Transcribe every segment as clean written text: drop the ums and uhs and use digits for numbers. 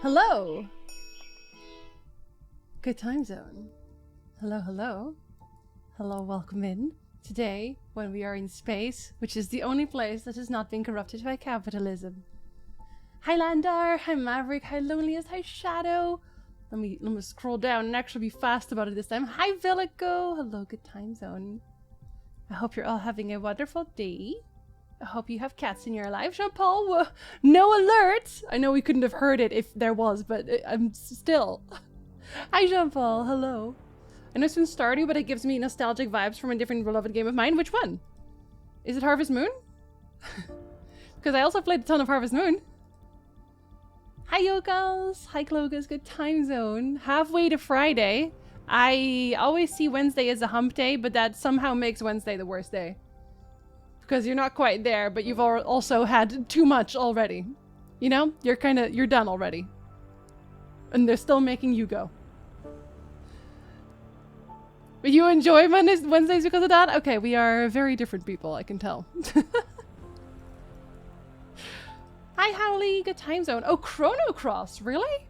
Hello! Good time zone. Hello, hello. Hello, welcome in. Today, when we are in space, which is the only place that has not been corrupted by capitalism. Hi Landar, hi Maverick, hi Loneliest, hi Shadow. Let me scroll down and actually be fast about it this time. Hi Villico! Hello, good time zone. I hope you're all having a wonderful day. I hope you have cats in your life. Jean-Paul, no alerts! I know we couldn't have heard it if there was, but I'm still. Hi Jean-Paul, hello. I know it's been Stardew, but it gives me nostalgic vibes from a different beloved game of mine. Which one? Is it Harvest Moon? Because I also played a ton of Harvest Moon. Hi Yokals! Hi Clogas, good time zone. Halfway to Friday. I always see Wednesday as a hump day, but that somehow makes Wednesday the worst day. Because you're not quite there, but you've also had too much already. You know? You're done already. And they're still making you go. But you enjoy Wednesdays because of that? Okay, we are very different people, I can tell. Hi Howley, good time zone. Oh, Chrono Cross, really?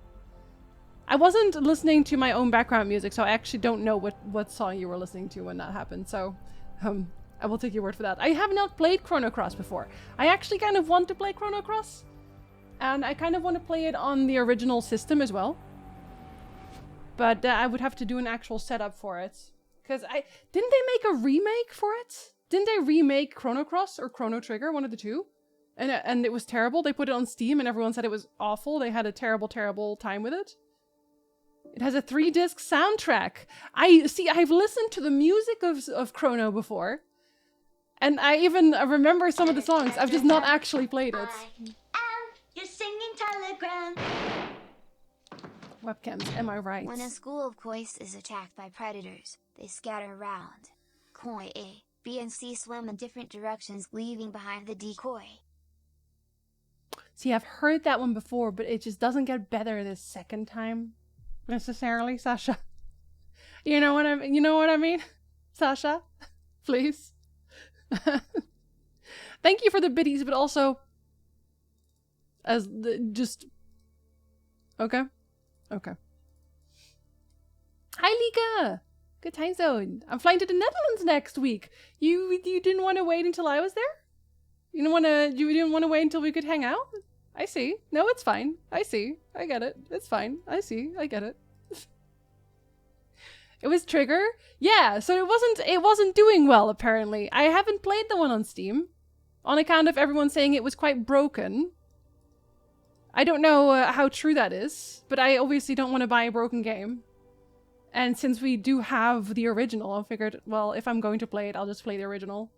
I wasn't listening to my own background music, so I actually don't know what song you were listening to when that happened, so I will take your word for that. I have not played Chrono Cross before. I actually kind of want to play Chrono Cross, and I kind of want to play it on the original system as well. But I would have to do an actual setup for it. Because didn't they make a remake for it? Didn't they remake Chrono Cross or Chrono Trigger, one of the two? And it was terrible. They put it on Steam and everyone said it was awful. They had a terrible, terrible time with it. It has a 3-disc soundtrack. I've listened to the music of Chrono before. And I even remember some of the songs. I've just not actually played it. You're singing telegram. Webcams, am I right? When a school of kois is attacked by predators, they scatter around. Koi A, B and C swim in different directions, leaving behind the decoy. See, I've heard that one before, but it just doesn't get better this second time. Necessarily, Sasha. You know what I mean? Sasha? Please. Thank you for the biddies, but also okay. Okay. Hi Lika! Good time zone. I'm flying to the Netherlands next week. You didn't want to wait until I was there? You didn't want to wait until we could hang out? I see. No, it's fine. I see. I get it. It's fine. I see. I get it. It was Trigger? Yeah, so it wasn't doing well apparently. I haven't played the one on Steam on account of everyone saying it was quite broken. I don't know how true that is, but I obviously don't want to buy a broken game. And since we do have the original, I figured, well, if I'm going to play it, I'll just play the original.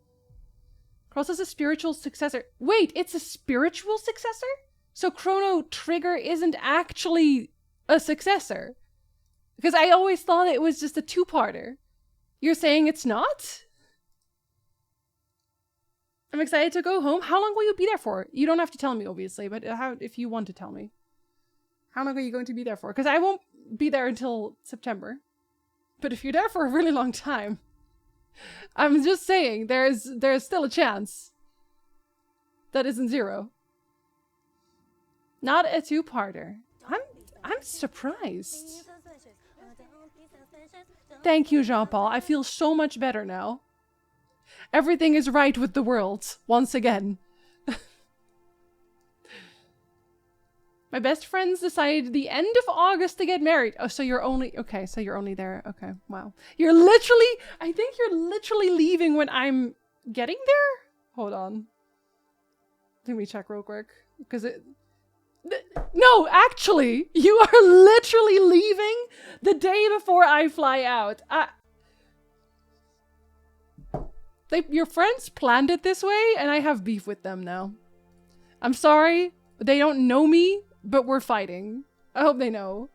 Cross is a spiritual successor. Wait, it's a spiritual successor? So Chrono Trigger isn't actually a successor? Because I always thought it was just a two-parter. You're saying it's not? I'm excited to go home. How long will you be there for? You don't have to tell me, obviously, but if you want to tell me. How long are you going to be there for? Because I won't be there until September. But if you're there for a really long time, I'm just saying there's still a chance. That isn't zero. Not a two-parter. I'm surprised. Thank you, Jean-Paul. I feel so much better now. Everything is right with the world, once again. My best friends decided the end of August to get married. Oh, so you're only there. Okay, wow. I think you're literally leaving when I'm getting there? Hold on. Let me check real quick. Because no, actually, you are literally leaving the day before I fly out. Your friends planned it this way, and I have beef with them now. I'm sorry. They don't know me, but we're fighting. I hope they know.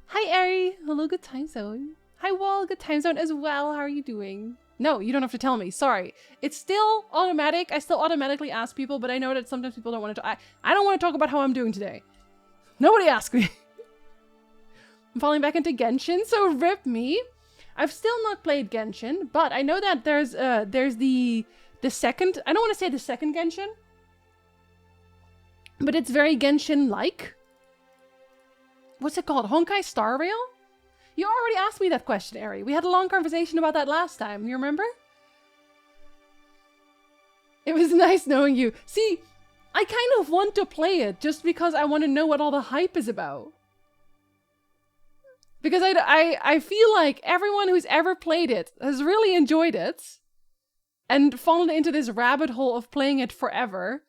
Hi, Ari. Hello, good time zone. Hi, Wall. Good time zone as well. How are you doing? No, you don't have to tell me. Sorry. It's still automatic. I still automatically ask people, but I know that sometimes people don't want to talk. I don't want to talk about how I'm doing today. Nobody asked me. I'm falling back into Genshin, so rip me. I've still not played Genshin, but I know that there's the second, I don't want to say the second Genshin, but it's very Genshin-like. what's it called? Honkai Star Rail? You already asked me that question, Ari. We had a long conversation about that last time. You remember? It was nice knowing you. See, I kind of want to play it just because I want to know what all the hype is about. Because I feel like everyone who's ever played it has really enjoyed it and fallen into this rabbit hole of playing it forever.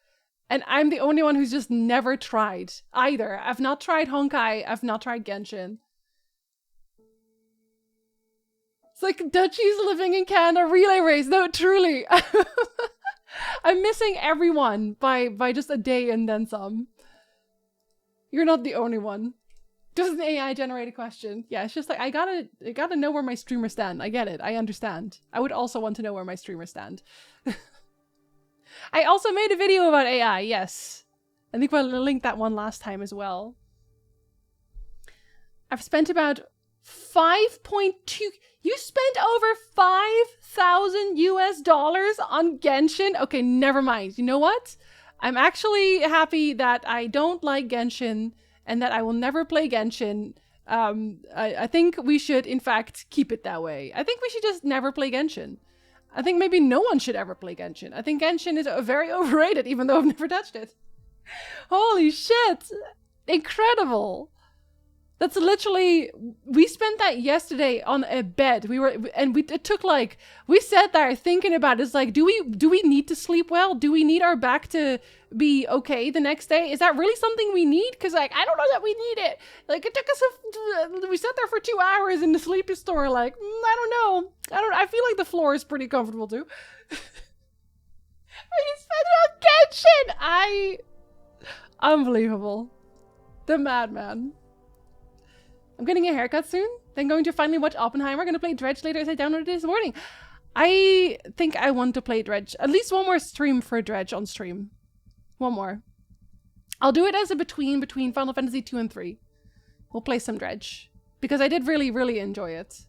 And I'm the only one who's just never tried either. I've not tried Honkai. I've not tried Genshin. It's like Dutchies living in Canada relay race. No, truly. I'm missing everyone by just a day and then some. You're not the only one. Just an AI generated question. Yeah, it's just like I gotta know where my streamers stand. I get it. I understand. I would also want to know where my streamers stand. I also made a video about AI, yes. I think we'll link that one last time as well. I've spent about 5.2. You spent over 5,000 US dollars on Genshin? Okay, never mind. You know what? I'm actually happy that I don't like Genshin and that I will never play Genshin. I think we should, in fact, keep it that way. I think we should just never play Genshin. I think maybe no one should ever play Genshin. I think Genshin is very overrated, even though I've never touched it. Holy shit! Incredible! That's literally, we spent that yesterday on a bed. It took like, we sat there thinking about it. It's like, do we need to sleep well? Do we need our back to be okay the next day? Is that really something we need? Because like, I don't know that we need it. Like it took us, we sat there for 2 hours in the sleepy store. Like, I don't know. I feel like the floor is pretty comfortable too. I spent it on Genshin. Unbelievable. The madman. I'm getting a haircut soon, then going to finally watch Oppenheimer. Gonna play Dredge later as I downloaded it this morning. I think I want to play Dredge. At least one more stream for Dredge on stream. One more. I'll do it as a between Final Fantasy 2 and 3. We'll play some Dredge. Because I did really, really enjoy it.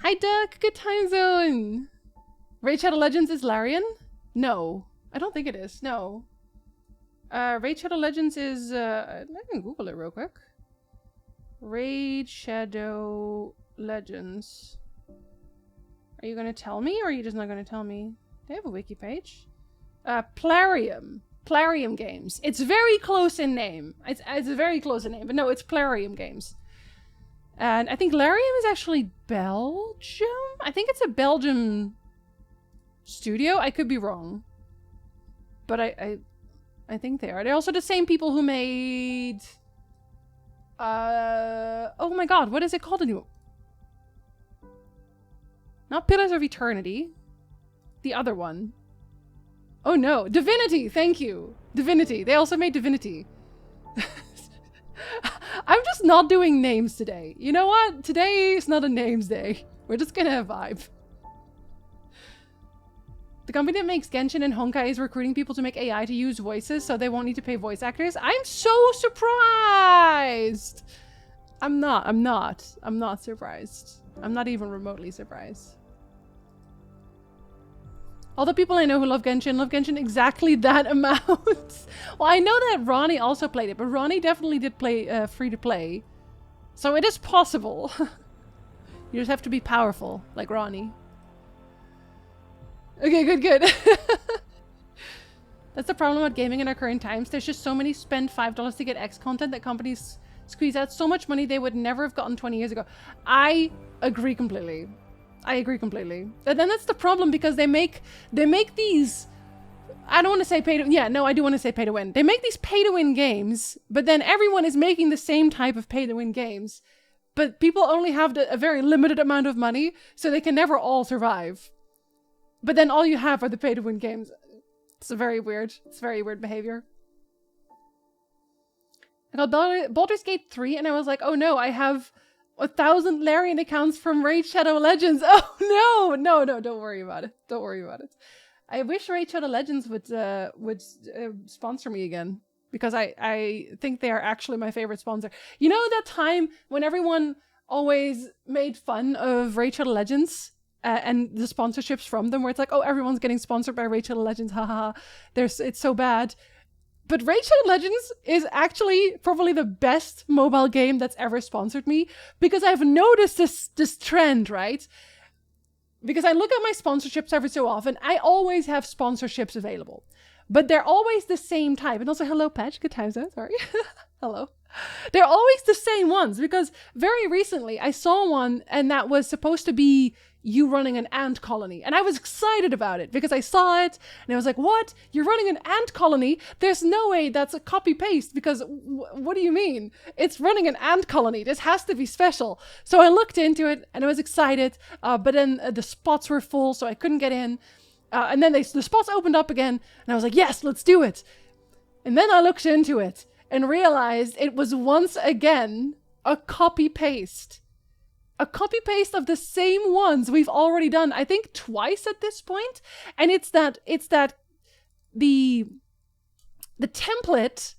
Hi Duck, good time zone. Raid Shadow Legends is Larian? No, I don't think it is, no. Raid Shadow Legends is, I can Google it real quick. Raid Shadow Legends. Are you going to tell me, or are you just not going to tell me? They have a wiki page. Plarium. Plarium Games. It's very close in name. It's very close in name, but no, it's Plarium Games. And I think Larium is actually Belgium? I think it's a Belgium studio. I could be wrong. But I think they are. They're also the same people who made... oh my god, what is it called anymore? Not Pillars of Eternity. The other one. Oh no, Divinity, thank you. Divinity, they also made Divinity. I'm just not doing names today. You know what? Today is not a names day. We're just gonna vibe. The company that makes Genshin and Honkai is recruiting people to make AI to use voices so they won't need to pay voice actors. I'm so surprised! I'm not surprised. I'm not even remotely surprised. All the people I know who love Genshin exactly that amount. Well, I know that Ronnie also played it, but Ronnie definitely did play free to play. So it is possible. You just have to be powerful, like Ronnie. Okay, good. That's the problem with gaming in our current times. There's just so many spend $5 to get X content that companies squeeze out so much money they would never have gotten 20 years ago. I agree completely. I agree completely. And then that's the problem, because they make these... I don't want to say pay to... Yeah, no, I do want to say pay to win. They make these pay to win games, but then everyone is making the same type of pay to win games. But people only have a very limited amount of money, so they can never all survive. But then all you have are the pay-to-win games. It's very weird behavior. I got Baldur's Gate 3 and I was like, oh no, I have 1,000 Larian accounts from Raid Shadow Legends. Oh no, don't worry about it. Don't worry about it. I wish Raid Shadow Legends would sponsor me again, because I think they are actually my favorite sponsor. You know that time when everyone always made fun of Raid Shadow Legends? And the sponsorships from them, where it's like, oh, everyone's getting sponsored by Raid Shadow Legends, haha. It's so bad. But Raid Shadow Legends is actually probably the best mobile game that's ever sponsored me, because I've noticed this trend, right? Because I look at my sponsorships every so often. I always have sponsorships available, but they're always the same type. And also, hello, Patch. Good times, though. Sorry. Hello. They're always the same ones, because very recently I saw one and that was supposed to be you running an ant colony. And I was excited about it because I saw it and I was like, what? You're running an ant colony? There's no way that's a copy paste, because what do you mean? It's running an ant colony. This has to be special. So I looked into it and I was excited, but then the spots were full, so I couldn't get in. And then the spots opened up again and I was like, yes, let's do it. And then I looked into it and realized it was once again a copy paste. A copy paste of the same ones we've already done, I think twice at this point. And it's that the template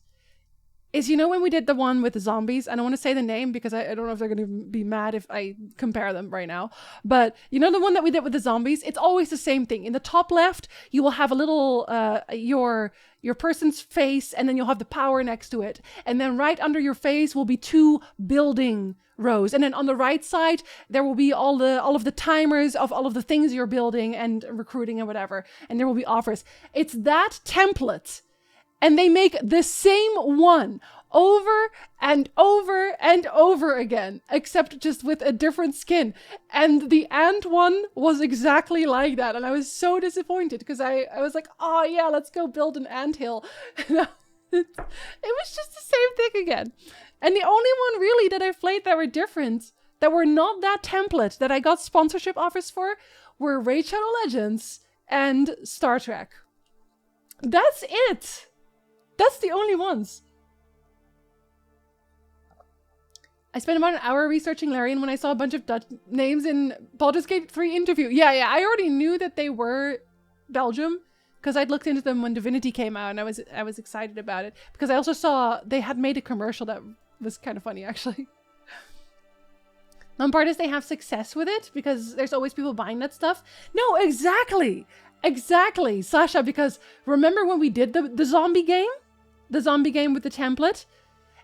is, you know, when we did the one with the zombies, I don't want to say the name because I don't know if they're going to be mad if I compare them right now. But you know, the one that we did with the zombies, it's always the same thing. In the top left, you will have a little, your person's face, and then you'll have the power next to it. And then right under your face will be 2 building rows. And then on the right side, there will be all of the timers of all of the things you're building and recruiting and whatever. And there will be offers. It's that template. And they make the same one over and over and over again, except just with a different skin. And the ant one was exactly like that. And I was so disappointed because I was like, oh yeah, let's go build an anthill. It was just the same thing again. And the only one really that I've played that were different, that were not that template that I got sponsorship offers for, were Raid Shadow Legends and Star Trek. That's it. That's the only ones. I spent about an hour researching Larian when I saw a bunch of Dutch names in Baldur's Gate 3 interview. Yeah, I already knew that they were Belgium because I'd looked into them when Divinity came out, and I was excited about it because I also saw they had made a commercial that was kind of funny, actually. Part is they have success with it because there's always people buying that stuff. No, exactly, Sasha. Because remember when we did the zombie game? The zombie game with the template,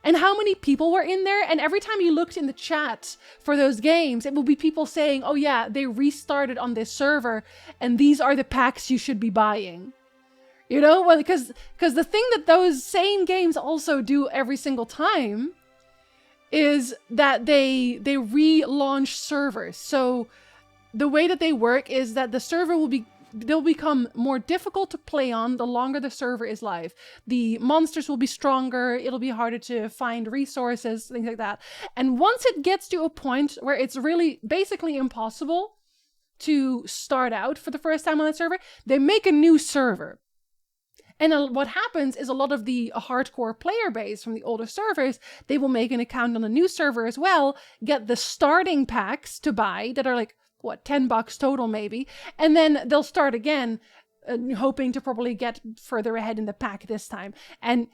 and how many people were in there, and every time you looked in the chat for those games, it will be people saying, oh yeah, they restarted on this server and these are the packs you should be buying. You know, well, because the thing that those same games also do every single time is that they relaunch servers. So the way that they work is that the server they'll become more difficult to play on the longer the server is live. The monsters will be stronger, it'll be harder to find resources, things like that. And once it gets to a point where it's really basically impossible to start out for the first time on that server, they make a new server. And what happens is a lot of the hardcore player base from the older servers, they will make an account on the new server as well, get the starting packs to buy that are like, what, $10 total maybe, and then they'll start again, hoping to probably get further ahead in the pack this time. And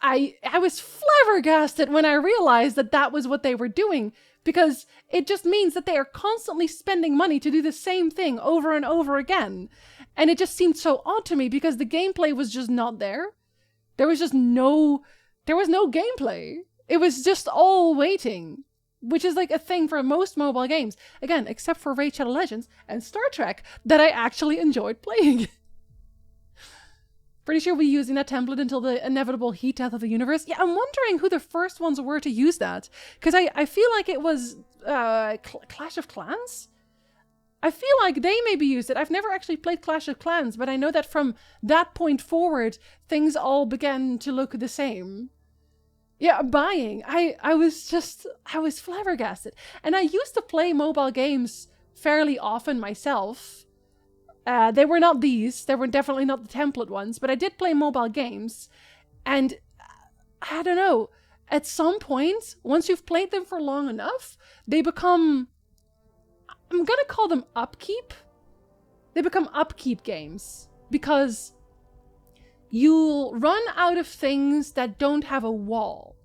I was flabbergasted when I realized that that was what they were doing, because it just means that they are constantly spending money to do the same thing over and over again. And it just seemed so odd to me because the gameplay was just not there. There was no gameplay. It was just all waiting. Which is like a thing for most mobile games. Again, except for Raid Shadow Legends and Star Trek that I actually enjoyed playing. Pretty sure we'll be using that template until the inevitable heat death of the universe. Yeah, I'm wondering who the first ones were to use that. Because I feel like it was Clash of Clans? I feel like they maybe used it. I've never actually played Clash of Clans, but I know that from that point forward, things all began to look the same. Yeah, buying. I was flabbergasted. And I used to play mobile games fairly often myself. They were not these. They were definitely not the template ones. But I did play mobile games. And I don't know. At some point, once you've played them for long enough, they become... I'm going to call them upkeep. They become upkeep games. Because... you'll run out of things that don't have a wall,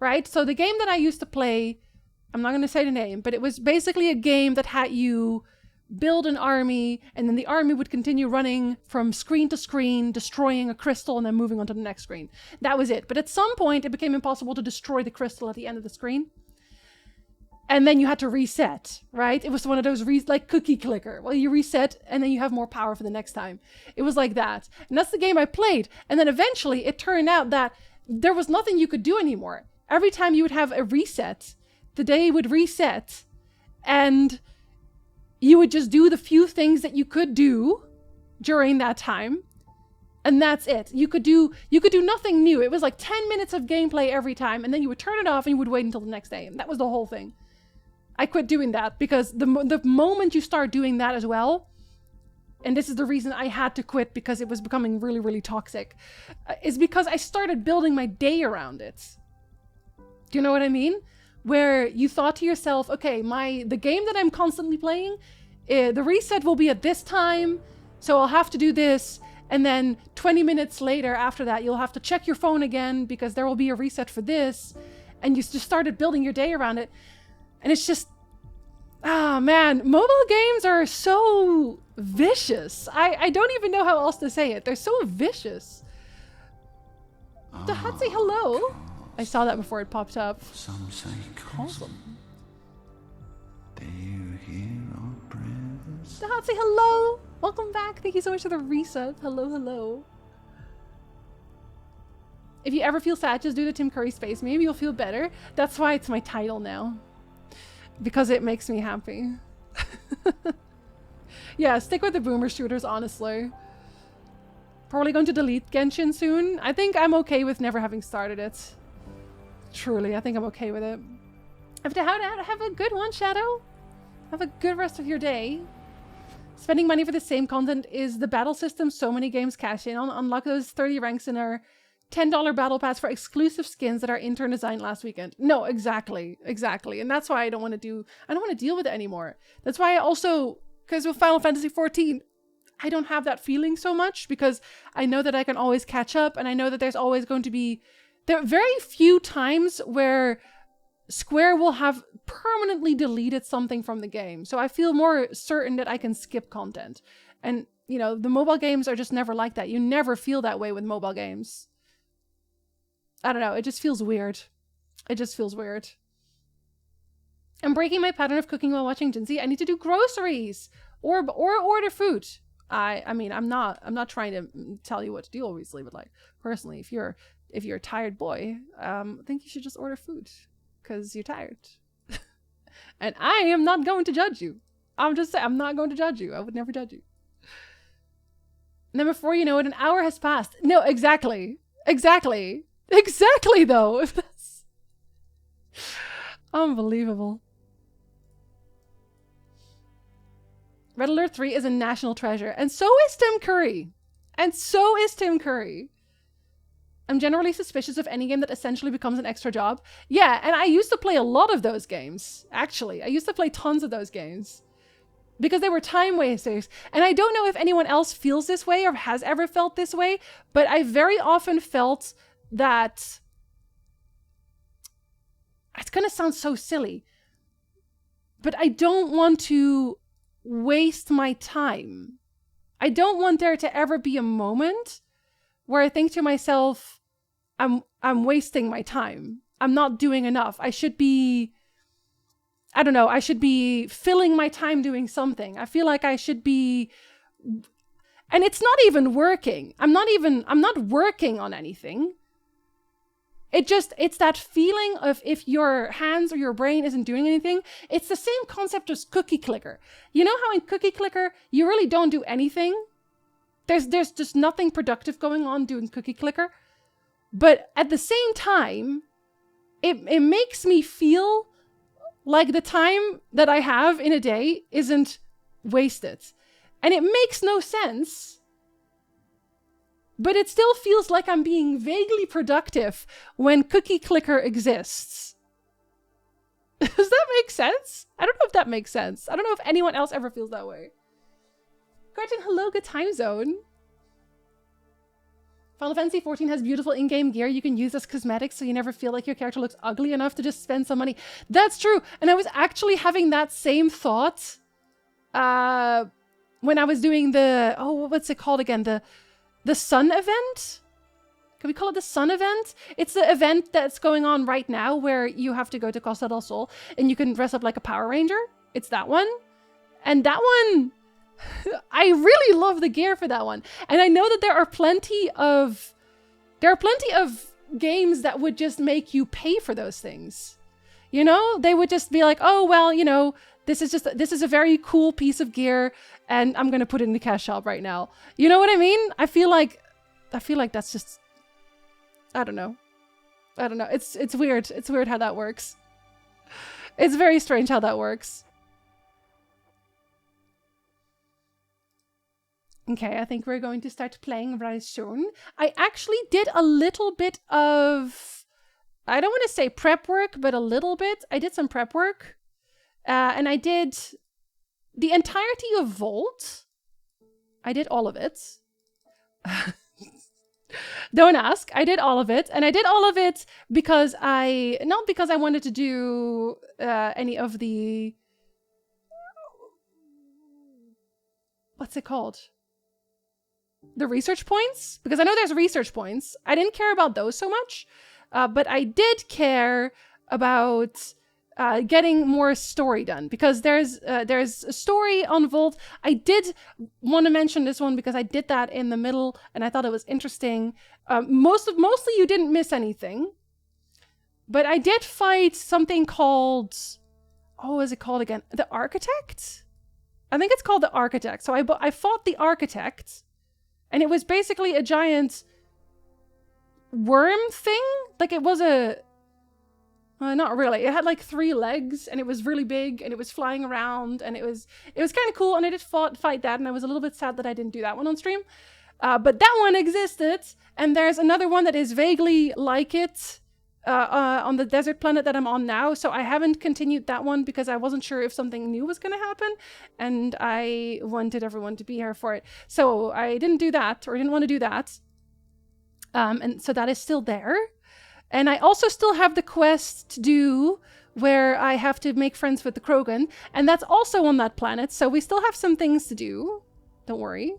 right? So the game that I used to play, I'm not going to say the name, but it was basically a game that had you build an army, and then the army would continue running from screen to screen, destroying a crystal and then moving on to the next screen. That was it. But at some point, it became impossible to destroy the crystal at the end of the screen. And then you had to reset, right? It was one of those, like cookie clicker. Well, you reset, and then you have more power for the next time. It was like that. And that's the game I played. And then eventually, it turned out that there was nothing you could do anymore. Every time you would have a reset, the day would reset, and you would just do the few things that you could do during that time, and that's it. You could do nothing new. It was like 10 minutes of gameplay every time, and then you would turn it off and you would wait until the next day. And that was the whole thing. I quit doing that because the moment you start doing that as well, and this is the reason I had to quit because it was becoming really, really toxic, is because I started building my day around it. Do you know what I mean? Where you thought to yourself, okay, the game that I'm constantly playing, the reset will be at this time, so I'll have to do this, and then 20 minutes later after that, you'll have to check your phone again because there will be a reset for this, and you just started building your day around it, and it's just, man, mobile games are so vicious. I don't even know how else to say it. They're so vicious. Dahatsi, hello. I saw that before it popped up. Some say awesome. Do you hear our prayers? Dahatsi, hello. Welcome back. Thank you so much for the resub. Hello, hello. If you ever feel sad, just do the Tim Curry space. Maybe you'll feel better. That's why it's my title now. Because it makes me happy. Yeah, stick with the boomer shooters, honestly. Probably going to delete Genshin soon. I think I'm okay with never having started it. Truly, I think I'm okay with it. Have a good one, Shadow. Have a good rest of your day. Spending money for the same content is the battle system so many games cash in on. Unlock those 30 ranks in our $10 battle pass for exclusive skins that our intern designed last weekend. No, exactly. And that's why I don't want to deal with it anymore. That's why I also, because with Final Fantasy XIV, I don't have that feeling so much because I know that I can always catch up, and I know that there's always going to be, there are very few times where Square will have permanently deleted something from the game. So I feel more certain that I can skip content. And, you know, the mobile games are just never like that. You never feel that way with mobile games. I don't know. It just feels weird. It just feels weird. I'm breaking my pattern of cooking while watching Jinsey. I need to do groceries or order food. I mean, I'm not trying to tell you what to do, obviously, but like personally, if you're a tired boy, I think you should just order food because you're tired. And I am not going to judge you. I'm just saying, I'm not going to judge you. I would never judge you. And then before you know it, an hour has passed. No, exactly, though. If that's unbelievable. Red Alert 3 is a national treasure, and so is Tim Curry. I'm generally suspicious of any game that essentially becomes an extra job. Yeah, and I used to play a lot of those games, actually. I used to play tons of those games because they were time wasters. And I don't know if anyone else feels this way or has ever felt this way, but I very often felt that... It's going to sound so silly, but I don't want to waste my time. I don't want there to ever be a moment where I think to myself, I'm wasting my time. I'm not doing enough. I should be filling my time doing something. I feel like I should be, and it's not even working. I'm not working on anything. It's that feeling of if your hands or your brain isn't doing anything. It's the same concept as cookie clicker. You know how in cookie clicker, you really don't do anything? There's just nothing productive going on doing cookie clicker. But at the same time, it makes me feel like the time that I have in a day isn't wasted. And it makes no sense. But it still feels like I'm being vaguely productive when cookie clicker exists. Does that make sense? I don't know if that makes sense. I don't know if anyone else ever feels that way. Gretchen, hello, good time zone. Final Fantasy XIV has beautiful in-game gear you can use as cosmetics so you never feel like your character looks ugly enough to just spend some money. That's true. And I was actually having that same thought when I was doing the, oh, what's it called again? The sun event? Can we call it the sun event? It's the event that's going on right now where you have to go to Costa del Sol and you can dress up like a Power Ranger. It's that one. And that one, I really love the gear for that one. And I know that there are plenty of games that would just make you pay for those things. You know, they would just be like, oh, well, you know, this is a very cool piece of gear and I'm going to put it in the cash shop right now. You know what I mean? I feel like that's just, I don't know. It's weird. It's weird how that works. It's very strange how that works. Okay, I think we're going to start playing very soon. I actually did a little bit of, I don't want to say prep work, but a little bit. I did some prep work. And I did the entirety of Volt. I did all of it. Don't ask. I did all of it. And I did all of it because not because I wanted to do any of the, what's it called? The research points, because I know there's research points. I didn't care about those so much, but I did care about getting more story done, because there's a story on Volt. I did want to mention this one because I did that in the middle and I thought it was interesting. Mostly you didn't miss anything, but I did fight something called, oh, what is it called again? The Architect? I think it's called the Architect. So I fought the Architect. And it was basically a giant worm thing. Like it was not really. It had like 3 legs and it was really big and it was flying around and it was kind of cool. And I did fight that and I was a little bit sad that I didn't do that one on stream. But that one existed. And there's another one that is vaguely like it on the desert planet that I'm on now. So I haven't continued that one because I wasn't sure if something new was going to happen. And I wanted everyone to be here for it. So I didn't do that, or didn't want to do that. And so that is still there. And I also still have the quest to do where I have to make friends with the Krogan. And that's also on that planet. So we still have some things to do. Don't worry.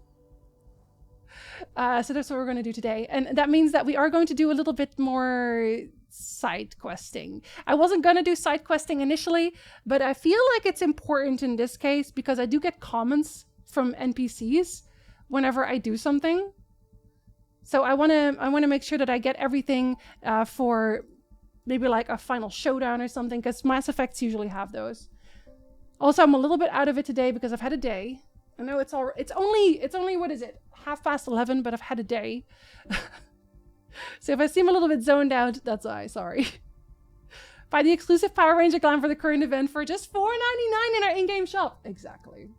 So that's what we're going to do today. And that means that we are going to do a little bit more side questing. I wasn't going to do side questing initially, but I feel like it's important in this case because I do get comments from NPCs whenever I do something. So I want to make sure that I get everything for maybe like a final showdown or something, because Mass Effects usually have those. Also, I'm a little bit out of it today because I've had a day. I know it's only what is it? 11:30, but I've had a day. So if I seem a little bit zoned out, that's why, sorry. Buy the exclusive Power Ranger glam for the current event for just $4.99 in our in-game shop. Exactly.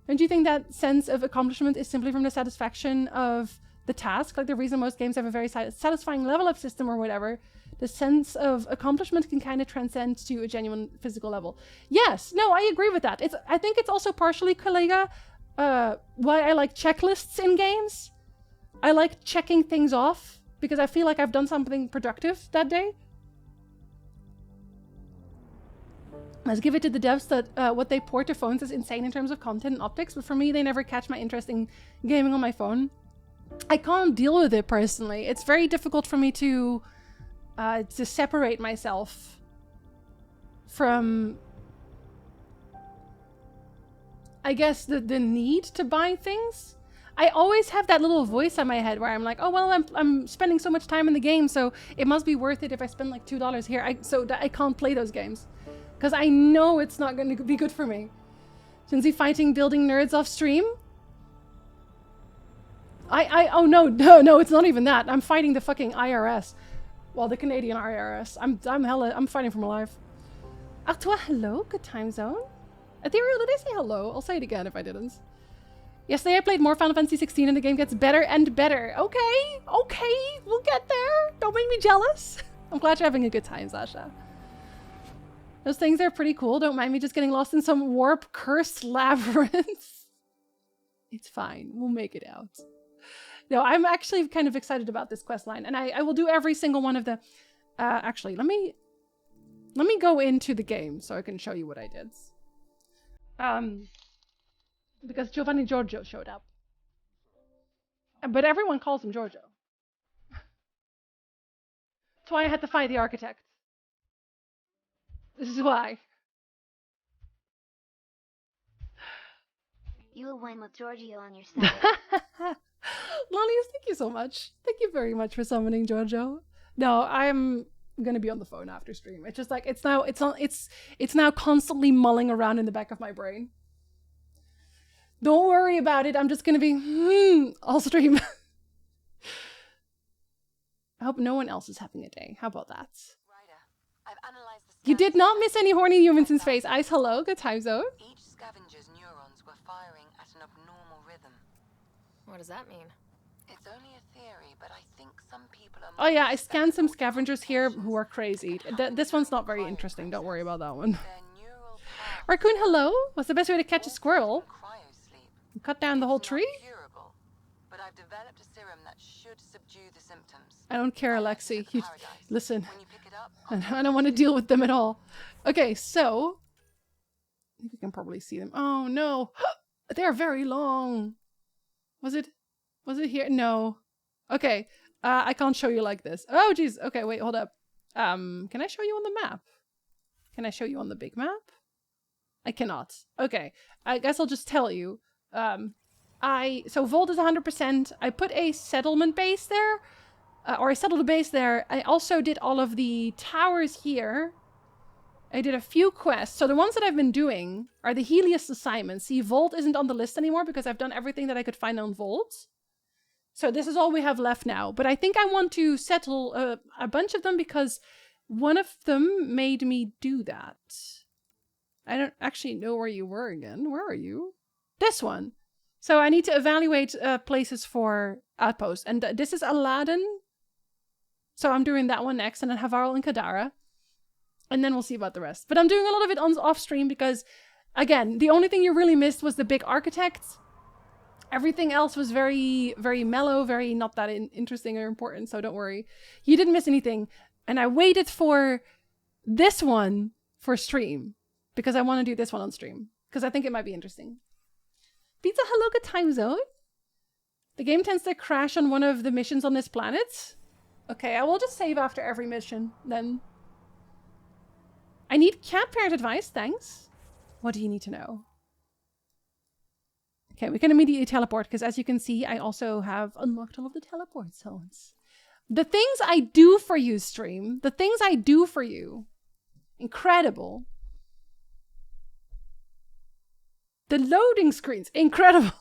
Don't you think that sense of accomplishment is simply from the satisfaction of the task? Like the reason most games have a very satisfying level up system or whatever. The sense of accomplishment can kind of transcend to a genuine physical level. Yes, no, I agree with that. I think it's also partially, Kollega, why I like checklists in games. I like checking things off because I feel like I've done something productive that day. Let's give it to the devs that what they port to phones is insane in terms of content and optics, but for me, they never catch my interest in gaming on my phone. I can't deal with it personally. It's very difficult for me to separate myself from, I guess, the need to buy things. I always have that little voice in my head where I'm like, oh, well, I'm spending so much time in the game, so it must be worth it if I spend like $2 here. So that I can't play those games. Because I know it's not going to be good for me. Shinzi fighting building nerds off stream? Oh no, it's not even that. I'm fighting the fucking IRS. Well, the Canadian IRS. I'm fighting for my life. Artois, hello, good time zone. Ethereal, did I say hello? I'll say it again if I didn't. Yesterday I played more Final Fantasy 16 and the game gets better and better. Okay, we'll get there. Don't make me jealous. I'm glad you're having a good time, Sasha. Those things are pretty cool. Don't mind me just getting lost in some warp cursed labyrinth. It's fine. We'll make it out. No, I'm actually kind of excited about this quest line, and I will do every single one of the... actually, let me go into the game so I can show you what I did. Because Giovanni Giorgio showed up. But everyone calls him Giorgio. That's why I had to fight the architect. This is why. You will win with Giorgio on your side. Lollius, thank you so much. Thank you very much for summoning Giorgio. No, I'm gonna be on the phone after stream. It's just like it's now constantly mulling around in the back of my brain. Don't worry about it. I'm just gonna be all stream. I hope no one else is having a day. How about that? You did not miss any horny humans in space. Ice, hello. Good time zone. Each scavenger's neurons were firing at an abnormal rhythm. What does that mean? It's only a theory, but I think some people are... Oh yeah, I scanned some scavengers here who are crazy. This one's not very interesting. Don't worry about that one. Raccoon, hello. What's the best way to catch a squirrel? Cut down the whole tree? But I've developed a serum that should subdue the symptoms. I don't care, Alexi. Listen, I don't want to deal with them at all. Okay, so I think we can probably see them. Oh no, they're very long. Was it here? No. Okay, I can't show you like this. Oh geez. Okay, wait, hold up. Can I show you on the map? Can I show you on the big map? I cannot. Okay, I guess I'll just tell you. So Volt is 100%. I put a settlement base there, or I settled a base there. I also did all of the towers here. I did a few quests. So the ones that I've been doing are the Helios assignments. See, Volt isn't on the list anymore because I've done everything that I could find on Volt. So this is all we have left now. But I think I want to settle a bunch of them because one of them made me do that. I don't actually know where you were again. Where are you? This one. So I need to evaluate places for outposts. And this is Aladdin. So I'm doing that one next. And then Havarl and Kadara. And then we'll see about the rest. But I'm doing a lot of it off stream because, again, the only thing you really missed was the big architect. Everything else was very, very mellow, very not that interesting or important. So don't worry. You didn't miss anything. And I waited for this one for stream. Because I want to do this one on stream. Because I think it might be interesting. Pizza, hello, good time zone. The game tends to crash on one of the missions on this planet. Okay, I will just save after every mission, then. I need cat parent advice, thanks. What do you need to know? Okay, we can immediately teleport, because as you can see, I also have unlocked all of the teleport zones. The things I do for you, stream. The things I do for you. Incredible. The loading screens, incredible.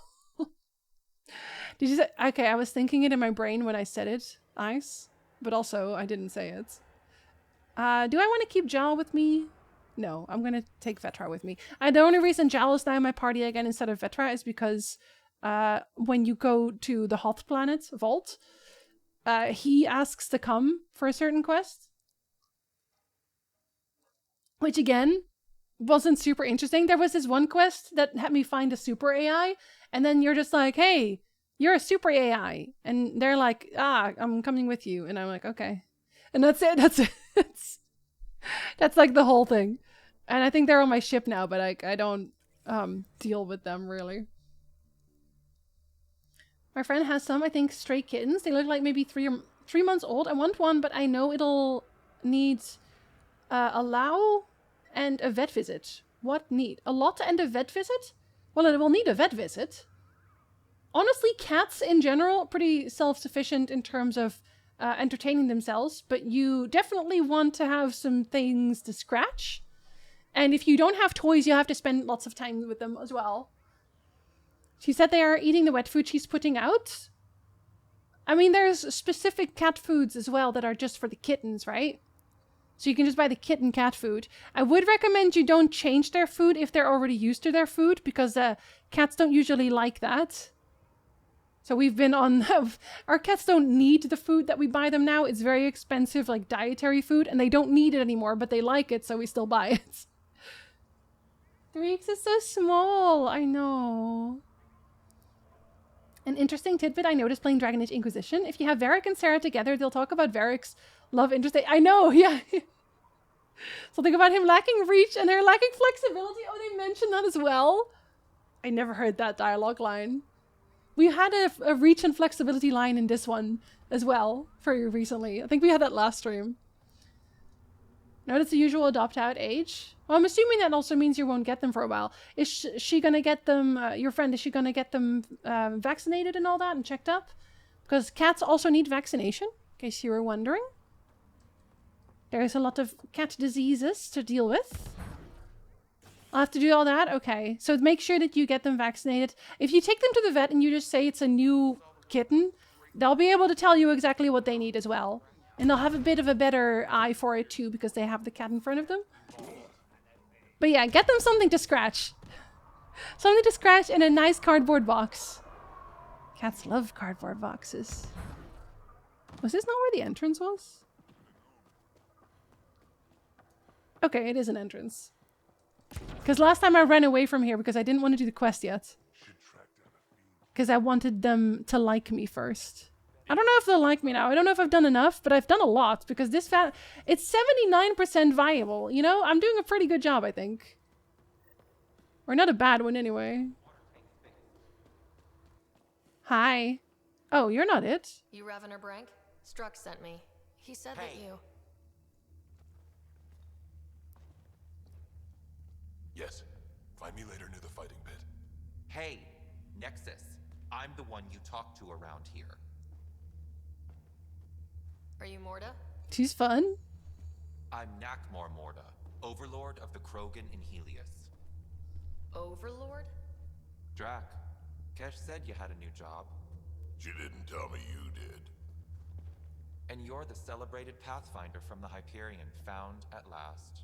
Did you say? Okay, I was thinking it in my brain when I said it, Ice, but also I didn't say it. Do I want to keep Jal with me? No, I'm gonna take Vetra with me. The only reason Jal is now in my party again instead of Vetra is because when you go to the Hoth planet, Vault, he asks to come for a certain quest. Which again, wasn't super interesting. There was this one quest that had me find a super AI, and then you're just like, hey, you're a super AI. And they're like, I'm coming with you. And I'm like, okay. And that's it. That's it. That's like the whole thing. And I think they're on my ship now, but I don't deal with them really. My friend has some, I think, stray kittens. They look like maybe 3 months old. I want one, but I know it'll need allow and a vet visit. What need? A lot and a vet visit? Well, it will need a vet visit. Honestly, cats in general are pretty self-sufficient in terms of entertaining themselves, but you definitely want to have some things to scratch. And if you don't have toys, you have to spend lots of time with them as well. She said they are eating the wet food she's putting out. I mean, there's specific cat foods as well that are just for the kittens, right? So you can just buy the kitten cat food. I would recommend you don't change their food if they're already used to their food, because cats don't usually like that. So we've been on... Our cats don't need the food that we buy them now. It's very expensive, like dietary food, and they don't need it anymore, but they like it, so we still buy it. 3 weeks is so small. I know. An interesting tidbit I noticed playing Dragon Age Inquisition. If you have Varric and Sarah together, they'll talk about Varric's love interest. I know, yeah. Something about him lacking reach and her lacking flexibility. Oh, they mentioned that as well. I never heard that dialogue line. We had a reach and flexibility line in this one as well very recently. I think we had that last stream. No, that's the usual adopt out age. Well, I'm assuming that also means you won't get them for a while. Is she gonna get them, your friend, is she gonna get them vaccinated and all that and checked up? Because cats also need vaccination, in case you were wondering. There's a lot of cat diseases to deal with. I'll have to do all that? Okay. So make sure that you get them vaccinated. If you take them to the vet and you just say it's a new kitten, they'll be able to tell you exactly what they need as well. And they'll have a bit of a better eye for it too, because they have the cat in front of them. But yeah, get them something to scratch. Something to scratch in a nice cardboard box. Cats love cardboard boxes. Was this not where the entrance was? Okay, it is an entrance. Because last time I ran away from here because I didn't want to do the quest yet. Because I wanted them to like me first. I don't know if they'll like me now. I don't know if I've done enough, but I've done a lot. Because this it's 79% viable. You know, I'm doing a pretty good job, I think. Or not a bad one, anyway. Hi. Oh, you're not it. You Revener Brank? Struck sent me. He said that you... Yes. Find me later near the fighting pit. Hey, Nexus. I'm the one you talk to around here. Are you Morda? She's fun. I'm Nakmor Morda, Overlord of the Krogan in Helios. Overlord? Drac, Kesh said you had a new job. She didn't tell me you did. And you're the celebrated Pathfinder from the Hyperion, found at last.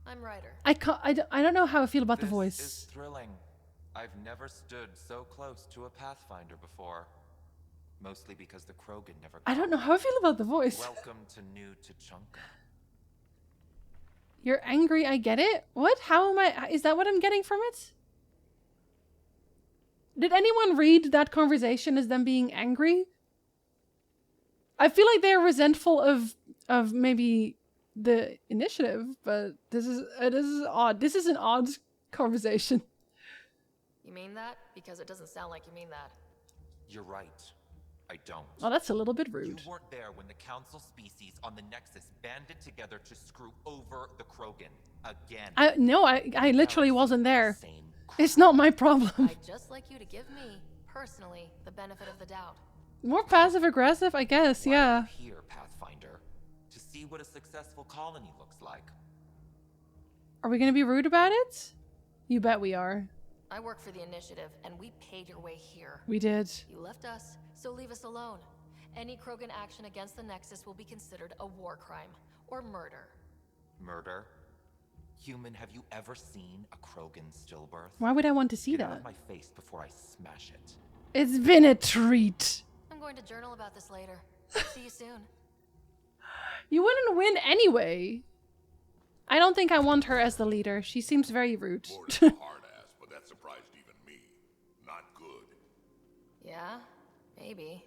I'm Ryder. I don't know how I feel about the voice. This is thrilling. I've never stood so close to a Pathfinder before. Mostly because the Krogan never I don't know how I feel about the voice. Welcome to New Tachanka. You're angry, I get it. What? How am I? Is that what I'm getting from it? Did anyone read that conversation as them being angry? I feel like they're resentful of maybe the initiative, but this is odd. This is an odd conversation. You mean that? Because it doesn't sound like you mean that. You're right. I don't. Oh, that's a little bit rude. You weren't there when the council species on the Nexus banded together to screw over the Krogan again. I literally wasn't there. It's not my problem. I'd just like you to give me, personally, the benefit of the doubt. More passive aggressive, I guess, yeah. Why are you here, Pathfinder? To see what a successful colony looks like. Are we gonna be rude about it? You bet we are. I work for the initiative, and we paid your way here. We did. You left us, so leave us alone. Any Krogan action against the Nexus will be considered a war crime, or murder. Murder? Human, have you ever seen a Krogan stillbirth? Why would I want to see Get that? out of my face before I smash it. It's been a treat. I'm going to journal about this later. See you soon. You wouldn't win anyway. I don't think I want her as the leader. She seems very rude. Lord, a hard ass, but that surprised even me. Not good. Yeah, maybe.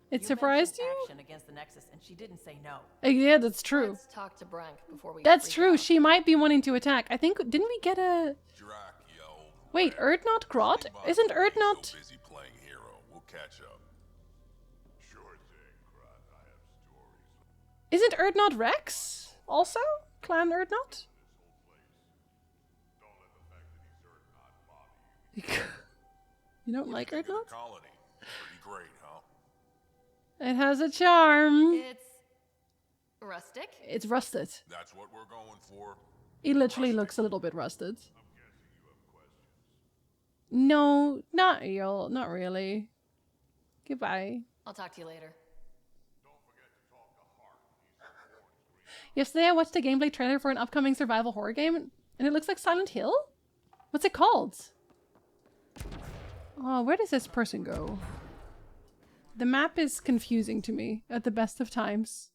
It surprised you? Action against the Nexus, and she didn't say no. Yeah, that's true. Let's talk to Brank before we. That's freak true. out. She might be wanting to attack. I think, didn't we get a... Drac, yo. Wait, Erdnot Grot? Isn't Erdnot... So busy playing hero. We'll catch up. Sure thing, Grot. I have stories. Isn't Erdnot Rex? Also? Clan Erdnot? Don't let the fact that he's Erdnot bother you. You don't like Think of the Erdnot? colony. Pretty great, huh? It has a charm. It's rustic. It's rusted. That's what we're going for. It literally looks a little bit rusted. I'm guessing you have questions. No, not real. Not really. Goodbye. I'll talk to you later. Don't forget to talk to Hart. Yesterday I watched a gameplay trailer for an upcoming survival horror game, and it looks like Silent Hill? What's it called? Oh, where does this person go? The map is confusing to me at the best of times.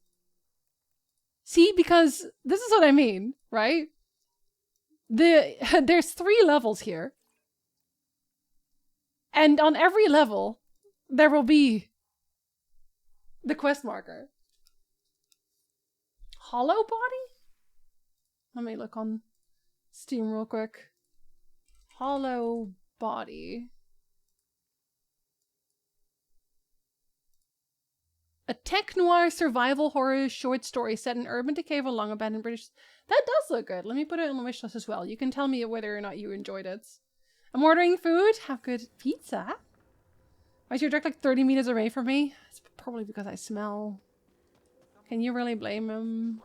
See, because this is what I mean, right? There's 3 levels here. And on every level, there will be the quest marker. Hollow body? Let me look on Steam real quick. Hollow Body. A tech noir survival horror short story set in urban decay of a long abandoned British. That does look good. Let me put it on the wish list as well. You can tell me whether or not you enjoyed it. I'm ordering food. Have good pizza. Why is your direct like 30 meters away from me? It's probably because I smell. Can you really blame him?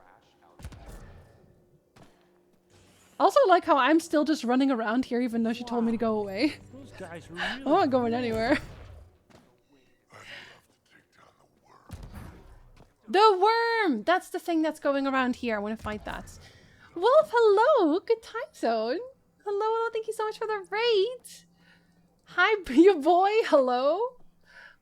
Also like how I'm still just running around here even though she told me to go away. Those guys are really I'm not going anywhere. The worm! That's the thing that's going around here. I want to fight that. Wolf, hello! Good time zone. Hello, thank you so much for the raid. Hi, your boy. Hello.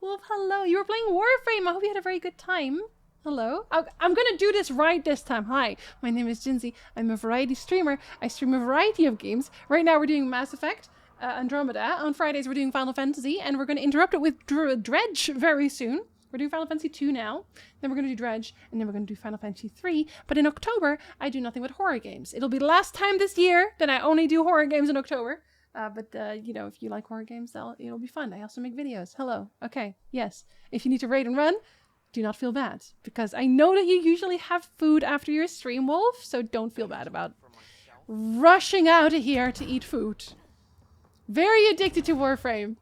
Wolf, hello. You were playing Warframe. I hope you had a very good time. Hello. I'm gonna do this right this time. Hi, my name is Jinsey. I'm a variety streamer. I stream a variety of games. Right now we're doing Mass Effect, Andromeda. On Fridays we're doing Final Fantasy, and we're gonna interrupt it with Dredge very soon. We're doing Final Fantasy 2 now, then we're going to do Dredge, and then we're going to do Final Fantasy 3. But in October, I do nothing but horror games. It'll be the last time this year that I only do horror games in October. You know, if you like horror games, it'll be fun. I also make videos. Hello. Okay. Yes. If you need to raid and run, do not feel bad. Because I know that you usually have food after your stream, Wolf, so don't feel bad about rushing out of here to eat food. Very addicted to Warframe.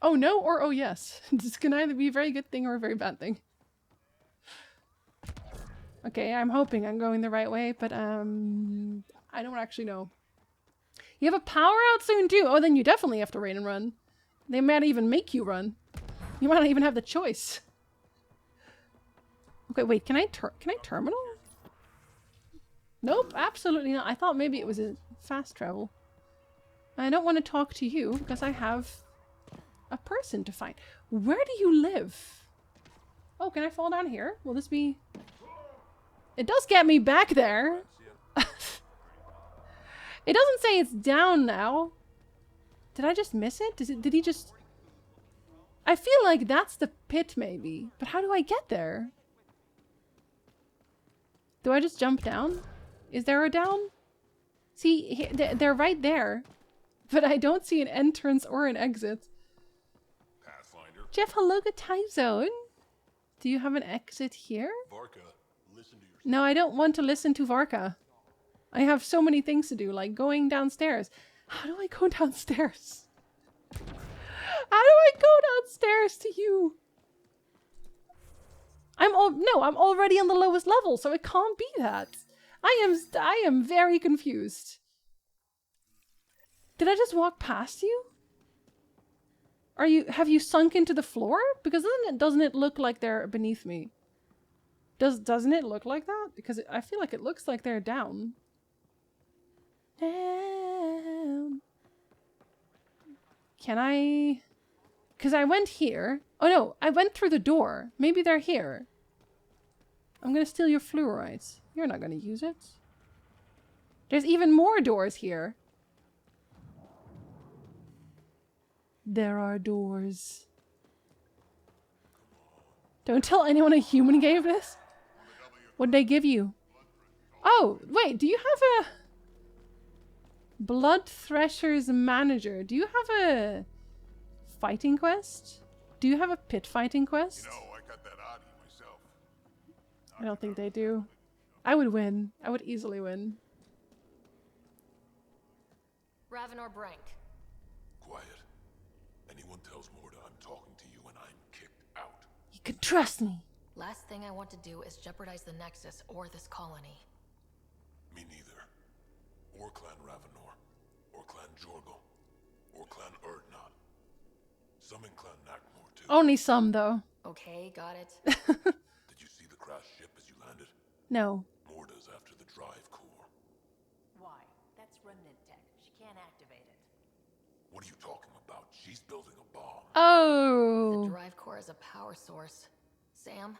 Oh no or oh yes. This can either be a very good thing or a very bad thing. Okay, I'm hoping I'm going the right way, but I don't actually know. You have a power out soon too. Oh, then you definitely have to raid and run. They might even make you run. You might not even have the choice. Okay, wait, can I terminal? Nope, absolutely not. I thought maybe it was a fast travel. I don't want to talk to you because I have a person to find. Where do you live? Oh, can I fall down here? Will this be... It does get me back there. It doesn't say it's down now. Did I just miss it? Did he just... I feel like that's the pit maybe. But how do I get there? Do I just jump down? Is there a down? See, they're right there. But I don't see an entrance or an exit. Jeff, hello, good time zone. Do you have an exit here? Varka, listen to your... No, I don't want to listen to Varka. I have so many things to do, like going downstairs. How do I go downstairs? How do I go downstairs to you? I'm already on the lowest level, so it can't be that. I am very confused. Did I just walk past you? Have you sunk into the floor? Because doesn't it look like they're beneath me? Doesn't it look like that? Because I feel like it looks like they're down. Down. Can I... Because I went here. Oh no, I went through the door. Maybe they're here. I'm gonna steal your fluorite. You're not gonna use it. There's even more doors here. There are doors. Don't tell anyone a human gave this. What'd they give you? Oh, wait, do you have a... Blood Thresher's manager. Do you have a fighting quest? Do you have a pit fighting quest? You know, I got that Audi myself. I don't think they do. I would win. I would easily win. Ravenor Brank. Quiet. Anyone tells Morta I'm talking to you and I'm kicked out. You can trust me. Last thing I want to do is jeopardize the Nexus or this colony. Me neither. Or Clan Ravenor. Or Clan Jorgal. Or Clan Erdnot. Some in Clan Nakmor too. Only some, though. Okay, got it. Did you see the crashed ship as you landed? No. Morta's after the drive core. Why? That's remnant tech. She can't activate it. What are you talking about? She's building a bomb. The Oh. drive core is a power source. Sam?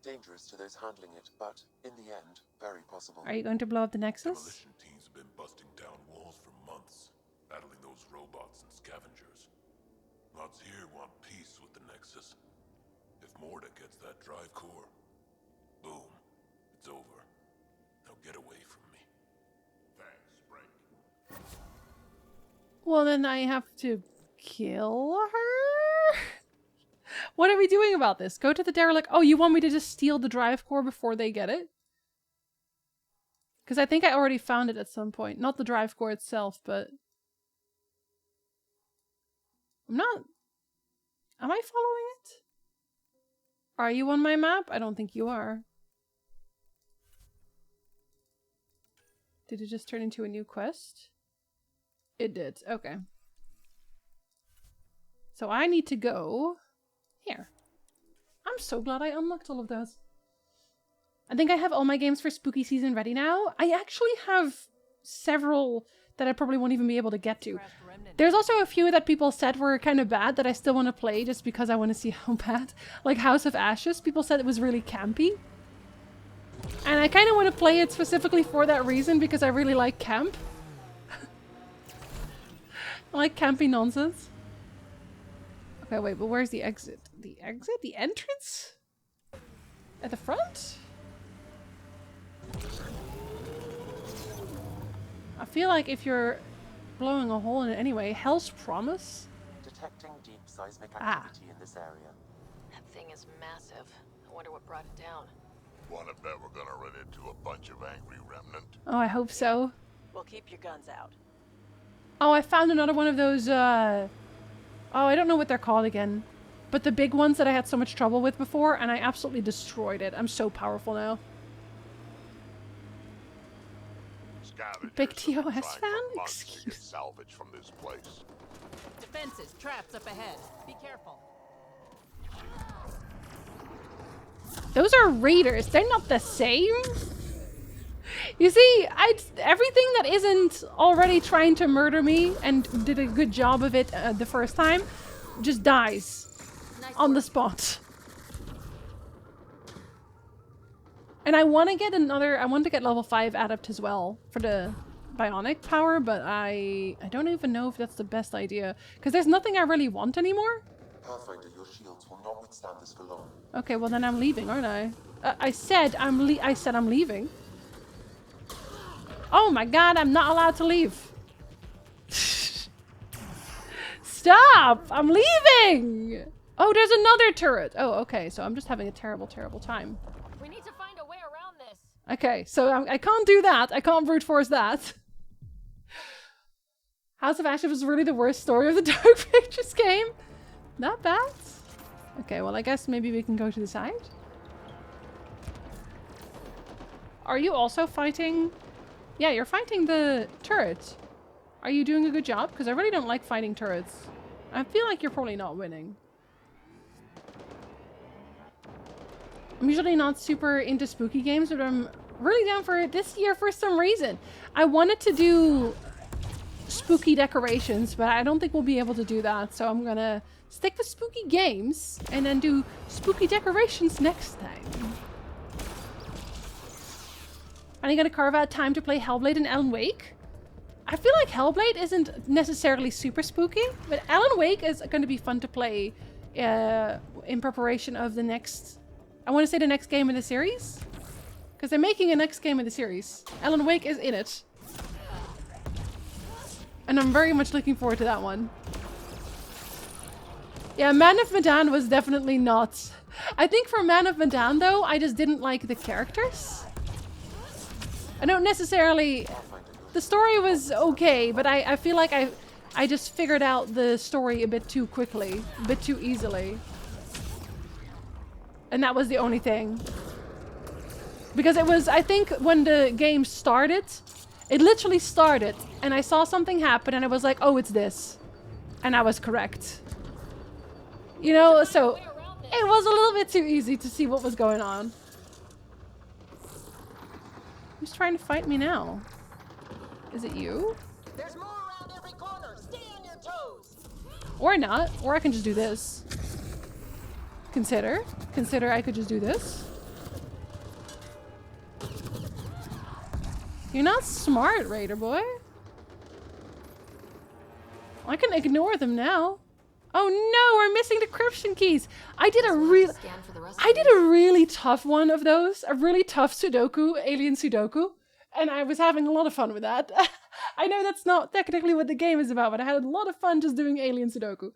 Dangerous to those handling it, but in the end, very possible. Are you going to blow up the Nexus? Demolition teams have been busting down walls for months, battling those robots and scavengers. Lots here want peace with the Nexus. If Morta gets that drive core, boom, it's over. Now get away from me. Well, then I have to kill her? What are we doing about this? Go to the derelict. Oh, you want me to just steal the drive core before they get it? Because I think I already found it at some point. Not the drive core itself, but... I'm not... Am I following it? Are you on my map? I don't think you are. Did it just turn into a new quest? It did. Okay. So I need to go... here. I'm so glad I unlocked all of those. I think I have all my games for spooky season ready now. I actually have several that I probably won't even be able to get to. There's also a few that people said were kind of bad that I still want to play just because I want to see how bad. Like House of Ashes, people said it was really campy. And I kind of want to play it specifically for that reason because I really like camp. I like campy nonsense. Okay, wait, but where's the exit? The exit? The entrance? At the front? I feel like if you're blowing a hole in it anyway, Hell's Promise? Detecting deep seismic Ah. activity in this area. That thing is massive. I wonder what brought it down. Wanna bet we're gonna run into a bunch of angry remnant? Oh, I hope so. Well, keep your guns out. Oh, I found another one of those, oh, I don't know what they're called again. But the big ones that I had so much trouble with before, and I absolutely destroyed it. I'm so powerful now. Big TOS fan? Excuse. Salvage from this place. Defenses, traps up ahead. Be careful. Those are raiders. They're not the same. You see, everything that isn't already trying to murder me and did a good job of it the first time just dies on the spot. And I want to get I want to get level 5 adept as well for the bionic power, but I don't even know if that's the best idea because there's nothing I really want anymore. Pathfinder, your shields will not withstand this for long. Okay, well then I'm leaving, aren't I? I said I'm leaving. Oh my god, I'm not allowed to leave. Stop! I'm leaving! Oh, there's another turret. Oh, okay, so I'm just having a terrible, terrible time. We need to find a way around this. Okay, so I can't do that. I can't brute force that. House of Ashes was really the worst story of the Dark Pictures game. Not bad. Okay, well I guess maybe we can go to the side. Are you also fighting? Yeah, you're fighting the turret. Are you doing a good job? Because I really don't like fighting turrets. I feel like you're probably not winning. I'm usually not super into spooky games, but I'm really down for it this year for some reason. I wanted to do spooky decorations, but I don't think we'll be able to do that. So I'm gonna stick with spooky games and then do spooky decorations next time. Are you gonna carve out time to play Hellblade and Alan Wake? I feel like Hellblade isn't necessarily super spooky, but Alan Wake is going to be fun to play in preparation of the next... I want to say the next game in the series. Because they're making a next game in the series. Alan Wake is in it. And I'm very much looking forward to that one. Yeah, Man of Medan was definitely not... I think for Man of Medan, though, I just didn't like the characters. I don't necessarily... The story was okay, but I feel like I just figured out the story a bit too quickly, a bit too easily. And that was the only thing. Because it was, I think when the game started, it literally started, and I saw something happen and I was like, oh, it's this. And I was correct. You know, so it was a little bit too easy to see what was going on. Who's trying to fight me now? Is it you? There's more around every corner. Stay on your toes. Or not. Or I can just do this. Consider I could just do this. You're not smart, Raider boy. I can ignore them now. Oh no, we're missing decryption keys. I did a really tough one of those. A really tough Sudoku, alien Sudoku. And I was having a lot of fun with that. I know that's not technically what the game is about, but I had a lot of fun just doing Alien Sudoku.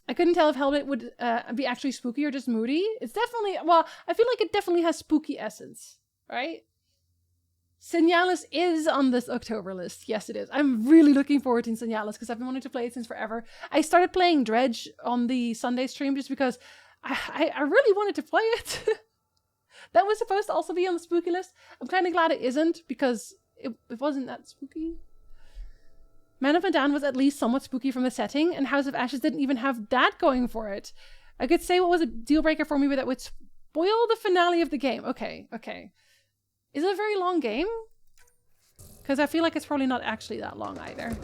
I couldn't tell if Hellbait would be actually spooky or just moody. It's definitely, well, I feel like it definitely has spooky essence, right? Signalis is on this October list. Yes, it is. I'm really looking forward to Signalis because I've been wanting to play it since forever. I started playing Dredge on the Sunday stream just because I really wanted to play it. That was supposed to also be on the spooky list. I'm kind of glad it isn't because it wasn't that spooky. Man of Medan was at least somewhat spooky from the setting, and House of Ashes didn't even have that going for it. I could say what was a deal breaker for me, but that would spoil the finale of the game. Okay. Is it a very long game? Because I feel like it's probably not actually that long either.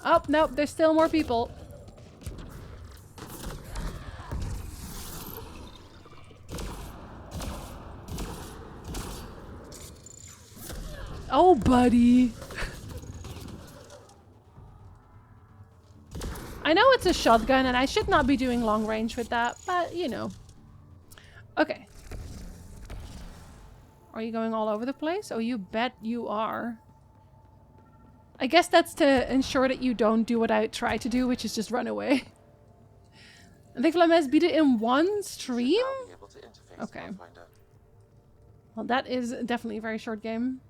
Oh, nope, there's still more people. Oh, buddy. I know it's a shotgun and I should not be doing long range with that, but you know. Okay. Are you going all over the place? Oh, you bet you are. I guess that's to ensure that you don't do what I try to do, which is just run away. I think Flames beat it in one stream? Okay. Well, that is definitely a very short game.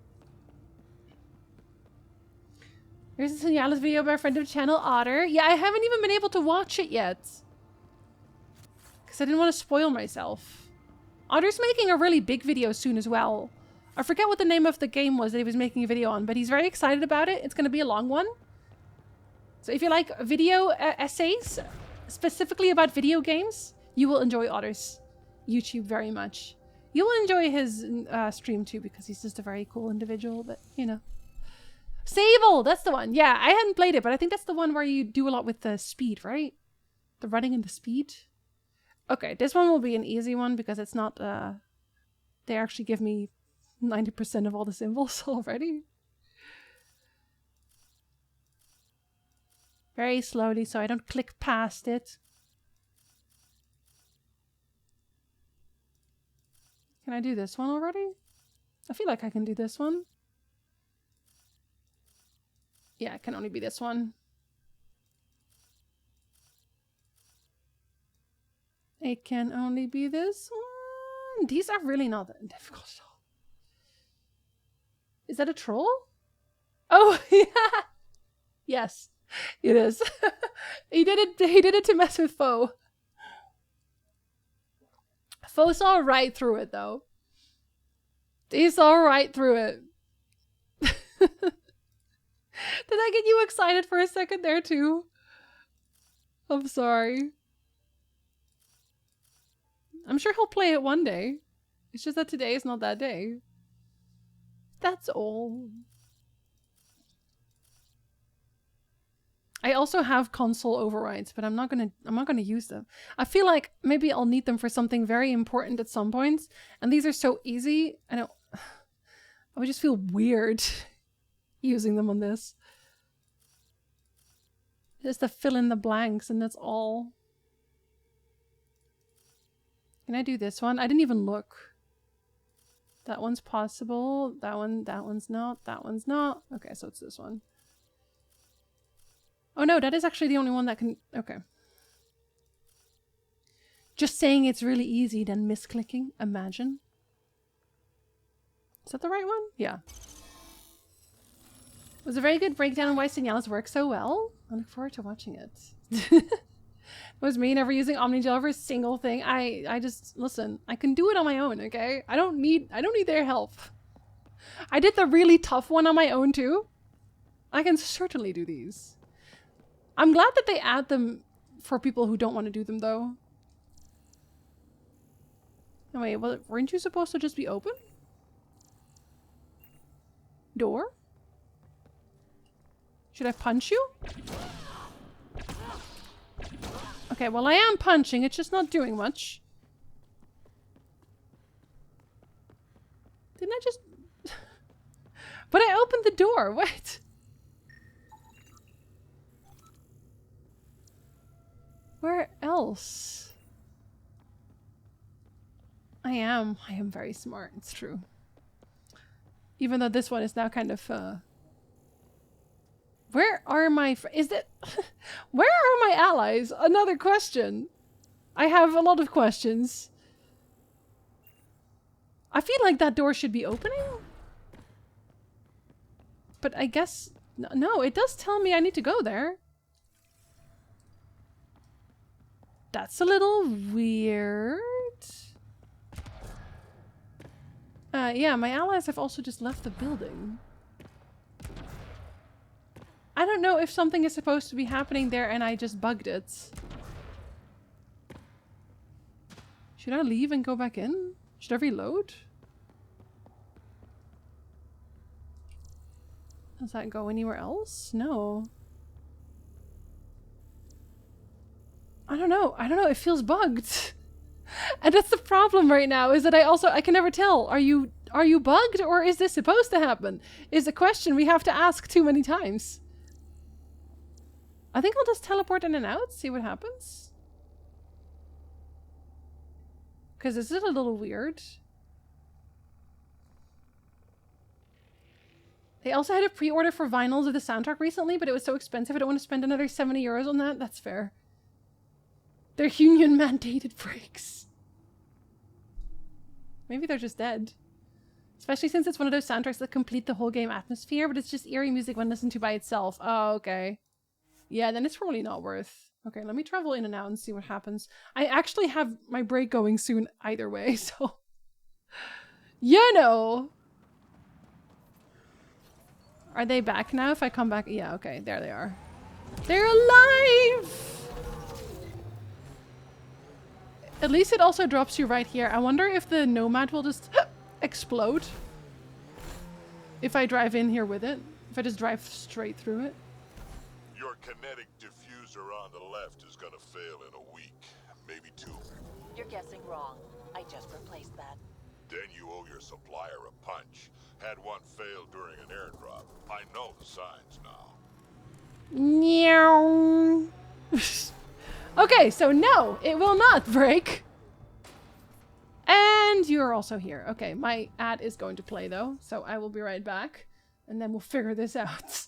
Here's a Signalis video by a friend of the channel, Otter. Yeah, I haven't even been able to watch it yet. Because I didn't want to spoil myself. Otter's making a really big video soon as well. I forget what the name of the game was that he was making a video on, but he's very excited about it. It's going to be a long one. So if you like video essays, specifically about video games, you will enjoy Otter's YouTube very much. You will enjoy his stream too, because he's just a very cool individual, but you know. Sable! That's the one. Yeah, I hadn't played it, but I think that's the one where you do a lot with the speed, right? The running and the speed. Okay, this one will be an easy one because it's not, they actually give me 90% of all the symbols already. Very slowly so I don't click past it. Can I do this one already? I feel like I can do this one. Yeah, it can only be this one. It can only be this one. These are really not that difficult at all. Is that a troll? Oh, yeah. Yes, it is. He did it to mess with Foe. Foe saw right through it, though. He saw right through it. Did I get you excited for a second there too? I'm sorry. I'm sure he'll play it one day. It's just that today is not that day. That's all. I also have console overrides, but I'm not gonna use them. I feel like maybe I'll need them for something very important at some points, and these are so easy. I would just feel weird using them on this. Just to fill in the blanks, and that's all. Can I do this one? I didn't even look. That one's possible. That one's not. That one's not. Okay, so it's this one. Oh no, that is actually the only one that can... Okay. Just saying it's really easy, then misclicking. Imagine. Is that the right one? Yeah. It was a very good breakdown on why Signalis works so well. I look forward to watching it. It was me never using Omnigel for a single thing. I just... Listen, I can do it on my own, okay? I don't need their help. I did the really tough one on my own too. I can certainly do these. I'm glad that they add them for people who don't want to do them, though. Oh, wait, well, weren't you supposed to just be open? Door? Should I punch you? Okay, well, I am punching. It's just not doing much. Didn't I just... But I opened the door. What? Where else? am very smart. It's true. Even though this one is now kind of, where are my, where are my allies? Another question. I have a lot of questions. I feel like that door should be opening. But I guess, no, it does tell me I need to go there. That's a little weird. Yeah, my allies have also just left the building. I don't know if something is supposed to be happening there and I just bugged it. Should I leave and go back in? Should I reload? Does that go anywhere else? No. I don't know. I don't know. It feels bugged. And that's the problem right now, is that I can never tell. Are you bugged, or is this supposed to happen? Is a question we have to ask too many times. I think I'll just teleport in and out, see what happens. Because this is a little weird. They also had a pre-order for vinyls of the soundtrack recently, but it was so expensive I don't want to spend another 70 euros on that. That's fair. They're union mandated breaks. Maybe they're just dead. Especially since it's one of those soundtracks that complete the whole game atmosphere, but it's just eerie music when listened to by itself. Oh, okay. Yeah, then it's probably not worth. Okay, let me travel in and out and see what happens. I actually have my break going soon either way, so... You know! Are they back now if I come back? Yeah, okay, there they are. They're alive! At least it also drops you right here. I wonder if the Nomad will just explode. If I drive in here with it. If I just drive straight through it. Your kinetic diffuser on the left is gonna fail in a week, maybe 2. You're guessing wrong. I just replaced that. Then you owe your supplier a punch. Had one fail during an airdrop. I know the signs now. Meow. Okay, so no, it will not break. And you're also here. Okay, my ad is going to play though, so I will be right back. And then we'll figure this out.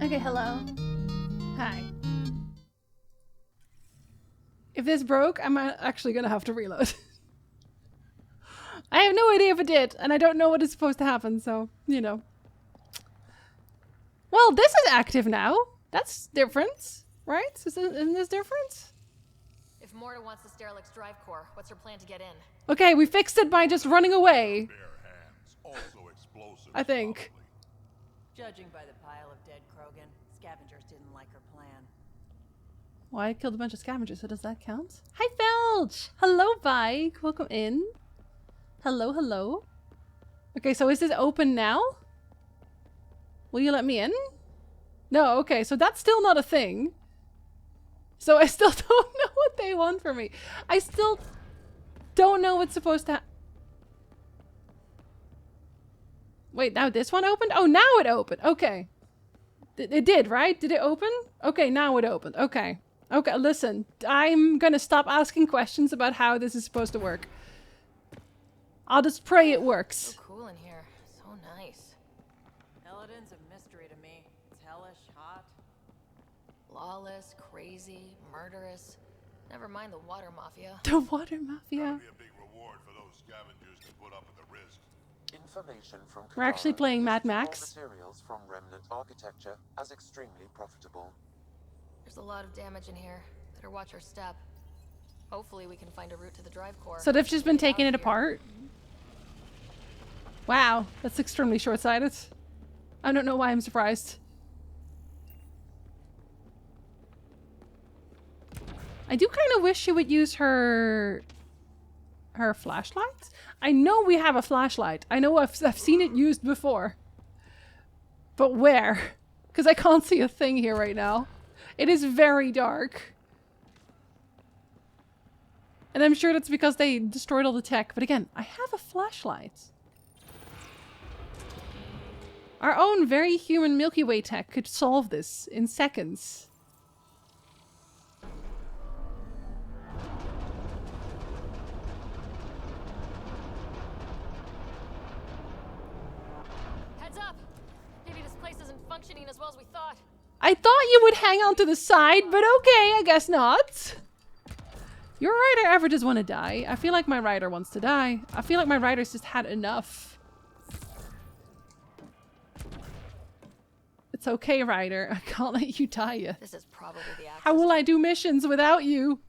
Okay, hello. Hi. If this broke, I'm actually gonna have to reload. I have no idea if it did, and I don't know what is supposed to happen, so, you know. Well, this is active now. That's different, right? Isn't this different? If Morta wants the Sterelic's drive core, what's her plan to get in? Okay, we fixed it by just running away. Bare hands, also explosives. I think. probably. Judging by the pile of dead Krogan, scavengers didn't like her plan. Well, I killed a bunch of scavengers, so does that count? Hi, Felch! Hello, Bike! Welcome in. Hello, hello. Okay, so is this open now? Will you let me in? No, okay, so that's still not a thing. So I still don't know what they want from me. I still don't know what's supposed to Wait, now this one opened? Oh, now it opened. Okay. It did, right? Did it open? Okay, now it opened. Okay. Okay, listen. I'm gonna stop asking questions about how this is supposed to work. I'll just pray it works. So cool in here. So nice. Elodin's a mystery to me. It's hellish, hot. Lawless, crazy, murderous. Never mind the water mafia. The water mafia. That'll be a big reward for those scavengers to put up with the risk. Information from We're actually Katara playing Mad lists all Max. materials from remnant architecture as extremely profitable. There's a lot of damage in here. Better watch our step. Hopefully we can find a route to the drive core. So they've just been Get taking out it here. apart? Wow, that's extremely short-sighted. I don't know why I'm surprised. I do kind of wish she would use her flashlight. I know we have a flashlight. I know I've seen it used before. But where? Because I can't see a thing here right now. It is very dark. And I'm sure that's because they destroyed all the tech. But again, I have a flashlight. Our own very human Milky Way tech could solve this in seconds. Heads up! Maybe this place isn't functioning as well as we thought. I thought you would hang on to the side, but okay, I guess not. Your rider ever just want to die? I feel like my rider wants to die. I feel like my rider's just had enough. It's okay, rider. I can't let you die yet. This is probably the access. How will I do missions without you?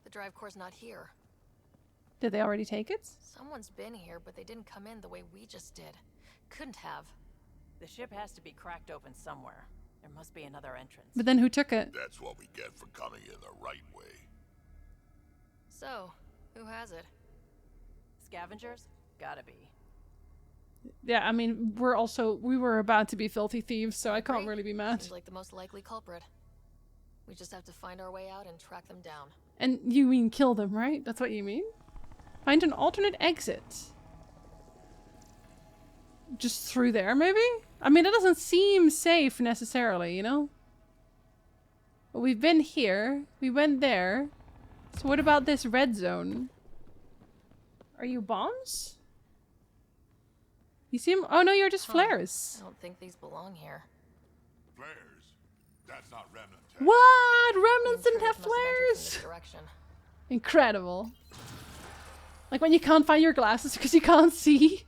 The drive core's not here. Did they already take it? Someone's been here, but they didn't come in the way we just did. Couldn't have. The ship has to be cracked open somewhere. There must be another entrance. But then who took it? That's what we get for coming in the right way. So, who has it? Scavengers? Gotta be. Yeah, I mean, we were about to be filthy thieves, so I can't Agree. really be mad. Seems like the most likely culprit. We just have to find our way out and track them down. And you mean kill them, right? That's what you mean? Find an alternate exit. Just through there, maybe? I mean, it doesn't seem safe necessarily, you know? But we've been here. We went there. So what about this red zone? Are you bombs? You seem... Oh no, you're just flares. I don't think these belong here. Flares? That's not remnant tech. What? The Remnants didn't have intruders must have entered from flares? this direction. Incredible. Like when you can't find your glasses because you can't see.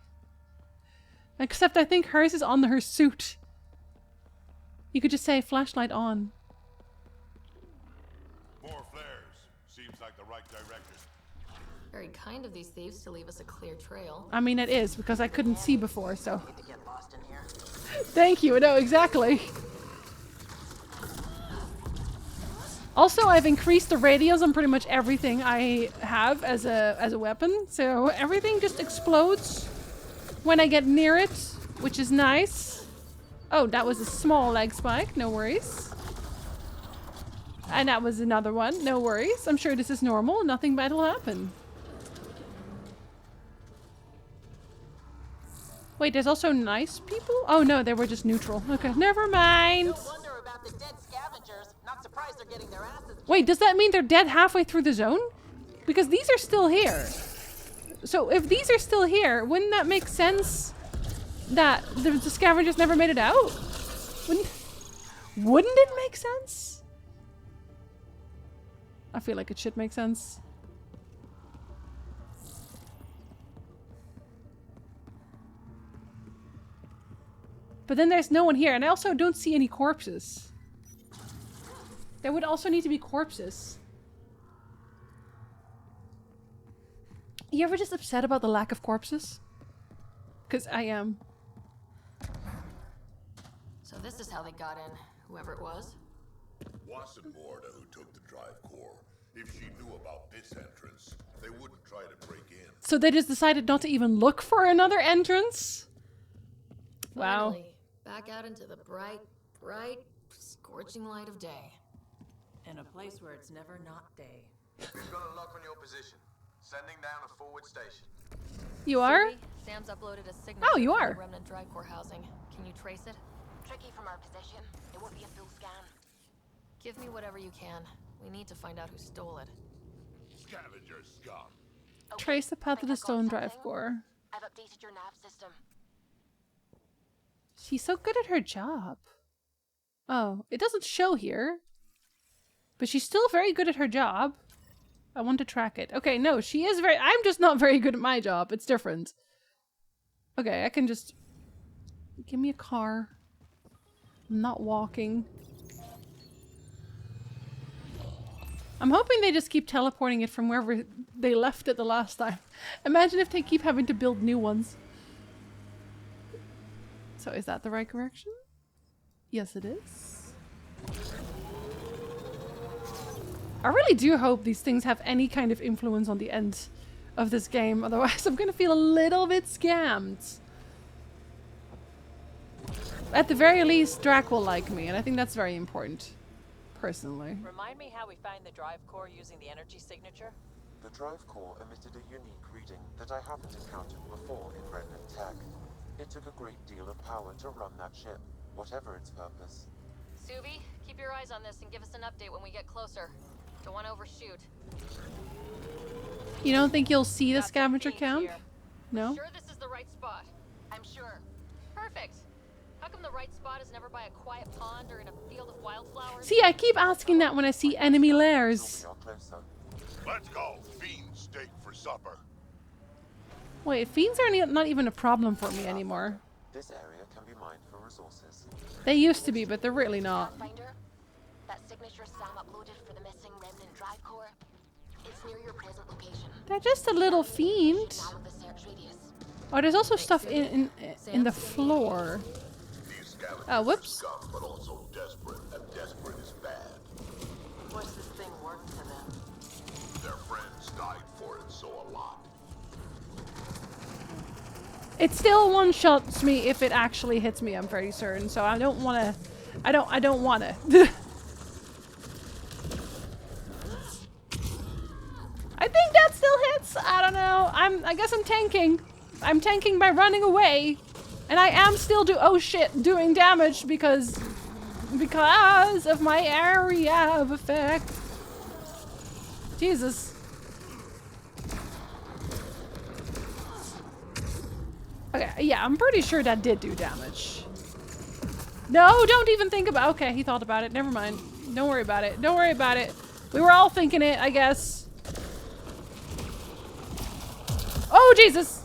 Except I think hers is on her suit. You could just say flashlight on. More flares. Seems like the right direction. Very kind of these thieves to leave us a clear trail. I mean, it is because I couldn't see before, so. Need to get lost in here. Thank you. No, exactly. Also, I've increased the radius on pretty much everything I have as a weapon, so everything just explodes when I get near it, which is nice. Oh, that was a small leg spike. No worries. And that was another one. No worries. I'm sure this is normal. Nothing bad will happen. Wait, there's also nice people? Oh no, they were just neutral. Okay, never mind. No wonder about the dead scavengers. Not surprised they're getting their asses kicked. Wait, does that mean they're dead halfway through the zone? Because these are still here. So if these are still here, wouldn't that make sense that the scavengers never made it out? Wouldn't it make sense? I feel like it should make sense. But then there's no one here, and I also don't see any corpses. There would also need to be corpses. You ever just upset about the lack of corpses? Because I am. So this is how they got in, whoever it was. Wasn't Morda who took the drive core. If she knew about this entrance, they wouldn't try to break in. So they just decided not to even look for another entrance? Wow. Finally, back out into the bright, scorching light of day. In a place where it's never not day. We've got a lock on your position. Sending down a forward station. You are? Sam's uploaded a signature Oh, you from are. the remnant drive core housing. Can you trace it? Tricky from our position. It won't be a full scan. Give me whatever you can. We need to find out who stole it. Scavenger scum. Okay, Trace the path think of the I've got stone drive something. core. I've updated your nav system. She's so good at her job. Oh, it doesn't show here. But she's still very good at her job. I want to track it. Okay, no, she is very... I'm just not very good at my job. It's different. Okay, I can just... Give me a car. I'm not walking. I'm hoping they just keep teleporting it from wherever they left it the last time. Imagine if they keep having to build new ones. So is that the right direction? Yes, it is. I really do hope these things have any kind of influence on the end of this game. Otherwise, I'm gonna feel a little bit scammed. At the very least, Drac will like me, and I think that's very important. Personally. Remind me how we find the drive core using the energy signature? The drive core emitted a unique reading that I haven't encountered before in Remnant tech. It took a great deal of power to run that ship, whatever its purpose. Suvi, keep your eyes on this and give us an update when we get closer. Don't want to overshoot. You don't think you'll see the Got some scavenger thieves camp? here. No? Sure this is the right spot? I'm sure. Perfect. How come the right spot is never by a quiet pond or in a field of wildflowers? See, I keep asking that when I see enemy lairs. We are closer. Let's go. Fiend steak for supper. Wait, fiends are not even a problem for me anymore. This area can be mined for resources. They used to be, but they're really not. Pathfinder, that signature Sam uploaded for the missing remnant drive core. It's near your present location. They're just a little fiend. Now of the search radius. Oh, there's also stuff in the floor. These scavengers Oh, whoops. are scum, but also desperate, and desperate is bad. What's this thing worth to them? Their friends died for it, so a lot. It still one-shots me if it actually hits me, I'm very certain. So I don't want to... I don't want to. I think that still hits. I don't know. I guess I'm tanking. I'm tanking by running away. And I am still doing damage because of my area of effect. Jesus. Okay, yeah, I'm pretty sure that did do damage. No, don't even think about... Okay, he thought about it. Never mind. Don't worry about it. Don't worry about it. We were all thinking it, I guess. Oh, Jesus!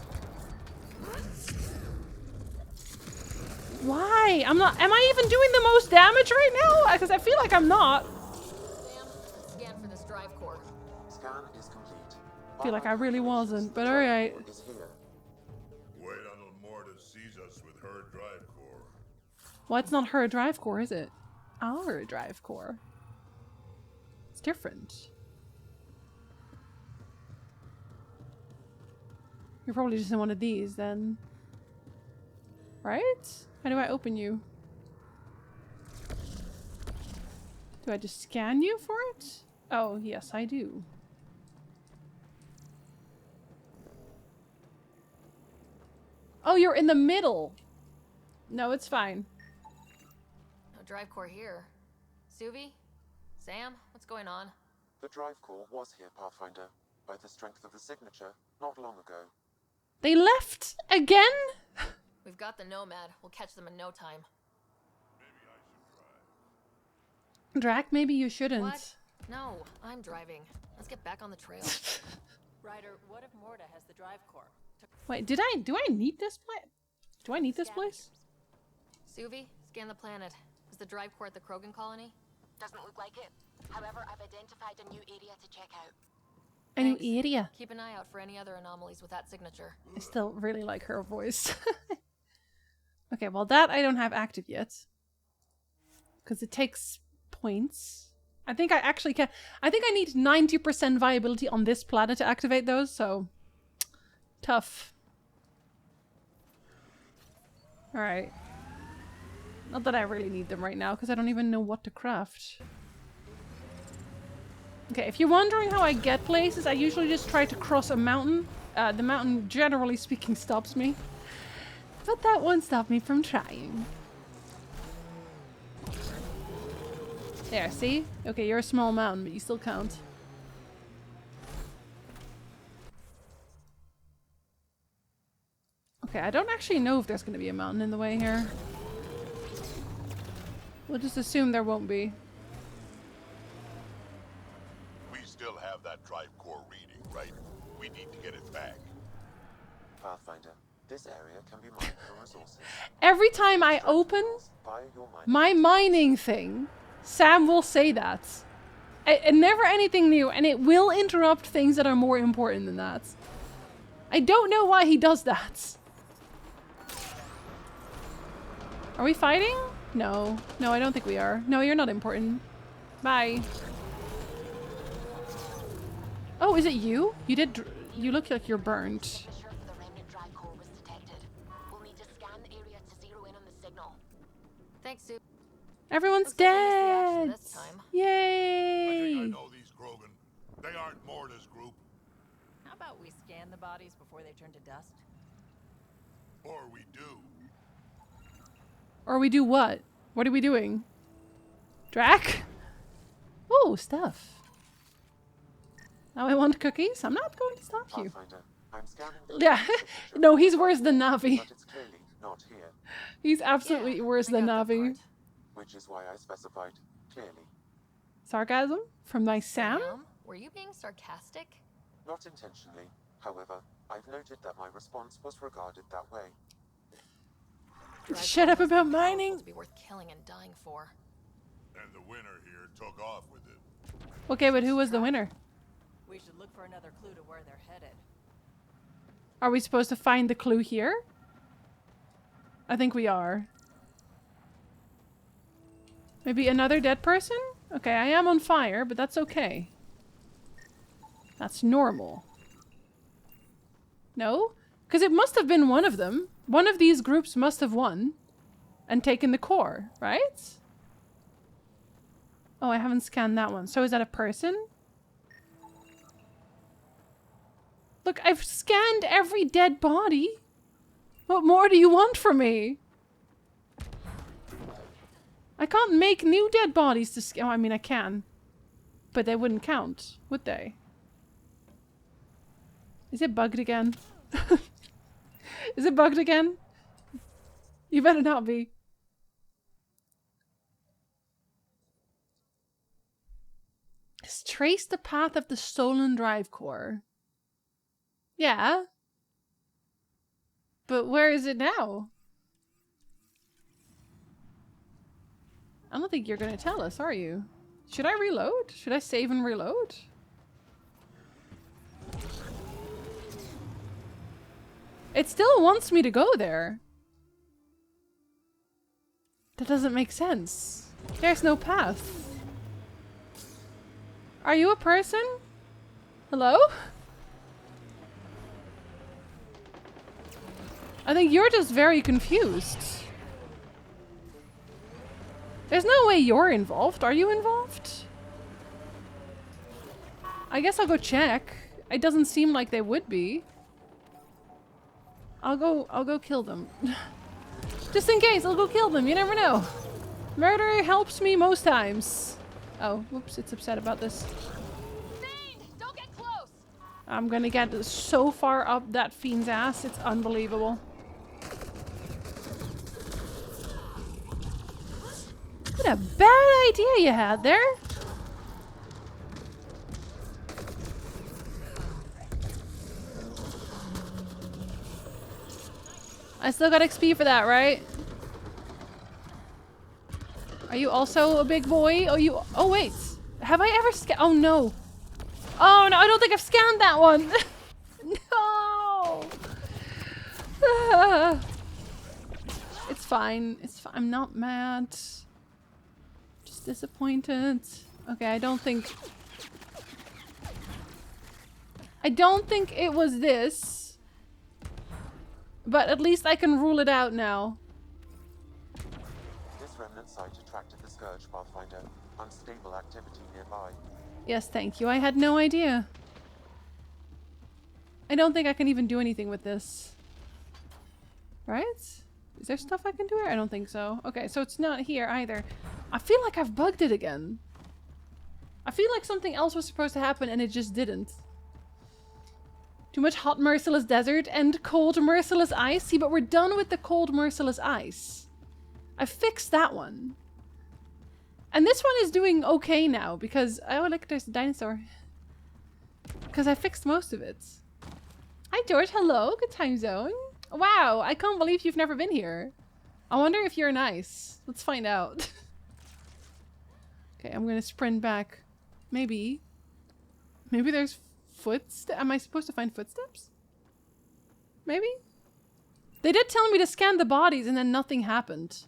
Why? I'm not... Am I even doing the most damage right now? Because I feel like I'm not. Sam, scan for this drive core. Scan is complete. I feel like I really wasn't, but alright. Is here. Wait until Morda sees us with her drive core. Well, it's not her drive core, is it? Our drive core. It's different. You're probably just in one of these, then. Right? How do I open you? Do I just scan you for it? Oh, yes, I do. Oh, you're in the middle. No, it's fine. No drive core here. Suvi? Sam? What's going on? The drive core was here, Pathfinder, by the strength of the signature, not long ago. They left again? We've got the Nomad. We'll catch them in no time. Maybe I Drac, maybe you shouldn't. What? No, I'm driving. Let's get back on the trail. Ryder, what if Morta has the drive core? Wait, do I need this place? Do I need this place? Suvi, scan the planet. Is the drive core at the Krogan colony? Doesn't look like it. However, I've identified a new area to check out. A new area. Keep an eye out for any other anomalies with that signature. I still really like her voice. Okay, well that I don't have active yet. Because it takes points. I think I actually can. I think I need 90% viability on this planet to activate those, so tough. Alright. Not that I really need them right now, because I don't even know what to craft. Okay, if you're wondering how I get places, I usually just try to cross a mountain. The mountain, generally speaking, stops me. But that won't stop me from trying. There, see? Okay, you're a small mountain, but you still count. Okay, I don't actually know if there's going to be a mountain in the way here. We'll just assume there won't be. We still have that drive core reading, right? We need to get it back. Pathfinder, this area can be mined for resources. Every time I open my mining thing, Sam will say that. And never anything new, and it will interrupt things that are more important than that. I don't know why he does that. Are we fighting? No. No, I don't think we are. No, you're not important. Bye. Oh, is it you? You did... You look like you're burnt. Thanks, Sue. Everyone's dead! Yay! I think I know these Krogan. They aren't Morta's group. How about we scan the bodies before they turn to dust? Or we do. Or we do what? What are we doing? Drac? Oh, stuff. Now I want cookies? I'm not going to stop you. Yeah, no, he's worse than Navi. But it's clearly not here. He's absolutely worse than Navi. Which is why I specified clearly. Sarcasm? From my Sam? Were you being sarcastic? Not intentionally. However, I've noted that my response was regarded that way. Shut up about mining. To be worth killing and dying for. And the winner here took off with it. Okay, but who was the winner? We should look for another clue to where they're headed. Are we supposed to find the clue here? I think we are. Maybe another dead person? Okay, I am on fire, but that's okay. That's normal. No? Because it must have been one of them. One of these groups must have won and taken the core, right? Oh, I haven't scanned that one. So is that a person? Look, I've scanned every dead body. What more do you want from me? I can't make new dead bodies to scan. Oh, I mean, I can. But they wouldn't count, would they? Is it bugged again? Is it bugged again? You better not be. Just trace the path of the stolen drive core. Yeah. But where is it now? I don't think you're going to tell us, are you? Should I reload? Should I save and reload? It still wants me to go there. That doesn't make sense. There's no path. Are you a person? Hello? I think you're just very confused. There's no way you're involved. Are you involved? I guess I'll go check. It doesn't seem like they would be. I'll go kill them. Just in case, I'll go kill them. You never know. Murder helps me most times. Oh, whoops, it's upset about this. Fiend, don't get close. I'm gonna get so far up that fiend's ass, it's unbelievable. What a bad idea you had there. I still got XP for that, right? Are you also a big boy? Oh wait. Have I ever oh no. Oh no, I don't think I've scanned that one. No. It's fine. It's fine. I'm not mad. Just disappointed. Okay, I don't think it was this. But at least I can rule it out now. This remnant site attracted the Scourge, Pathfinder. Unstable activity nearby. Yes, thank you. I had no idea. I don't think I can even do anything with this. Right? Is there stuff I can do here? I don't think so. Okay, so it's not here either. I feel like I've bugged it again. I feel like something else was supposed to happen and it just didn't. Too much hot, merciless desert and cold, merciless ice. See, but we're done with the cold, merciless ice. I fixed that one. And this one is doing okay now because... Oh, look, there's a dinosaur. Because I fixed most of it. Hi, George. Hello. Good time zone. Wow, I can't believe you've never been here. I wonder if you're nice. Let's find out. Okay, I'm going to sprint back. Maybe. Maybe there's... footsteps? Am I supposed to find footsteps? Maybe? They did tell me to scan the bodies and then nothing happened.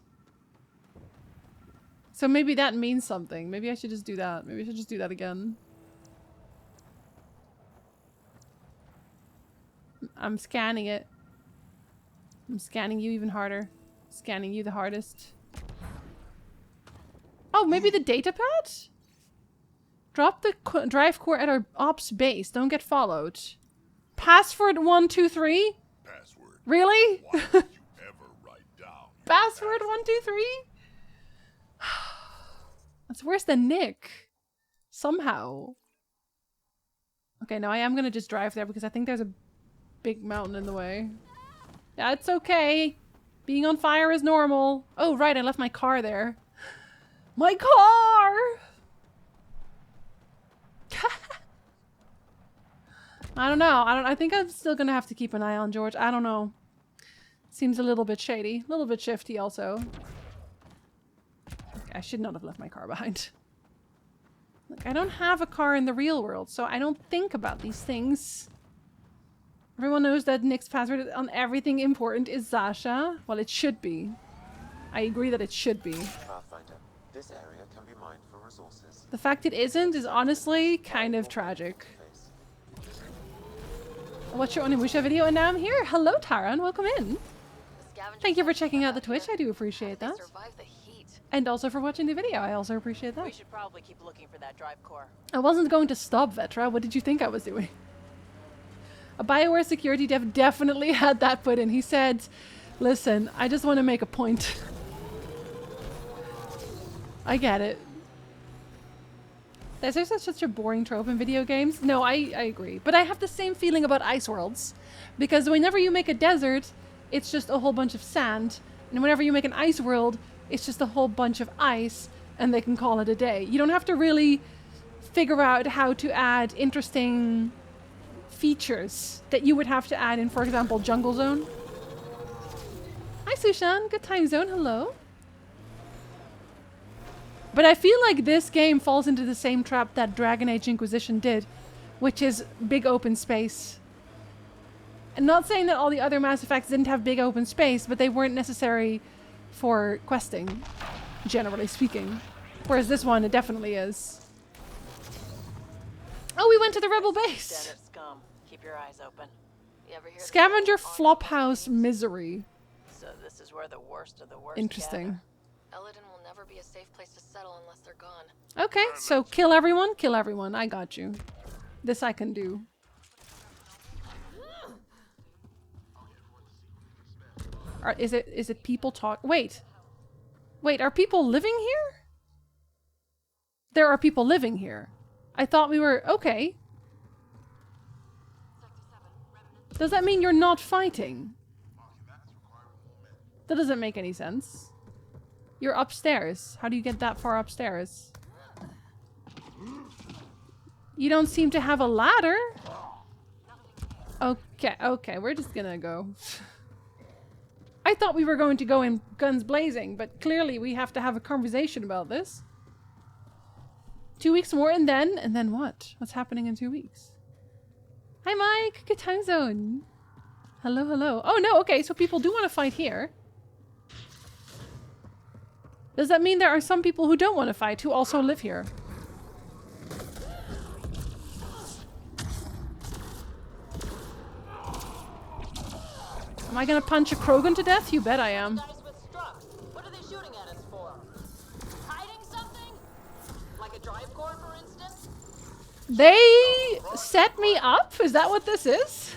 So maybe that means something. Maybe I should just do that. Maybe I should just do that again. I'm scanning it. I'm scanning you even harder. Scanning you the hardest. Oh, maybe the data pad? Drop the drive core at our ops base. Don't get followed. Password 123? Password. Really? Why would you ever write down your Password 123? That's worse than Nick. Somehow. Okay, now I am gonna just drive there because I think there's a big mountain in the way. Yeah, it's okay. Being on fire is normal. Oh, right, I left my car there. My car! I don't know. I think I'm still gonna have to keep an eye on George. I don't know. Seems a little bit shady. A little bit shifty also. Okay, I should not have left my car behind. Look, I don't have a car in the real world, so I don't think about these things. Everyone knows that Nick's password on everything important is Zasha. Well, it should be. I agree that it should be. Pathfinder, this area can be mined for resources. The fact it isn't is honestly kind of tragic. Watch your Onimusha video and now I'm here. Hello, Taran. Welcome in. Thank you for checking out the Twitch. I do appreciate that. And also for watching the video. I also appreciate that. We should probably keep looking for that drive core. I wasn't going to stop, Vetra. What did you think I was doing? A BioWare security dev definitely had that put in. He said, listen, I just want to make a point. I get it. Is there such a boring trope in video games? No, I agree. But I have the same feeling about ice worlds. Because whenever you make a desert, it's just a whole bunch of sand. And whenever you make an ice world, it's just a whole bunch of ice. And they can call it a day. You don't have to really figure out how to add interesting features that you would have to add in, for example, Jungle Zone. Hi, Sushan. Good time zone. Hello. But I feel like this game falls into the same trap that Dragon Age Inquisition did, which is big open space. And not saying that all the other Mass Effects didn't have big open space, but they weren't necessary for questing, generally speaking. Whereas this one, it definitely is. Oh, we went to the Rebel base! Scum. Keep your eyes open. You ever hear Scavenger Flophouse Misery. So this is where the worst of the worst Interesting. Eladin will never be a safe place to settle unless they're gone. Okay, so kill everyone? Kill everyone. I got you. This I can do. Is it people talk? Wait, are people living here? There are people living here. I thought we were okay. Does that mean you're not fighting? That doesn't make any sense. You're upstairs. How do you get that far upstairs? You don't seem to have a ladder. Okay, okay, we're just gonna go. I thought we were going to go in guns blazing, but clearly we have to have a conversation about this. 2 weeks more and then what? What's happening in 2 weeks? Hi Mike, good time zone. Hello, hello. Oh no, okay, so people do want to fight here. Does that mean there are some people who don't want to fight who also live here? Am I gonna punch a Krogan to death? You bet I am. What are they shooting at us for? Hiding something? Like a drive core, for instance? They set me up? Is that what this is?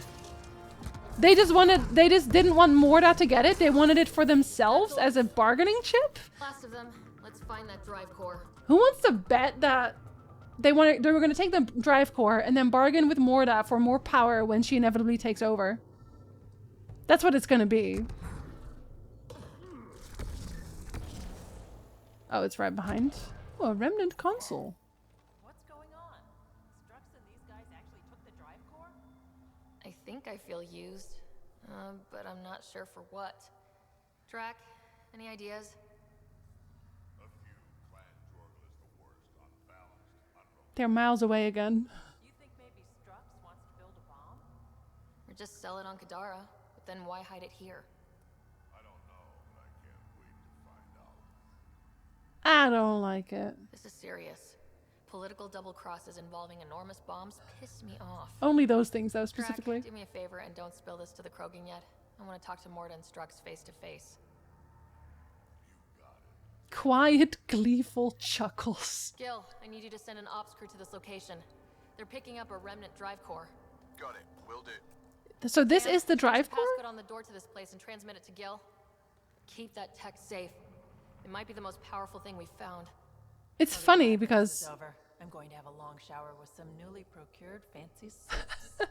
They just didn't want Morda to get it. They wanted it for themselves as a bargaining chip? Last of them. Let's find that drive core. Who wants to bet that they were going to take the drive core and then bargain with Morda for more power when she inevitably takes over? That's what it's going to be. Oh, it's right behind. Oh, a remnant console. What's going on? Strux and these guys actually took the drive core? I think I feel used, but I'm not sure for what. Drac, any ideas? They're miles away again. You think maybe Strux wants to build a bomb? Or just sell it on Kadara, but then why hide it here? I don't like it. This is serious. Political double crosses involving enormous bombs piss me off. Only those things, though, specifically. Drac, do me a favor and don't spill this to the Krogan yet. I want to talk to Morda and Strux face to face. Quiet, gleeful chuckles. Gil, I need you to send an ops crew to this location. They're picking up a remnant drive core. Got it. Will do. So this is the drive core? Passcode on the door to this place and transmit it to Gil. Keep that tech safe. It might be the most powerful thing we've found. It's funny because Over. I'm going to have a long shower with some newly procured fancy soaps.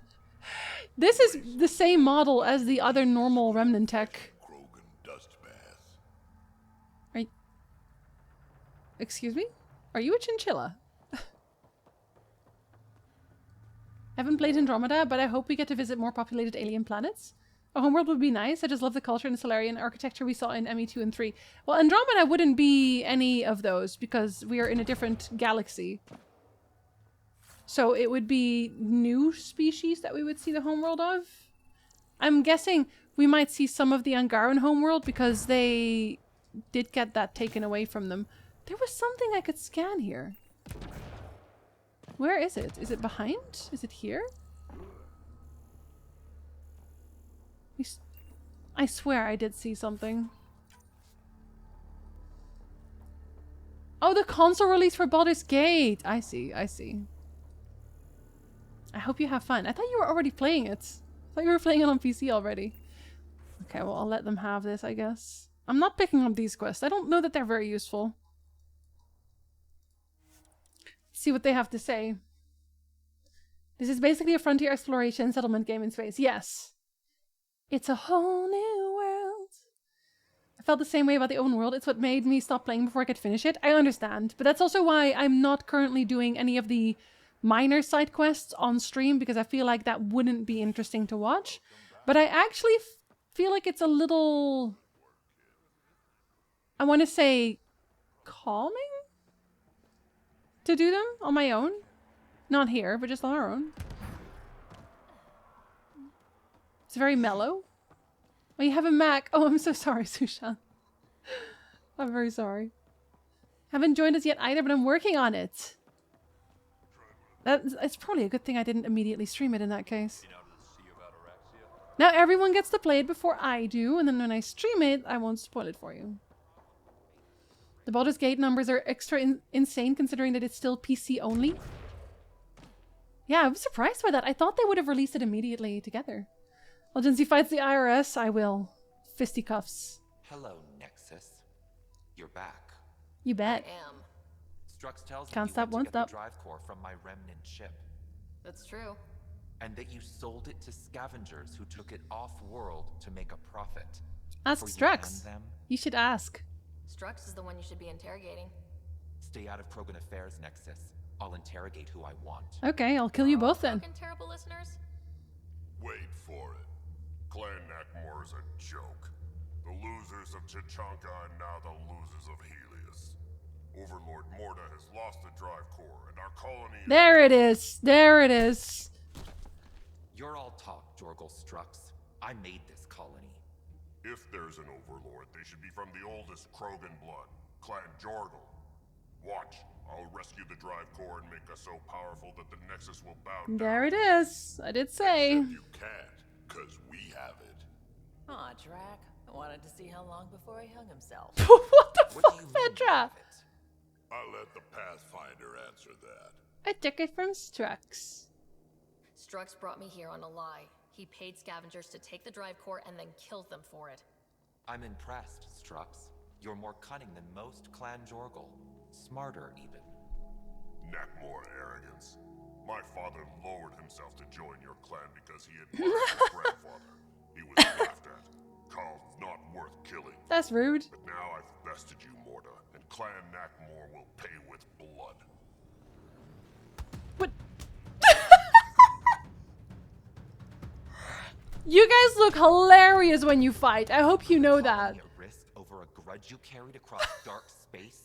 this is the same model as the other normal remnant tech. Krogan dust bath. Right. Excuse me? Are you a chinchilla? Haven't played Andromeda, but I hope we get to visit more populated alien planets. A homeworld would be nice. I just love the culture and Solarian architecture we saw in ME2 and 3. Well, Andromeda wouldn't be any of those because we are in a different galaxy. So it would be new species that we would see the homeworld of. I'm guessing we might see some of the Angaran homeworld because they did get that taken away from them. There was something I could scan here. Where is it? Is it behind? Is it here? I swear I did see something. Oh, the console release for Baldur's Gate! I see, I see. I hope you have fun. I thought you were already playing it. I thought you were playing it on PC already. Okay, well, I'll let them have this, I guess. I'm not picking up these quests. I don't know that they're very useful. Let's see what they have to say. This is basically a frontier exploration settlement game in space. Yes. It's a whole new world. I felt the same way about the open world. It's what made me stop playing before I could finish it. I understand. But that's also why I'm not currently doing any of the minor side quests on stream, because I feel like that wouldn't be interesting to watch. But I actually feel like it's a little... I want to say calming to do them on my own. Not here, but just on our own. It's very mellow. Oh, you have a Mac. Oh, I'm so sorry, Sushan. I'm very sorry. Haven't joined us yet either, but I'm working on it. It's probably a good thing I didn't immediately stream it in that case. Now everyone gets to play it before I do, and then when I stream it, I won't spoil it for you. The Baldur's Gate numbers are extra insane considering that it's still PC only. Yeah, I was surprised by that. I thought they would have released it immediately together. Legacy fights the IRS, I will. Fisticuffs. Hello, Nexus. You're back. You bet. I am. Strux tells Can't me stop, you won't went to get stop. the drive core from my remnant ship. That's true. And that you sold it to scavengers who took it off-world to make a profit. Ask Before you Strux. hand them, You should ask. Strux is the one you should be interrogating. Stay out of Krogan affairs, Nexus. I'll interrogate who I want. Okay, I'll kill you both then. Fucking terrible listeners. Wait for it. Clan Nakmor is a joke. The losers of Chichanka and now the losers of Helios. Overlord Morda has lost the drive core, and our colony... There it is. There it is. You're all talk, Jorgal Strux. I made this colony. If there's an overlord, they should be from the oldest Krogan blood, Clan Jorgal. Watch, I'll rescue the drive core and make us so powerful that the Nexus will bow down. There it is. I did say. Except you can't, because we have it. Aw, Drac. I wanted to see how long before he hung himself. What the fuck, Petra? I'll let the Pathfinder answer that. I took it from Strux. Strux brought me here on a lie. He paid scavengers to take the drive core and then killed them for it. I'm impressed, Strux. You're more cunning than most Clan Jorgal. Smarter, even. Nakmor arrogance. My father lowered himself to join your clan because he admired his grandfather. He was laughed at. Called not worth killing. That's rude. But now I've bested you, Morda, and Clan Nakmor will pay with blood. What? You guys look hilarious when you fight. I hope you know that. At risk over a grudge you carried across dark space?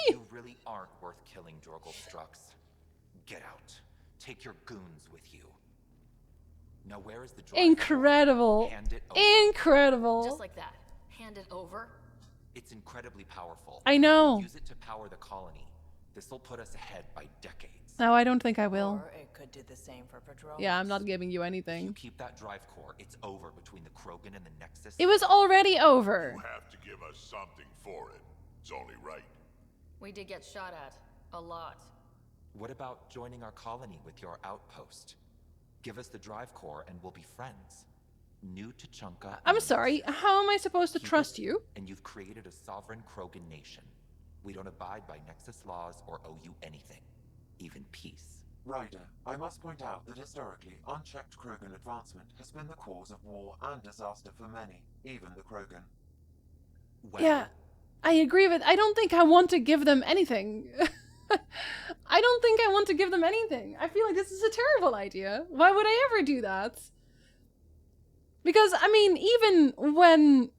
You really aren't worth killing, Jorgal Strux. Get out. Take your goons with you. Now where is the drive? Incredible. Hand it over. Incredible. Just like that. Hand it over. It's incredibly powerful. I know. Use it to power the colony. This'll put us ahead by decades. No, I don't think I will. Or it could do the same for patrol. Yeah, I'm not giving you If anything. you keep that drive core, it's over between the Krogan and the Nexus. It was already over. You have to give us something for it. It's only right. We did get shot at. A lot. What about joining our colony with your outpost? Give us the drive core and we'll be friends. New to Chunka. I'm sorry, how am I supposed to Keep trust it, you? And you've created a sovereign Krogan nation. We don't abide by Nexus laws or owe you anything. Even peace. Ryder, I must point out that historically, unchecked Krogan advancement has been the cause of war and disaster for many, even the Krogan. Well, Yeah, I agree with. I don't think I want to give them anything. I don't think I want to give them anything. I feel like this is a terrible idea. Why would I ever do that? Because, I mean, even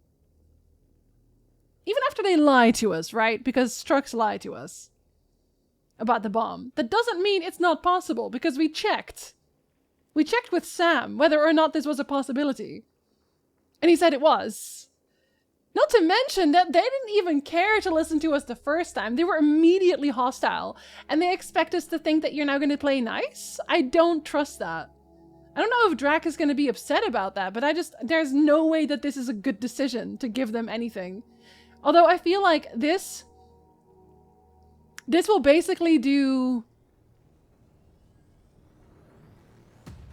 after they lie to us, right? Because Strux lied to us about the bomb. That doesn't mean it's not possible, because we checked. We checked with Sam whether or not this was a possibility. And he said it was. Not to mention that they didn't even care to listen to us the first time. They were immediately hostile. And they expect us to think that you're now going to play nice? I don't trust that. I don't know if Drac is going to be upset about that, but there's no way that this is a good decision to give them anything. Although I feel like this will basically do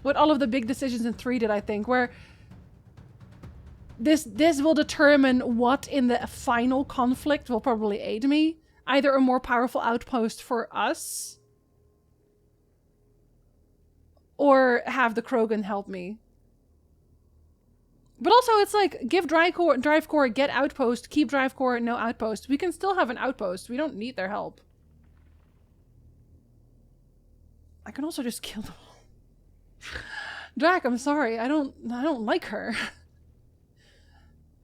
what all of the big decisions in 3 did, I think, where this will determine what in the final conflict will probably aid me. Either a more powerful outpost for us, or have the Krogan help me. But also, it's like, give drive core, get outpost, keep drive core, no outpost. We can still have an outpost. We don't need their help. I can also just kill them all. Drac, I'm sorry. I don't like her.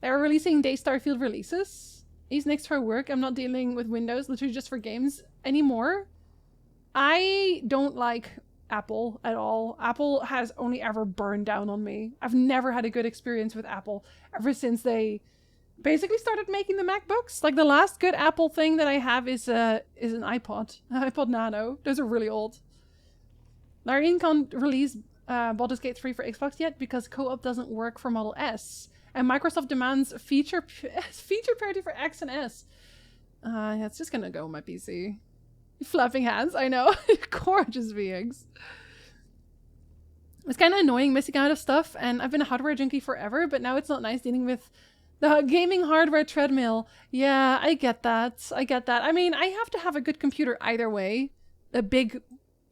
They're releasing Day Starfield releases. He's next for work. I'm not dealing with Windows, literally just for games anymore. I don't like Apple at all. Apple has only ever burned down on me. I've never had a good experience with Apple ever since they basically started making the MacBooks. Like, the last good Apple thing that I have is an iPod. iPod Nano. Those are really old. Larian can't release Baldur's Gate 3 for Xbox yet because co-op doesn't work for Model S. And Microsoft demands feature parity for X and S. It's just gonna go on my PC. Flapping hands, I know. Gorgeous beings. It's kind of annoying missing out of stuff, and I've been a hardware junkie forever, but now it's not nice dealing with the gaming hardware treadmill. Yeah, I get that. I get that. I mean, I have to have a good computer either way. A big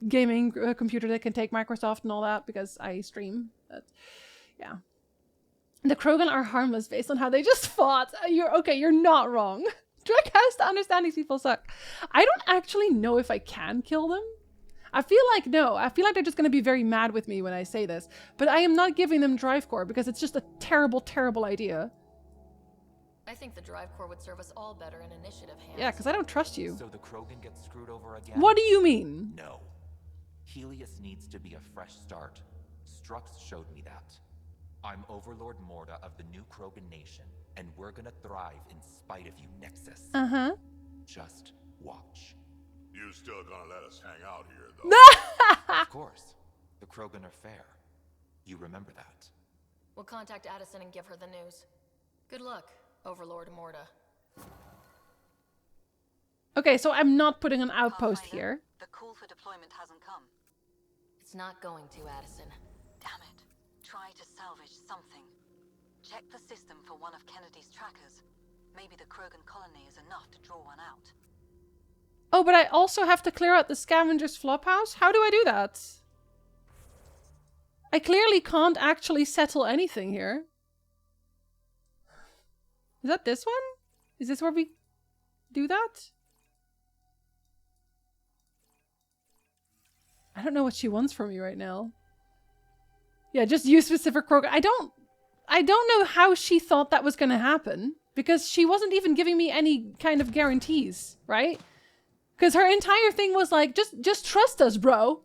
gaming computer that can take Microsoft and all that, because I stream. But, yeah. The Krogan are harmless based on how they just fought. You're not wrong. Drek has to understand these people suck. I don't actually know if I can kill them. I feel like no. I feel like they're just going to be very mad with me when I say this. But I am not giving them drive core because it's just a terrible, terrible idea. I think the drive core would serve us all better in initiative hands. Yeah, because I don't trust you. So the Krogan gets screwed over again? What do you mean? No. Helios needs to be a fresh start. Strux showed me that. I'm Overlord Morda of the new Krogan nation, and we're gonna thrive in spite of you, Nexus. Uh-huh. Just watch. You still gonna let us hang out here, though? Of course. The Krogan are fair. You remember that. We'll contact Addison and give her the news. Good luck, Overlord Morda. Okay, so I'm not putting an outpost here. The call for deployment hasn't come. It's not going to, Addison. Damn it. Try to salvage something. Check the system for one of Kennedy's trackers. Maybe the Krogan colony is enough to draw one out. Oh, but I also have to clear out the scavenger's flophouse? How do I do that? I clearly can't actually settle anything here. Is that this one? Is this where we do that? I don't know what she wants from me right now. Yeah, just use specific Krogan. I don't know how she thought that was going to happen. Because she wasn't even giving me any kind of guarantees, right? Because her entire thing was like, just trust us, bro.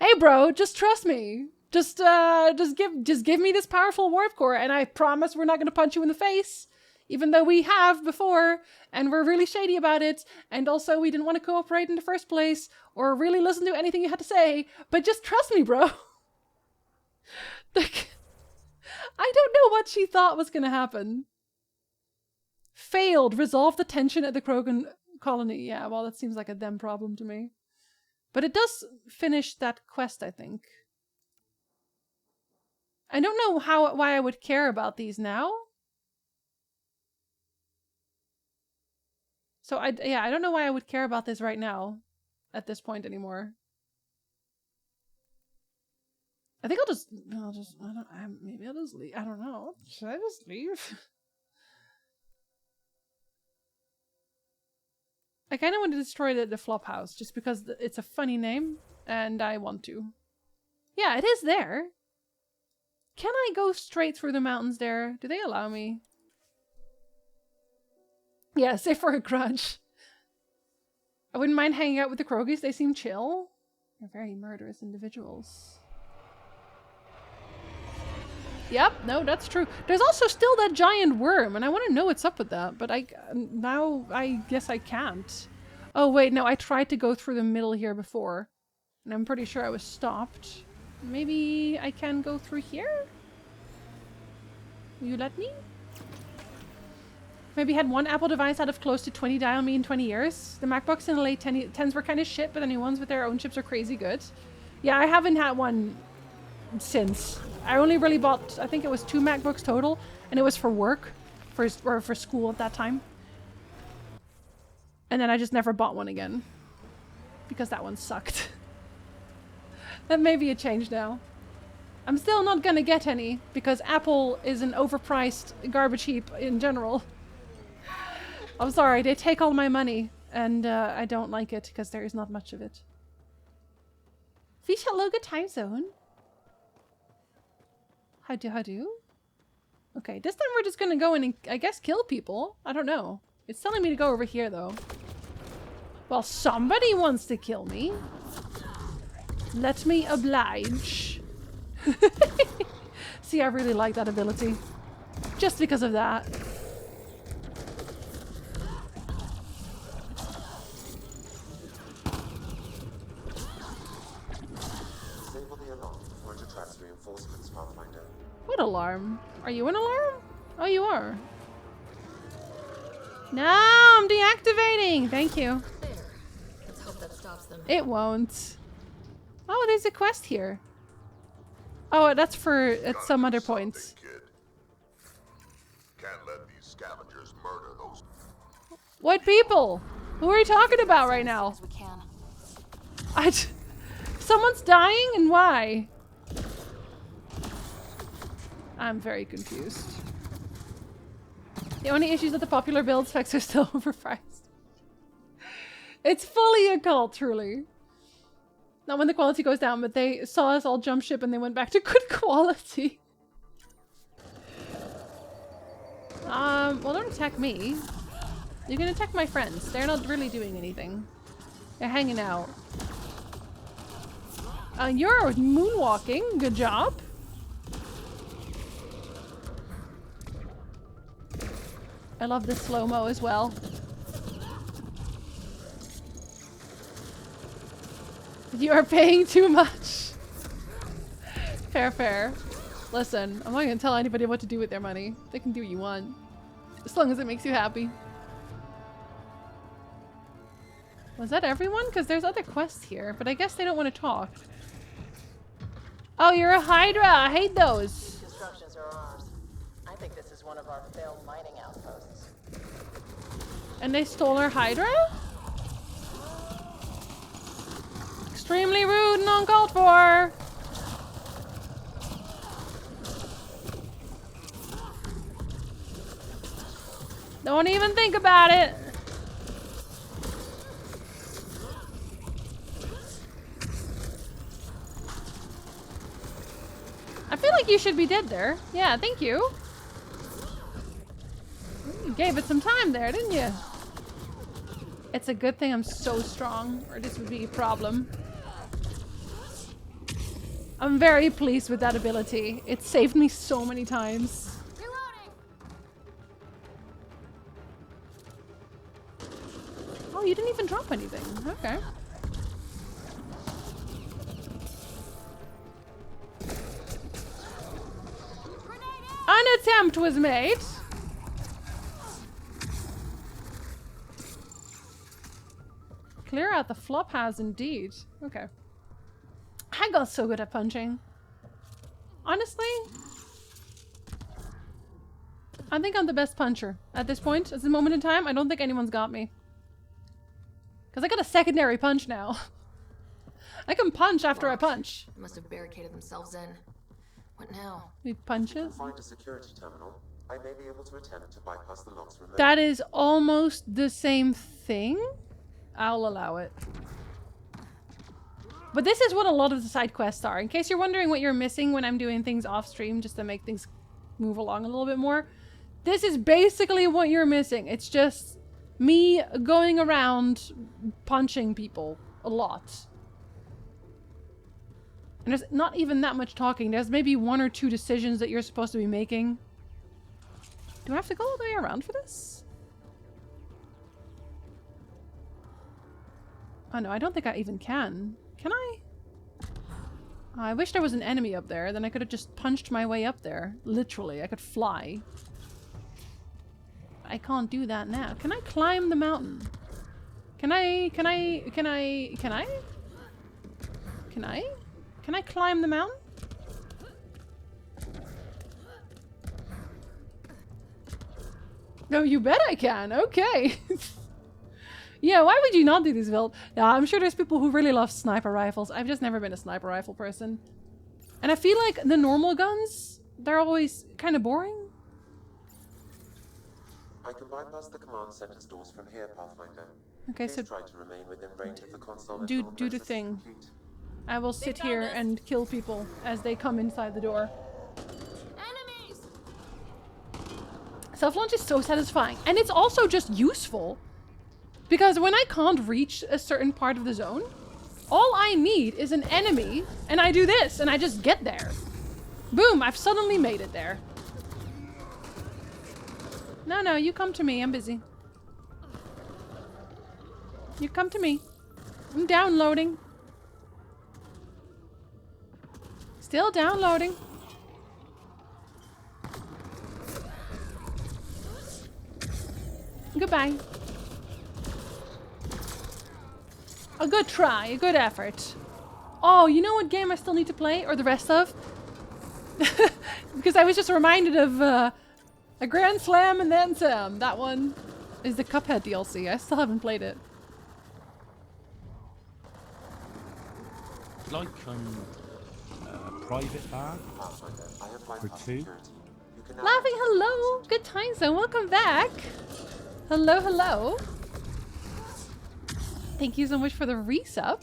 Hey, bro, just trust me. Just give me this powerful warp core, and I promise we're not going to punch you in the face. Even though we have before, and we're really shady about it, and also we didn't want to cooperate in the first place, or really listen to anything you had to say, but just trust me, bro. Like, I don't know what she thought was going to happen. Failed. Resolve the tension at the Krogan colony. Yeah, well, that seems like a them problem to me. But it does finish that quest, I think. I don't know why I would care about these now. So I don't know why I would care about this right now, at this point anymore. I think maybe I'll just leave. I don't know. Should I just leave? I kind of want to destroy the flop house just because it's a funny name and I want to. Yeah, it is there. Can I go straight through the mountains there? Do they allow me? Yeah, save for a grudge. I wouldn't mind hanging out with the Krogies. They seem chill. They're very murderous individuals. Yep, no, that's true. There's also still that giant worm, and I want to know what's up with that, but now I guess I can't. Oh wait, no, I tried to go through the middle here before, and I'm pretty sure I was stopped. Maybe I can go through here? Will you let me? Maybe had one Apple device out of close to 20 dial me in 20 years. The MacBooks in the late 10s were kind of shit, but the new ones with their own chips are crazy good. Yeah, I haven't had one since. I only really bought, I think it was 2 MacBooks total, and it was for work, for school at that time. And then I just never bought one again, because that one sucked. That may be a change now. I'm still not gonna get any, because Apple is an overpriced garbage heap in general. I'm sorry, they take all my money, and I don't like it, because there is not much of it. Fish, hello, good time zone. How do? Okay, this time we're just gonna go in and, I guess, kill people. I don't know. It's telling me to go over here, though. Well, somebody wants to kill me. Let me oblige. See, I really like that ability. Just because of that. Disable the alarm before it attracts reinforcements, Pathfinder. What alarm? Are you an alarm? Oh, you are. No, I'm deactivating. Thank you. There. Let's hope that stops them. It won't. Oh, there's a quest here. Oh, that's for at some other points. Kid. Can't let these scavengers murder those. What people? Who are you talking about right now? We can. Someone's dying, and why? I'm very confused. The only issue is that the popular build specs are still overpriced. It's fully a cult, truly. Not when the quality goes down, but they saw us all jump ship and they went back to good quality. Well, don't attack me. You can attack my friends. They're not really doing anything. They're hanging out. You're moonwalking. Good job. I love the slow-mo as well. You are paying too much. Fair, fair. Listen, I'm not gonna tell anybody what to do with their money. They can do what you want. As long as it makes you happy. Was that everyone? Because there's other quests here, but I guess they don't want to talk. Oh, you're a Hydra! I hate those! Constructions are ours. I think this is one of our failed mining outposts. And they stole our Hydra? Extremely rude and uncalled for! Don't even think about it! I feel like you should be dead there. Yeah, thank you. You gave it some time there, didn't you? It's a good thing I'm so strong, or this would be a problem. I'm very pleased with that ability. It saved me so many times. Reloading. Oh, you didn't even drop anything. Okay. An attempt was made. Clear out the flop has indeed. Okay. I got so good at punching. Honestly, I think I'm the best puncher at this point. At this moment in time, I don't think anyone's got me. Because I got a secondary punch now. I can punch after I punch. Must have barricaded themselves in. What now? We punches. Find a security terminal. I may be able to attempt to bypass the locks remotely. That is almost the same thing. I'll allow it. But this is what a lot of the side quests are. In case you're wondering what you're missing when I'm doing things off stream just to make things move along a little bit more. This is basically what you're missing. It's just me going around punching people a lot. And there's not even that much talking. There's maybe 1 or 2 decisions that you're supposed to be making. Do I have to go all the way around for this? Oh no, I don't think I even can. Can I? Oh, I wish there was an enemy up there. Then I could have just punched my way up there. Literally, I could fly. I can't do that now. Can I climb the mountain? Can I climb the mountain? No, you bet I can. Okay. Yeah, why would you not do this build? Yeah, I'm sure there's people who really love sniper rifles. I've just never been a sniper rifle person. And I feel like the normal guns, they're always kind of boring. I can bypass the command center's doors from here, Pathfinder. Okay, Please so try to remain within range of the console do until the process is thing. complete. I will sit here and kill people as they come inside the door. Enemies! Self-launch is so satisfying. And it's also just useful. Because when I can't reach a certain part of the zone, all I need is an enemy, and I do this, and I just get there. Boom, I've suddenly made it there. No, no, you come to me, I'm busy. You come to me. I'm downloading. Still downloading. Goodbye. A good try, a good effort. Oh, you know what game I still need to play? Or the rest of? Because I was just reminded of a Grand Slam and then some. That one is the Cuphead DLC. I still haven't played it. Like private bag Pathfinder, I have for bypassed 2. security. You can Laughing, hello! Good times though, welcome back! Hello, hello! Thank you so much for the resub.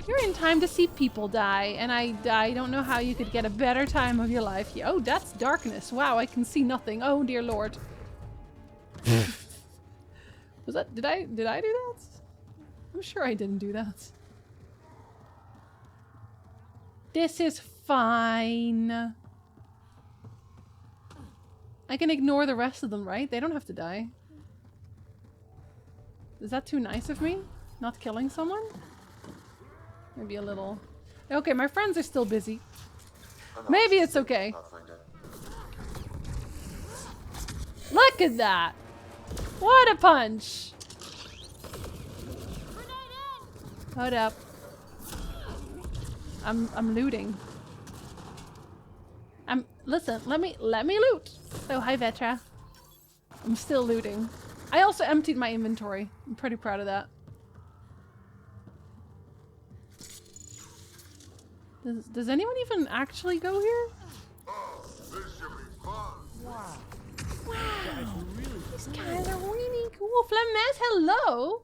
You're in time to see people die, and I don't know how you could get a better time of your life. Oh, that's darkness. Wow, I can see nothing. Oh dear lord. Was that, did I do that? I'm sure I didn't do that. This is fine. I can ignore the rest of them, right? They don't have to die. Is that too nice of me? Not killing someone? Maybe a little. Okay, my friends are still busy. Maybe it's okay. Look at that! What a punch! Hold up. I'm looting. Listen, let me loot. Oh, hi Vetra. I'm still looting. I also emptied my inventory. I'm pretty proud of that. Does anyone even actually go here? Oh, this should be fun. Wow. These guys are really cool. Flames, hello.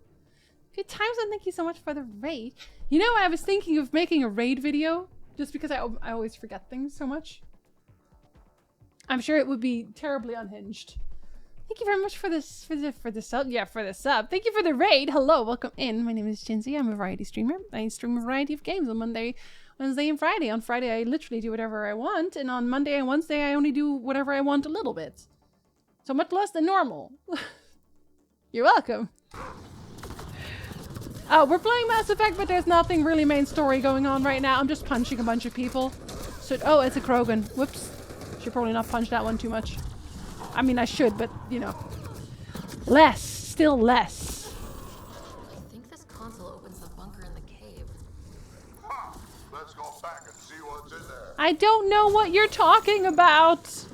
Good times, and thank you so much for the raid. You know, I was thinking of making a raid video just because I always forget things so much. I'm sure it would be terribly unhinged. Thank you very much for this, for the sub. Yeah, for the sub. Thank you for the raid. Hello, welcome in. My name is Jinsey. I'm a variety streamer. I stream a variety of games on Monday, Wednesday, and Friday. On Friday, I literally do whatever I want, and on Monday and Wednesday, I only do whatever I want a little bit. So much less than normal. You're welcome. Oh, we're playing Mass Effect, but there's nothing really main story going on right now. I'm just punching a bunch of people. So, oh, it's a Krogan. Whoops. Should probably not punch that one too much. I mean, I should, but, you know. Less. Still less. I think this console opens the bunker in the cave. Ha! Let's go back and see what's in there. I don't know what you're talking about.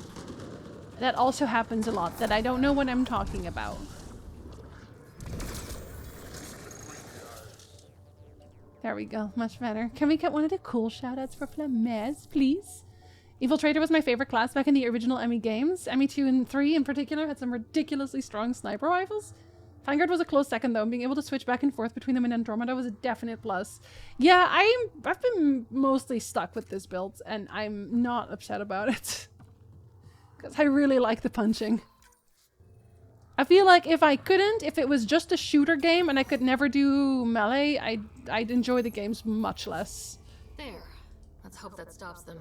That also happens a lot, that I don't know what I'm talking about. There we go. Much better. Can we get one of the cool shoutouts for Flames, please? Infiltrator was my favorite class back in the original ME games. ME 2 and 3 in particular had some ridiculously strong sniper rifles. Vanguard was a close second though, and being able to switch back and forth between them and Andromeda was a definite plus. Yeah, I've been mostly stuck with this build, and I'm not upset about it. Because I really like the punching. I feel like if it was just a shooter game and I could never do melee, I'd enjoy the games much less. There. Let's hope that stops them.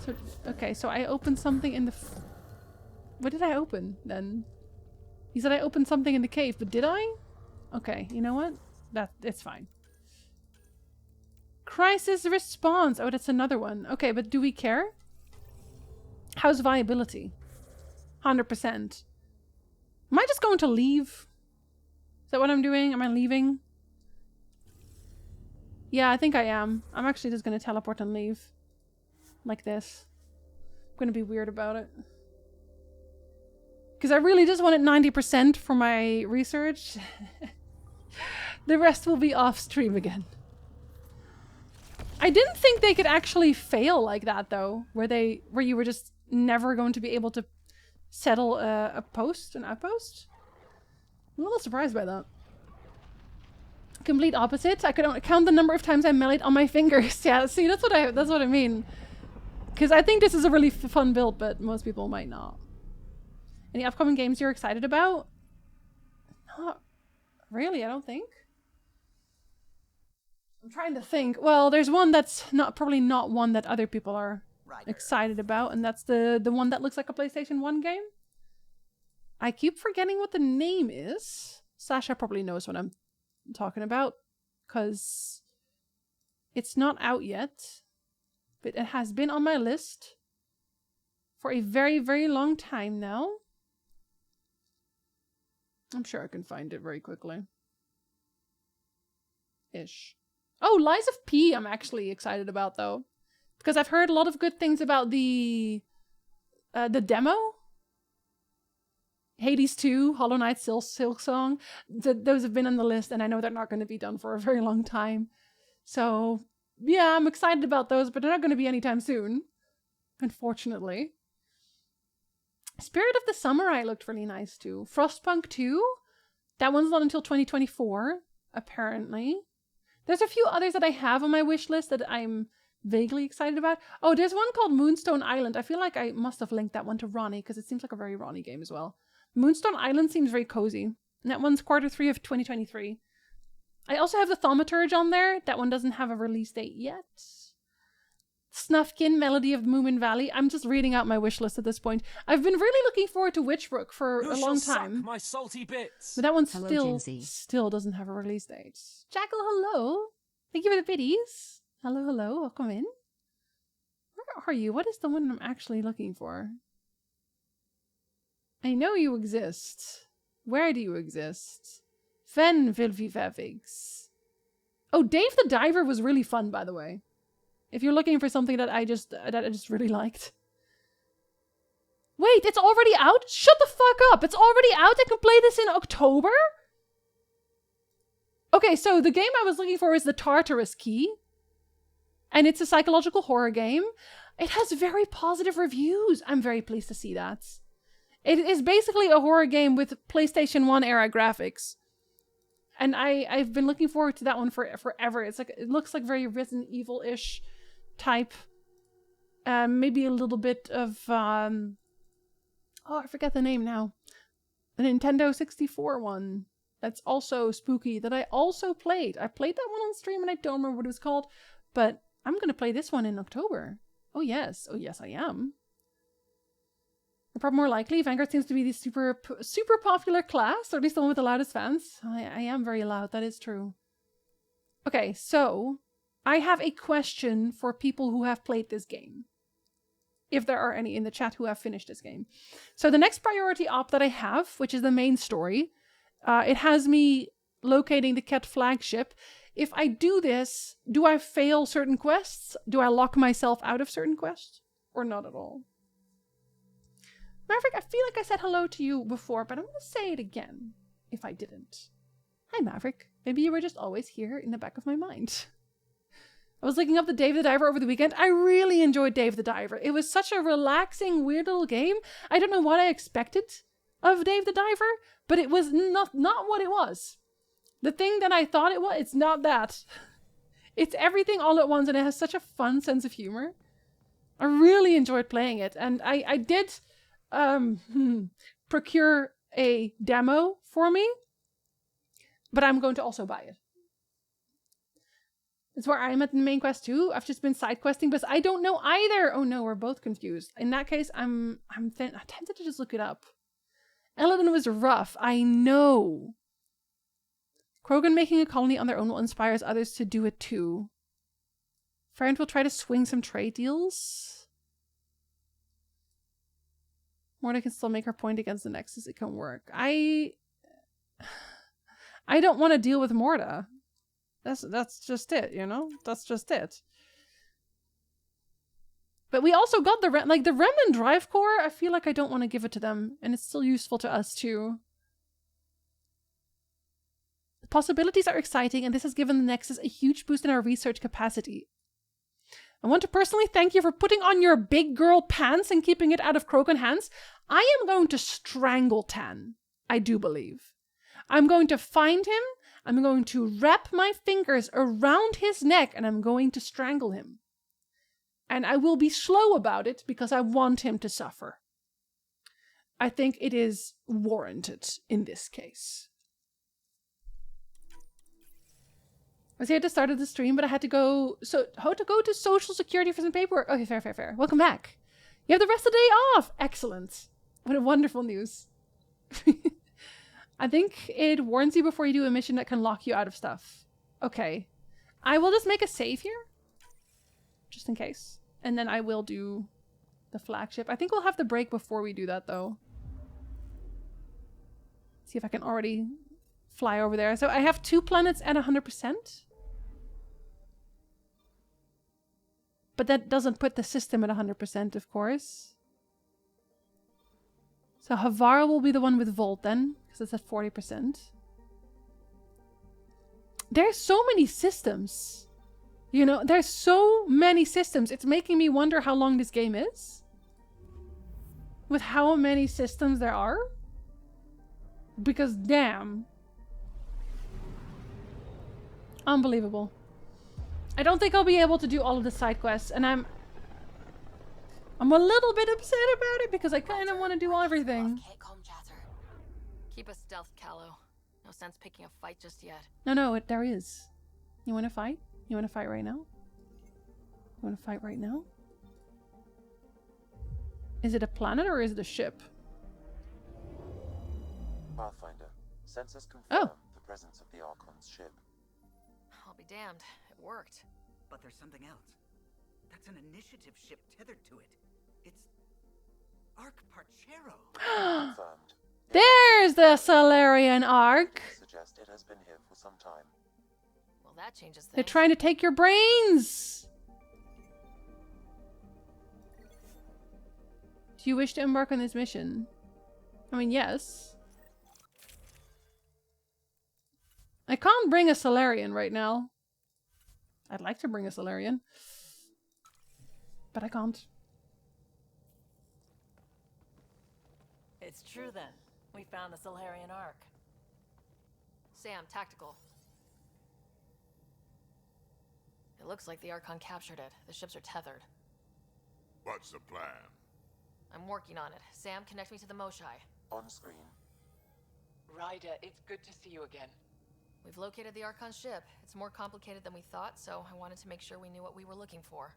So, okay, so I opened something in the... What did I open, then? He said I opened something in the cave, but did I? Okay, you know what? It's fine. Crisis response! Oh, that's another one. Okay, but do we care? How's viability? 100%. Am I just going to leave? Is that what I'm doing? Am I leaving? Yeah, I think I am. I'm actually just going to teleport and leave. Like this. I'm going to be weird about it. Because I really just wanted 90% for my research. The rest will be off stream again. I didn't think they could actually fail like that though. Where you were just never going to be able to settle an outpost. I'm a little surprised by that. Complete opposite. I could only count the number of times I meleeed on my fingers. Yeah, see, that's what I mean. Because I think this is a really fun build, but most people might not. Any upcoming games you're excited about? Not really, I don't think. I'm trying to think. Well, there's one that's probably not one that other people are excited about, and that's the one that looks like a PlayStation 1 game. I keep forgetting what the name is. Sasha probably knows what I'm talking about, because it's not out yet, but it has been on my list for a very, very long time now. I'm sure I can find it very quickly. Ish. Oh, Lies of P I'm actually excited about though. Because I've heard a lot of good things about the demo. Hades 2, Hollow Knight, Silk Song. Those have been on the list, and I know they're not going to be done for a very long time. So yeah, I'm excited about those, but they're not going to be anytime soon, unfortunately. Spirit of the Samurai looked really nice too. Frostpunk 2, that one's not until 2024, apparently. There's a few others that I have on my wish list that I'm vaguely excited about. Oh, there's one called Moonstone Island. I feel like I must have linked that one to Ronnie because it seems like a very Ronnie game as well. Moonstone Island seems very cozy. And that one's Q3 of 2023. I also have the Thaumaturge on there. That one doesn't have a release date yet. Snufkin, Melody of Moomin Valley. I'm just reading out my wish list at this point. I've been really looking forward to Witchbrook for a long time. Suck my salty bits. But that one Hello, still doesn't have a release date. Jackal, hello. Thank you for the biddies. Hello, hello. Welcome in. Where are you? What is the one I'm actually looking for? I know you exist. Where do you exist? Ven Vilvivevigs. Oh, Dave the Diver was really fun, by the way. If you're looking for something that I just really liked. Wait, it's already out? Shut the fuck up! It's already out? I can play this in October? Okay, so the game I was looking for is the Tartarus Key. And it's a psychological horror game. It has very positive reviews. I'm very pleased to see that. It is basically a horror game with PlayStation 1 era graphics. And I've been looking forward to that one forever. It's like, it looks like very Resident Evil-ish type. Maybe a little bit of oh, I forget the name now. The Nintendo 64 one. That's also spooky that I also played. I played that one on stream and I don't remember what it was called, but I'm gonna play this one in October. Oh yes, I am. Or probably more likely, Vanguard seems to be the super popular class, or at least the one with the loudest fans. I am very loud, that is true. Okay, so I have a question for people who have played this game. If there are any in the chat who have finished this game. So the next priority op that I have, which is the main story, it has me locating the Ket flagship. If I do this, do I fail certain quests? Do I lock myself out of certain quests? Or not at all? Maverick, I feel like I said hello to you before, but I'm going to say it again, if I didn't. Hi, Maverick. Maybe you were just always here in the back of my mind. I was looking up the Dave the Diver over the weekend. I really enjoyed Dave the Diver. It was such a relaxing, weird little game. I don't know what I expected of Dave the Diver, but it was not what it was. The thing that I thought it was, it's not that. It's everything all at once, and it has such a fun sense of humor. I really enjoyed playing it, and I did procure a demo for me, but I'm going to also buy it. It's where I'm at the main quest too. I've just been side questing, but I don't know either. Oh no, we're both confused. In that case, I'm tempted to just look it up. Eladin was rough. I know. Krogan making a colony on their own will inspire others to do it too. Ferent will try to swing some trade deals. Morda can still make her point against the Nexus. It can work. I don't want to deal with Morda. That's just it, you know? That's just it. But we also got the Remnant Drive Core. I feel like I don't want to give it to them, and it's still useful to us too. The possibilities are exciting, and this has given the Nexus a huge boost in our research capacity. I want to personally thank you for putting on your big girl pants and keeping it out of Krogan hands. I am going to strangle Tan, I do believe. I'm going to find him, I'm going to wrap my fingers around his neck, and I'm going to strangle him. And I will be slow about it because I want him to suffer. I think it is warranted in this case. I was here at the start of the stream, but I had to go. So, how to go to Social Security for some paperwork? Okay, fair. Welcome back. You have the rest of the day off. Excellent. What a wonderful news. I think it warns you before you do a mission that can lock you out of stuff. Okay. I will just make a save here. Just in case. And then I will do the flagship. I think we'll have the break before we do that, though. See if I can already fly over there. So I have 2 planets at 100%. But that doesn't put the system at 100%, of course. So Havara will be the one with Volt then, because it's at 40%. There's so many systems. You know, there's so many systems. It's making me wonder how long this game is. With how many systems there are. Because damn. Unbelievable. I don't think I'll be able to do all of the side quests, and I'm a little bit upset about it because I kind of want to do everything. Keep a stealth, Callow. No sense picking a fight just yet. No, there is. You want to fight? You want to fight right now? You want to fight right now? Is it a planet or is it a ship? Pathfinder, sensors confirm the presence of the Archon's ship. I'll be damned. It worked. But there's something else. That's an initiative ship tethered to it. It's Arc Parchero. Confirmed. There's the Solarian Arc. Suggest it has been here for some time. Well, that changes things. They're trying to take your brains. Do you wish to embark on this mission? I mean, yes. I can't bring a Solarian right now. I'd like to bring a Solarian. But I can't. It's true then. We found the Solarian Ark. Sam, tactical. It looks like the Archon captured it. The ships are tethered. What's the plan? I'm working on it. Sam, connect me to the Moshai. On screen. Ryder, it's good to see you again. We've located the Archon ship. It's more complicated than we thought, so I wanted to make sure we knew what we were looking for.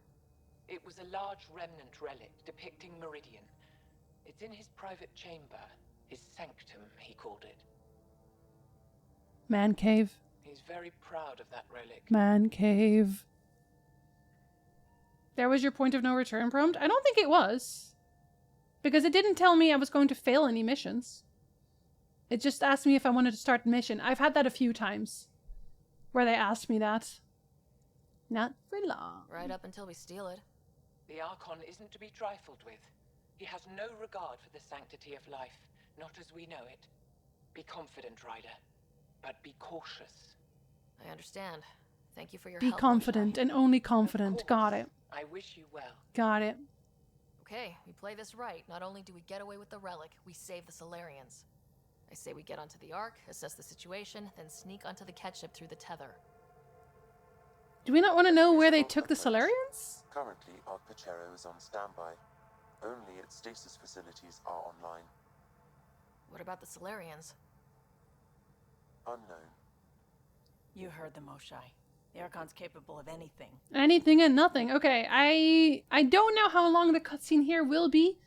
It was a large remnant relic depicting Meridian. It's in his private chamber. His sanctum, he called it. Man cave. He's very proud of that relic. Man cave. There was your point of no return prompt? I don't think it was. Because it didn't tell me I was going to fail any missions. It just asked me if I wanted to start the mission. I've had that a few times. Where they asked me that. Not for long. Right up until we steal it. The Archon isn't to be trifled with. He has no regard for the sanctity of life, not as we know it. Be confident, Ryder, but be cautious. I understand. Thank you for your Be help. confident and only confident. Got it. I wish you well. Got it. Okay, we play this right. Not only do we get away with the relic, we save the Solarians. I say we get onto the Ark, assess the situation, then sneak onto the catch ship through the tether. Do we not want to know where they took the Solarians? Currently, Arc Parchero is on standby. Only its stasis facilities are online. What about the Solarians? Unknown. You heard the Moshai. The Archon's capable of anything. Anything and nothing. Okay, I don't know how long the cutscene here will be.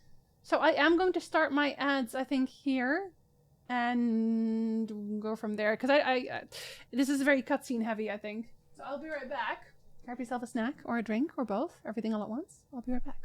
So I am going to start my ads, I think, here. And go from there. Because this is very cutscene heavy, I think. So I'll be right back. Grab yourself a snack or a drink or both. Everything all at once. I'll be right back.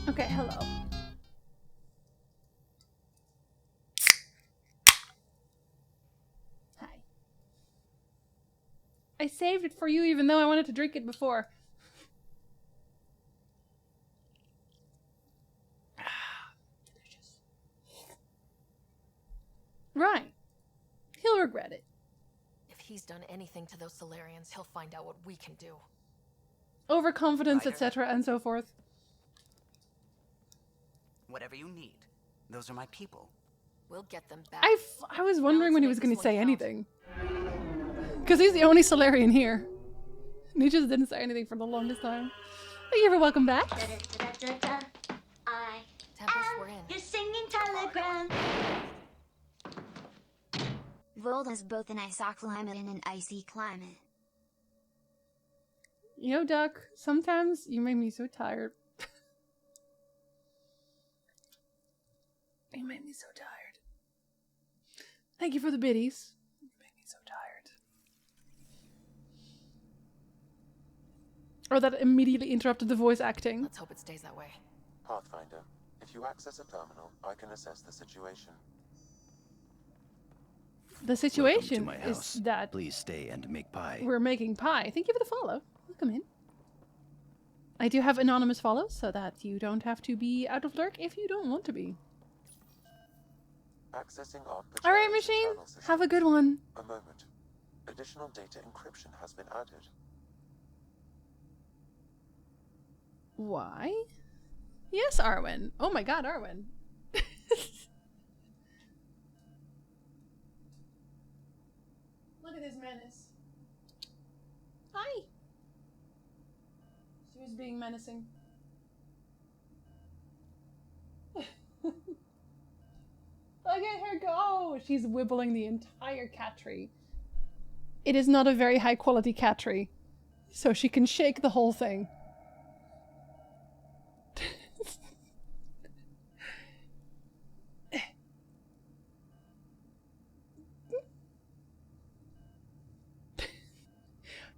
Okay, hello. Hi. I saved it for you even though I wanted to drink it before. Delicious. Right. He'll regret it. If he's done anything to those Solarians, he'll find out what we can do. Overconfidence, etc., and so forth. Whatever you need. Those are my people. We'll get them back. I was wondering when he was going to say anything. Because he's the only Solarian here. And he just didn't say anything for the longest time. Thank you for welcome back. Tempest, we're in. You're singing telegram. Volda's both an ice climate and an icy climate. You know, Duck, sometimes you make me so tired. You make me so tired. Thank you for the biddies. You make me so tired. Oh, that immediately interrupted the voice acting. Let's hope it stays that way. Pathfinder, if you access a terminal, I can assess the situation. The situation is that please stay and make pie. We're making pie. Thank you for the follow. Welcome in. I do have anonymous follows so that you don't have to be out of lurk if you don't want to be. Accessing Alright, machine. Have a good one. A moment. Additional data encryption has been added. Why? Yes, Arwen. Oh my god, Arwen. Look at this menace. Hi. She was being menacing. Look at her go! She's wibbling the entire cat tree. It is not a very high quality cat tree, so she can shake the whole thing.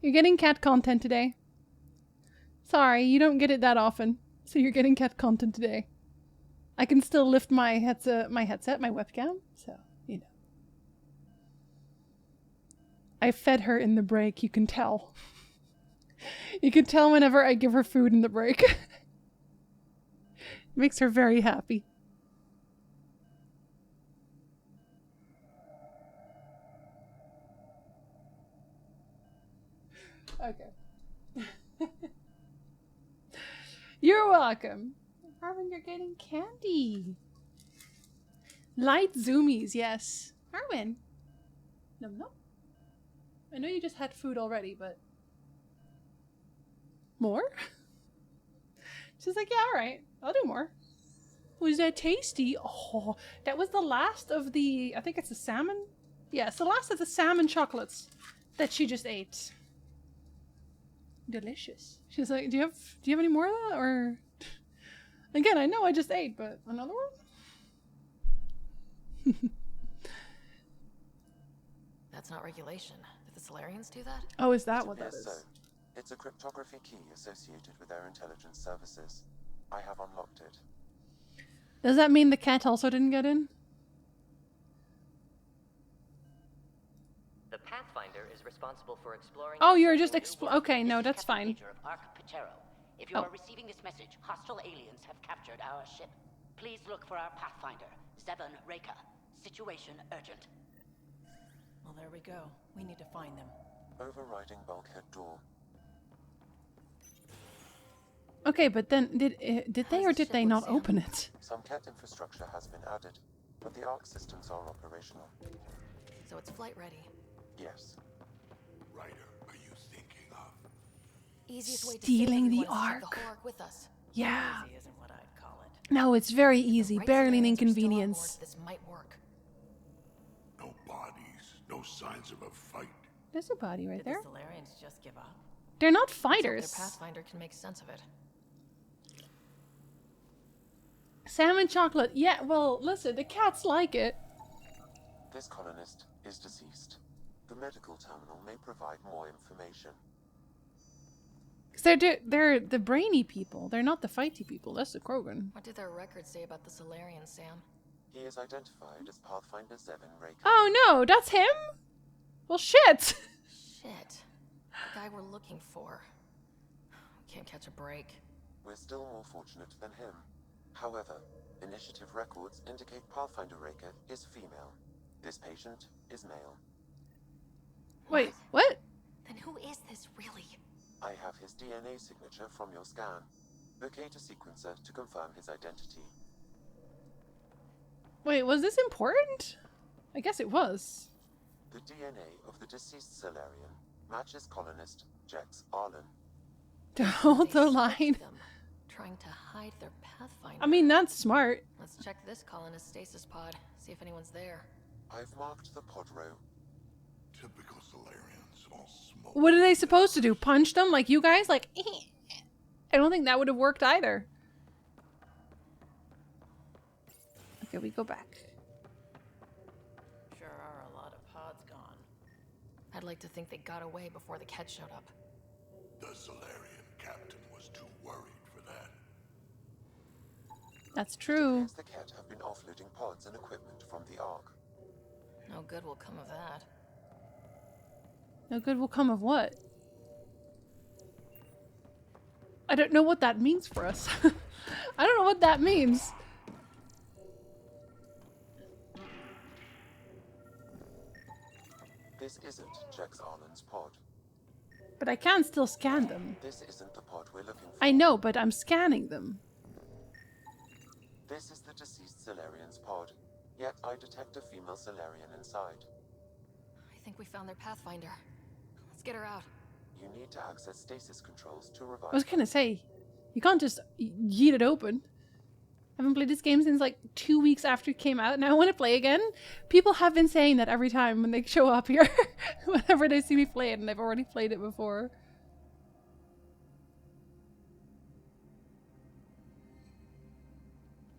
You're getting cat content today. Sorry, you don't get it that often, so you're getting cat content today. I can still lift my headset, my webcam, so, you know. I fed her in the break, you can tell. You can tell whenever I give her food in the break. Makes her very happy. Okay. You're welcome. Arwen, you're getting candy. Light zoomies, yes. Arwen. No. I know you just had food already, but... More? She's like, yeah, alright. I'll do more. Was that tasty? Oh, that was the last of the... I think it's the salmon? Yeah, it's the last of the salmon chocolates that she just ate. Delicious. She's like, do you have any more of that? Or... Again, I know I just ate, but another one? That's not regulation. Did the Solarians do that? Oh, is that what that is? So. It's a cryptography key associated with their intelligence services. I have unlocked it. Does that mean the cat also didn't get in? The Pathfinder is responsible for exploring... Oh, you're just okay, no, that's fine. If you are receiving this message, hostile aliens have captured our ship. Please look for our Pathfinder, Zevon Reka. Situation urgent. Well, there we go. We need to find them. Overriding bulkhead door. Okay, but then did they or did they not open it? Some cat infrastructure has been added, but the ARC systems are operational. So it's flight ready. Yes. Ryder, are you thinking of easiest way to stealing the Ark? With us. Yeah. Easy isn't what I'd call it. No, it's very easy. Barely an inconvenience. This might work. No bodies, no signs of a fight. There's a body right there. Did the Solarians just give up? They're not fighters. Their Pathfinder can make sense of it. Salmon chocolate. Yeah, well, listen, the cats like it. This colonist is deceased. The medical terminal may provide more information. Because they're the brainy people. They're not the fighty people. That's the Krogan. What do their records say about the Solarians, Sam? He is identified as Pathfinder 7 Raker. Oh no, that's him? Well, shit. Shit. The guy we're looking for. We can't catch a break. We're still more fortunate than him. However, initiative records indicate Pathfinder Raker is female. This patient is male. Wait, what? Then who is this really? I have his DNA signature from your scan. Locate a sequencer to confirm his identity. Wait, was this important? I guess it was. The DNA of the deceased Solarian matches colonist Jex Arlen. Hold the line. Trying to hide their Pathfinder. I mean, that's smart. Let's check this colonist stasis pod. See if anyone's there. I've marked the pod row. Typical Solarians, all smoke. What are they supposed to do? Punch them like you guys? Like, I don't think that would have worked either. Okay, we go back. Sure are a lot of pods gone. I'd like to think they got away before the Ket showed up. The Solarian captain was too worried for that. That's true. The Ket have been offloading pods and equipment from the Ark. No good will come of that. No good will come of what? I don't know what that means for us. I don't know what that means. This isn't Jex Arlen's pod. But I can still scan them. This isn't the pod we're looking for. I know, but I'm scanning them. This is the deceased Solarian's pod. Yet I detect a female Solarian inside. I think we found their Pathfinder. Let's get her out. You need to access stasis controls to revive. I was gonna say, you can't just yeet it open. I haven't played this game since like 2 weeks after it came out. Now I want to play again. People have been saying that every time when they show up here. Whenever they see me play it, and they've already played it before.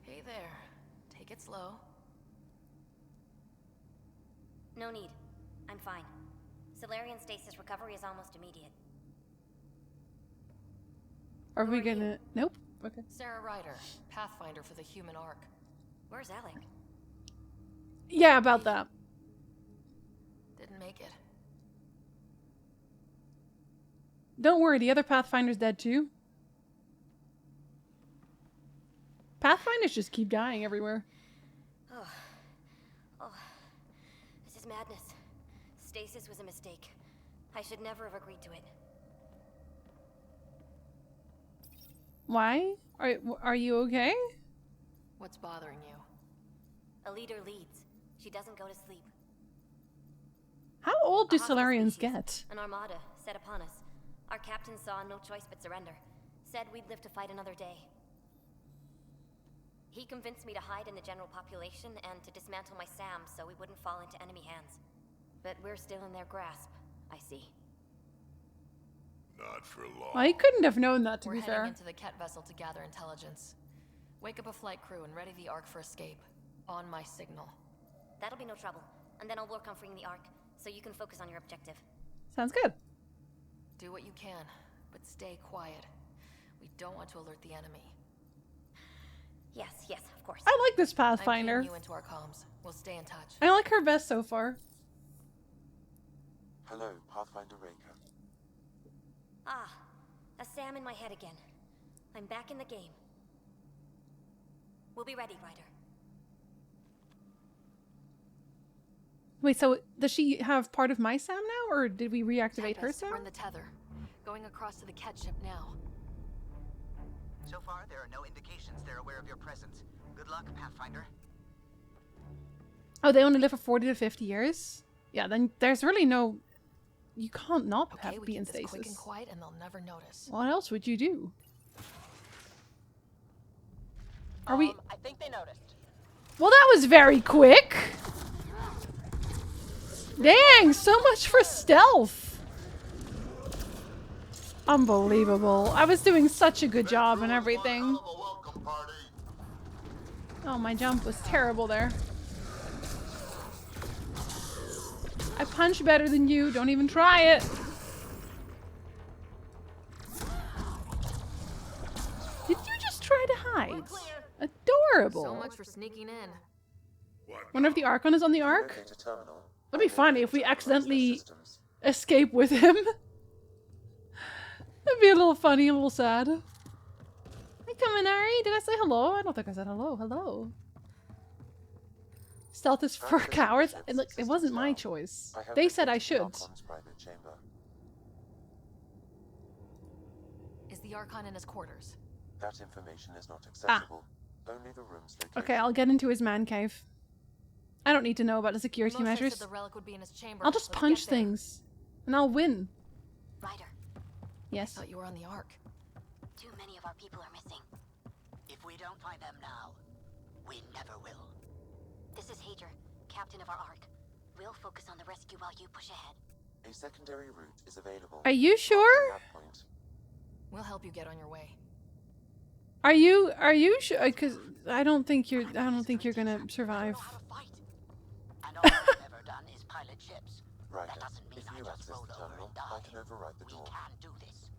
Hey there. Take it slow. No need. I'm fine. Solarian stasis recovery is almost immediate. Are we gonna... Nope. Okay. Sarah Ryder, Pathfinder for the human Ark. Where's Alec? Yeah, about that. Didn't make it. Don't worry, the other Pathfinder's dead too. Pathfinders just keep dying everywhere. Oh, this is madness. Stasis was a mistake. I should never have agreed to it. Why? Are you okay? What's bothering you? A leader leads. She doesn't go to sleep. How old do Solarians get? An armada set upon us. Our captain saw no choice but surrender. Said we'd live to fight another day. He convinced me to hide in the general population and to dismantle my SAM so we wouldn't fall into enemy hands. But we're still in their grasp, I see. Not for long. I couldn't have known that, to be We're fair. heading into the Ket vessel to gather intelligence. Wake up a flight crew and ready the Ark for escape. On my signal. That'll be no trouble. And then I'll work on freeing the Ark, so you can focus on your objective. Sounds good. Do what you can, but stay quiet. We don't want to alert the enemy. Yes, of course. I like this I'm Pathfinder. keying you into our comms. We'll stay in touch. I like her best so far. Hello, Pathfinder Raker. Ah, a SAM in my head again. I'm back in the game. We'll be ready, Ryder. Wait, so does she have part of my SAM now, or did we reactivate her Tempest, SAM? we're in the tether. Going across to the Ket ship now. So far, there are no indications they're aware of your presence. Good luck, Pathfinder. Oh, they only live for 40 to 50 years? Yeah, then there's really no... You can't not Okay, have we be in keep this quick and stasis. quiet and they'll never notice. What else would you do? Are we... I think they noticed. Well, that was very quick! Dang, so much for stealth! Unbelievable. I was doing such a good job and everything. Oh, my jump was terrible there. I punch better than you. Don't even try it. try to hide. Adorable. So much for sneaking in. Wonder if the Archon is on the Ark? Locate a terminal. That'd be funny if we accidentally escape with him. That'd be a little funny, a little sad. Hey, Kaminari, did I say hello? I don't think I said hello. Hello. Stealth is for cowards. And look, it wasn't my choice. They said I should. Is the Archon in his quarters? That information is not accessible. Only the room's location. Okay, I'll get into his man cave. I don't need to know about the security measures. The relic would be in his chamber. I'll just punch things, and I'll win. Ryder. Yes. I thought you were on the Ark. Too many of our people are missing. If we don't find them now, we never will. This is Hager, captain of our Ark. We'll focus on the rescue while you push ahead. A secondary route is available. Are you sure? We'll help you get on your way. Are you sure? Because I don't think you're gonna survive. And all I've ever done is pilot ships. Right. That doesn't mean If you I just access roll the over terminal, and die. I can override the door. We can do this.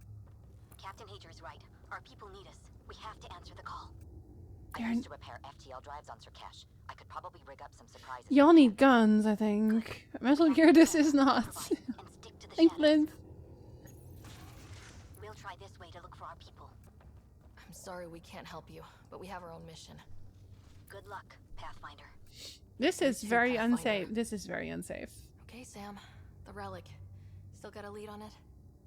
Captain Hager is right. Our people need us. We have to answer the call. They're I used to repair FTL drives on Sirkesh. I could probably rig up some surprises. Y'all need guns, I think. Metal Gear, this is not. Thanks, Lynn. We'll try this way to look for our people. I'm sorry we can't help you, but we have our own mission. Good luck, Pathfinder. This is very unsafe. This is very unsafe. Okay, Sam. The relic. Still got a lead on it?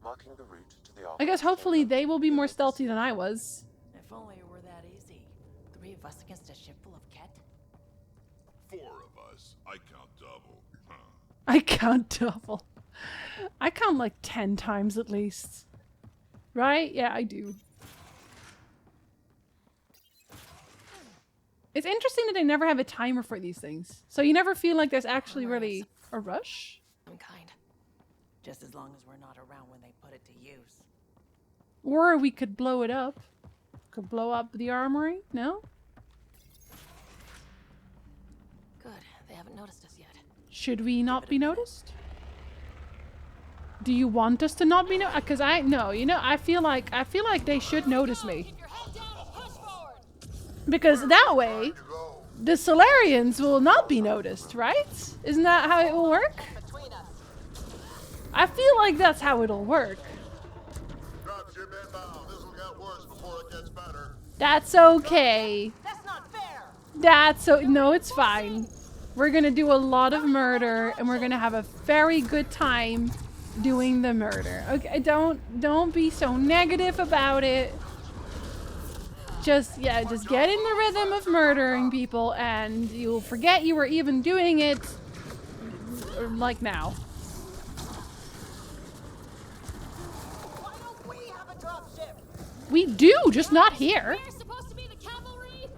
Marking the route to the I guess hopefully they will be more stealthy than I was. If only it were that easy. 3 of us against a ship full of Ket? 4 of us. I count double. Huh. I count double. I count like 10 times at least. Right? Yeah, I do. It's interesting that they never have a timer for these things. So you never feel like there's actually really a rush. Kind. Just as long as we're not around when they put it to use. Or we could blow it up. Could blow up the armory? No? Good. They haven't noticed us yet. Should we not be noticed? Do you want us to not be noticed? Because I feel like they should notice me. Because that way, the Solarians will not be noticed, right? Isn't that how it will work? I feel like that's how it'll work. That's okay. That's not fair. No, it's fine. We're gonna do a lot of murder, and we're gonna have a very good time doing the murder. Okay, don't be so negative about it. Just get in the rhythm of murdering people, and you'll forget you were even doing it, like now. Why don't we have a dropship? We do, just not here. We're supposed to be the cavalry.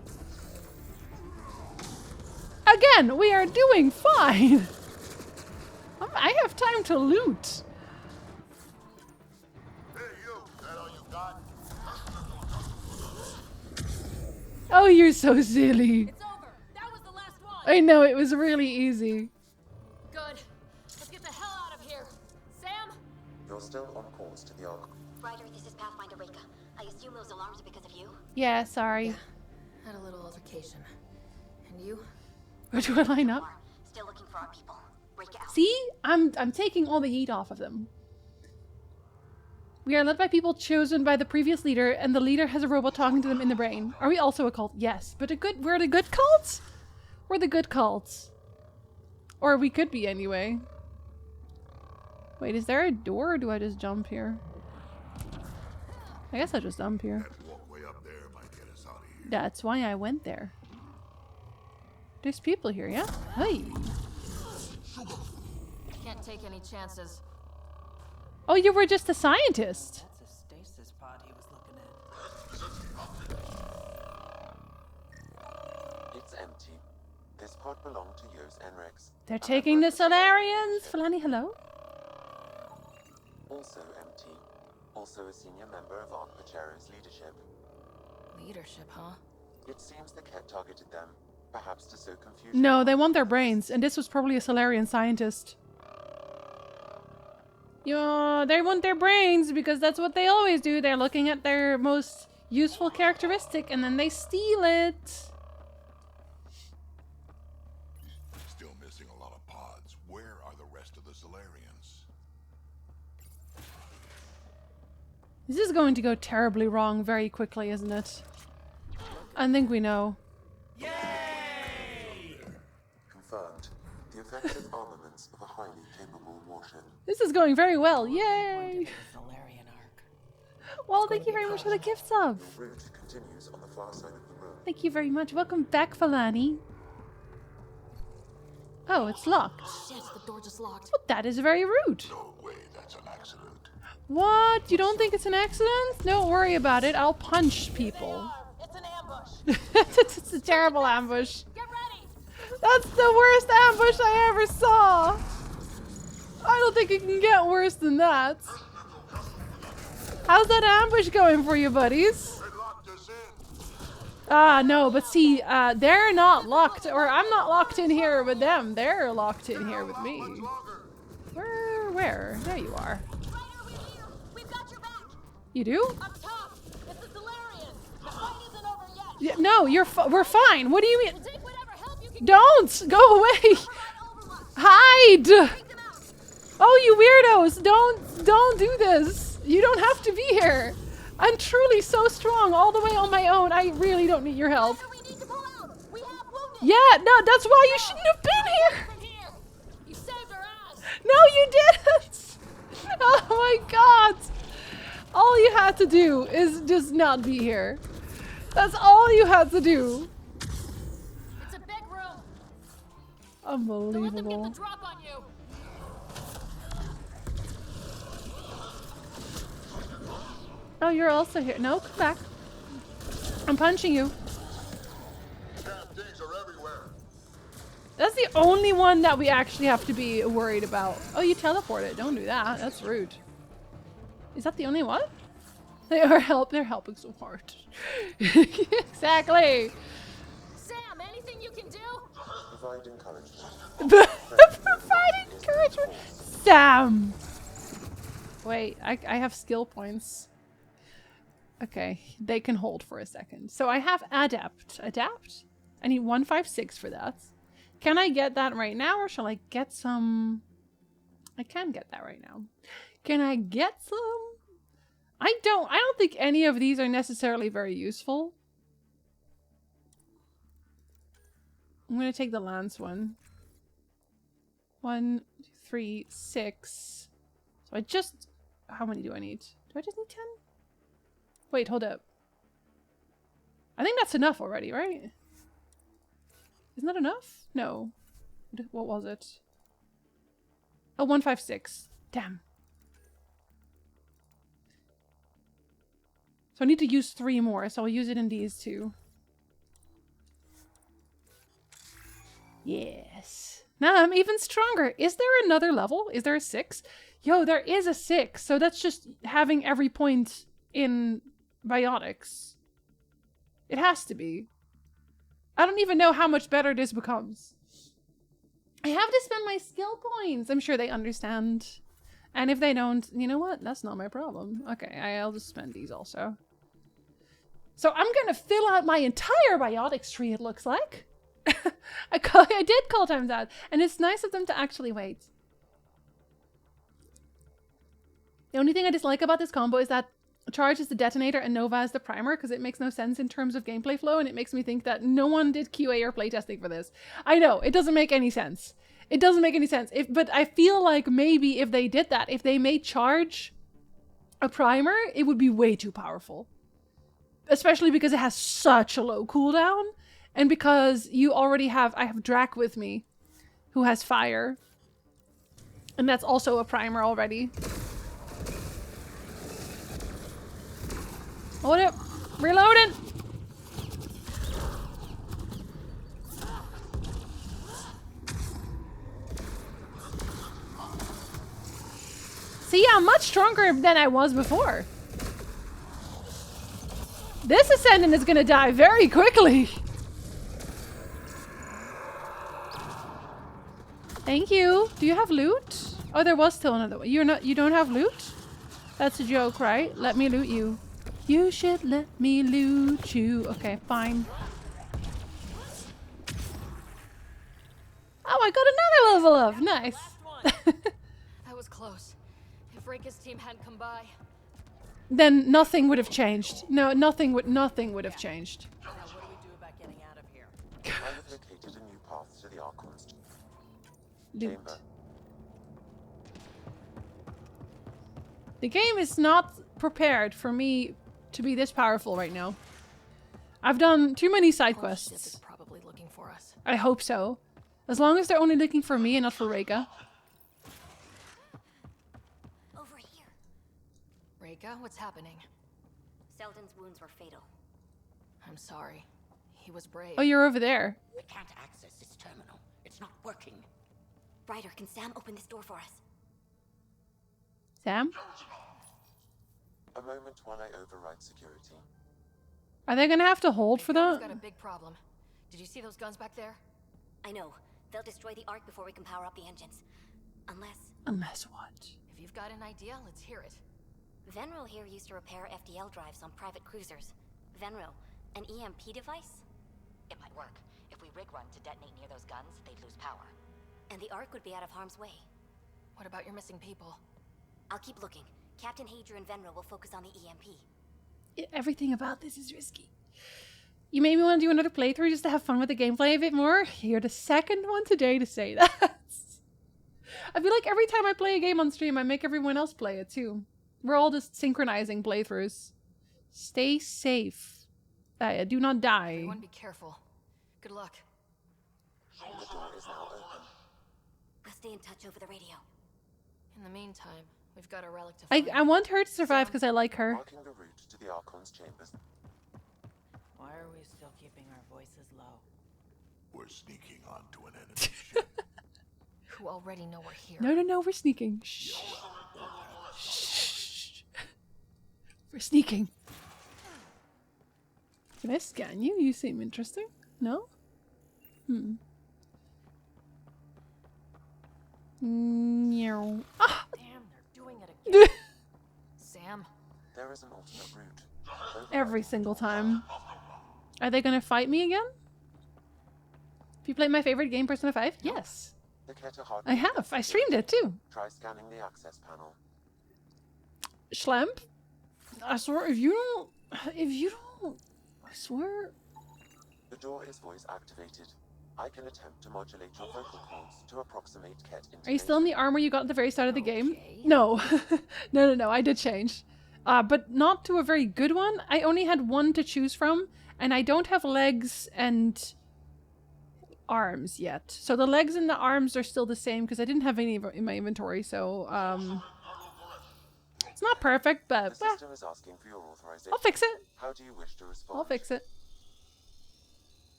Again, we are doing fine. I have time to loot. Oh, you're so silly. It's over. That was the last one. I know, it was really easy. Good. Let's get the hell out of here. Sam? You're still on course to the Ark. Ryder, this is Pathfinder Reka. I assume those alarms are because of you? Yeah, sorry. Had a little altercation. And you? Where do I line up? Still looking for our people. Reka out. See? I'm taking all the heat off of them. We are led by people chosen by the previous leader, and the leader has a robot talking to them in the brain. Are we also a cult? Yes, but we're the good cult? We're the good cult. Or we could be anyway. Wait, is there a door, or do I just jump here? I guess I'll just jump here. That walkway up there might get us out of here. That's why I went there. There's people here, yeah? Hey. Can't take any chances. Oh, you were just a scientist. That's a stasis pod he was looking at. It's empty. This pod belonged to Yos Enrex. They're taking the Solarians. Falani, hello? Also empty. Also a senior member of Aunt Pachero's leadership. Leadership, huh? It seems the Ket targeted them, perhaps to sow confusion. No, they want their brains, and this was probably a Solarian scientist. They want their brains because that's what they always do. They're looking at their most useful characteristic and then they steal it. Still missing a lot of pods. Where are the rest of the Solarians? This is going to go terribly wrong very quickly, isn't it? I think we know. Confirmed. The effective armaments of a highly capable warship. This is going very well. Yay! Well, thank you very much for the gift sub. The route continues on the far side of the room. Thank you very much. Welcome back, Falani. Oh, it's locked. Shit, the door just locked. Well, that is very rude. No way, that's an accident. What? You don't think it's an accident? Don't worry about it. I'll punch people. It's an ambush. It's a terrible ambush. Get ready. That's the worst ambush I ever saw. I don't think it can get worse than that. How's that ambush going for you, buddies? Ah, no, but see, they're not locked, or I'm not locked in here with them. They're locked in here with me. Where? There you are. We've got your back. You do? Up top. It's the Solarians. The fight isn't over yet. Yeah, no, we're fine. What do you mean? We'll take whatever help you can. Don't! Go away! Hide! Oh, you weirdos! Don't do this! You don't have to be here! I'm truly so strong all the way on my own. I really don't need your help. Yeah, no, that's why you shouldn't have been here! You saved our ass. No, you didn't! Oh my god! All you had to do is just not be here. That's all you had to do. It's a big room. Unbelievable. Don't let them get the drop on you. Oh, you're also here. No, come back. I'm punching you. Things are everywhere. That's the only one that we actually have to be worried about. Oh, you teleported. Don't do that. That's rude. Is that the only one? They're helping so hard. Exactly. Sam, anything you can do? Provide encouragement. Provide encouragement. Sam. Wait, I have skill points. Okay, they can hold for a second. So I have adapt. Adapt? I need 156 for that. Can I get that right now, or shall I get some? I can get that right now. Can I get some? I don't think any of these are necessarily very useful. I'm gonna take the lance one. 1, 2, 3, 6. So I just, how many do I need? Do I just need 10? Wait, hold up. I think that's enough already, right? Isn't that enough? No. What was it? Oh, 156. Damn. So I need to use 3 more, so I'll use it in these 2. Yes. Now I'm even stronger. Is there another level? Is there a 6? Yo, there is a 6. So that's just having every point in biotics. It has to be. I don't even know how much better this becomes. I have to spend my skill points. I'm sure they understand. And if they don't, you know what? That's not my problem. Okay, I'll just spend these also. So I'm gonna fill out my entire biotics tree, it looks like. I did call times out. And it's nice of them to actually wait. The only thing I dislike about this combo is that Charge is the detonator and Nova is the primer, because it makes no sense in terms of gameplay flow, and it makes me think that no one did QA or playtesting for this. I know, it doesn't make any sense. It doesn't make any sense. But I feel like maybe if they did that, if they made Charge a primer, it would be way too powerful. Especially because it has such a low cooldown, and because you already have, I have Drac with me, who has fire. And that's also a primer already. Hold up. Reloading. See, I'm much stronger than I was before. This Ascendant is gonna die very quickly. Thank you. Do you have loot? Oh, there was still another one. You don't have loot? That's a joke, right? Let me loot you. You should let me loot you. Okay, fine. Oh, I got another level up. Nice. That was close. If Reika's team hadn't come by. Then nothing would have changed. No, nothing would have changed. Now what do we do about getting out of here? I have located a new path to the Archon's Loot. chamber. The game is not prepared for me to be this powerful right now. I've done too many side quests. Is probably looking for us. I hope so. As long as they're only looking for me and not for Reika. Over here. Reika, what's happening? Selden's wounds were fatal. I'm sorry. He was brave. Oh, you're over there. We can't access this terminal. It's not working. Ryder, can Sam open this door for us? Sam? A moment while I override security. Are they gonna have to hold for We've that? got a big problem. Did you see those guns back there? I know. They'll destroy the Ark before we can power up the engines. Unless what? If you've got an idea, let's hear it. Venro here used to repair FDL drives on private cruisers. Venro, an EMP device? It might work. If we rig one to detonate near those guns, they'd lose power. And the Ark would be out of harm's way. What about your missing people? I'll keep looking. Captain Hadrian and Venro will focus on the EMP. Everything about this is risky. You made me want to do another playthrough just to have fun with the gameplay a bit more. You're the second one today to say that. I feel like every time I play a game on stream, I make everyone else play it too. We're all just synchronizing playthroughs. Stay safe. Do not die. Everyone be careful. Good luck. The door is now open. I'll stay in touch over the radio. In the meantime, we've got a relic to find. I want her to survive because I like her. Marking the route to the Archon's chambers. Why are we still keeping our voices low? We're sneaking onto an enemy ship. Who already know we're here. No, we're sneaking. Shh. Shh. We're sneaking. Can I scan you? You seem interesting. No? Meow. Ah! Damn, they're doing it again. Sam. There is an alternate route. Every single time. Are they gonna fight me again? Have you played my favorite game, Persona 5? Yes. I have. I streamed it too. Try scanning the access panel. Schlemp? I swear, if you don't, I swear. The door is voice activated. I can attempt to modulate your vocal cords to approximate Ket intonation. Are you still in the armor you got at the very start of the game? No. No, I did change. But not to a very good one. I only had one to choose from, and I don't have legs and arms yet. So the legs and the arms are still the same because I didn't have any in my inventory, so it's not perfect, but the system is asking for your authorization. I'll fix it. How do you wish to respond? I'll fix it.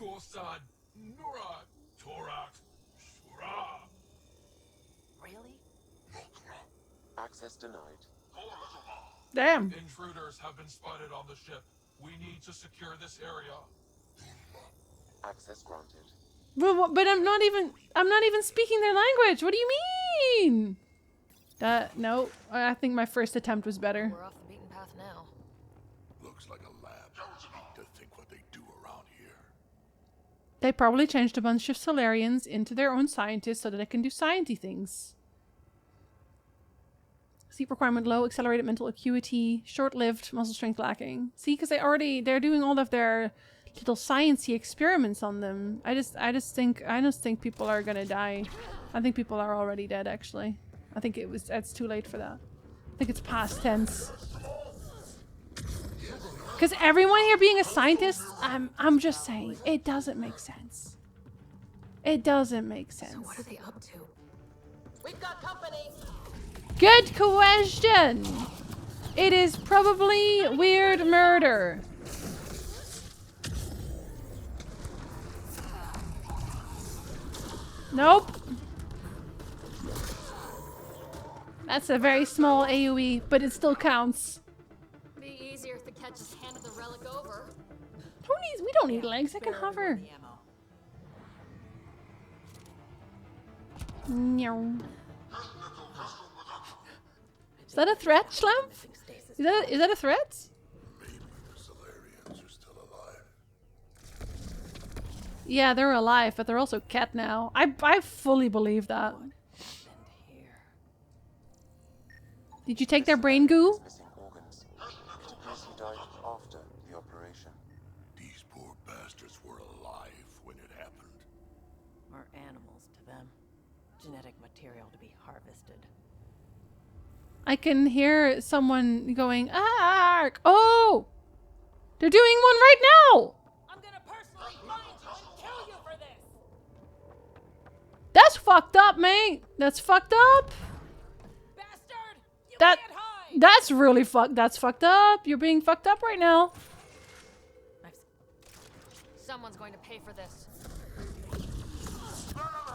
Gorsad, Nura, Torak, Shura. Really? Access denied. Damn. Intruders have been spotted on the ship. We need to secure this area. Access granted. But I'm not even speaking their language. What do you mean? No. I think my first attempt was better. We're off the beaten path now. Looks like a lab. To think what they do around here. They probably changed a bunch of Solarians into their own scientists so that they can do sciencey things. Sleep requirement low, accelerated mental acuity, short-lived, muscle strength lacking. See, because they're doing all of their little sciencey experiments on them. I just think people are gonna die. I think people are already dead, actually. I think it's too late for that. I think it's past tense. Because everyone here being a scientist, I'm just saying, it doesn't make sense. It doesn't make sense. So what are they up to? We've got company. Good question. It is probably weird murder. Nope. That's a very small AoE, but it still counts. Be easier if the catch just handed the relic over. We don't need legs. I can hover. I Is that a threat, Schlamp? Is that a threat? Maybe the Solarians are still alive. Yeah, they're alive, but they're also cat now. I fully believe that. Did you take their brain goo? Missing organs. It appears he died after the operation. These poor bastards were alive when it happened. Or animals to them. Genetic material to be harvested. I can hear someone going, "Ark! Oh! They're doing one right now!" I'm gonna personally find you and kill you for this! That's fucked up, mate! That's fucked up! Bastard! You That can't hide! that's really that's fucked up. You're being fucked up right now. Someone's going to pay for this.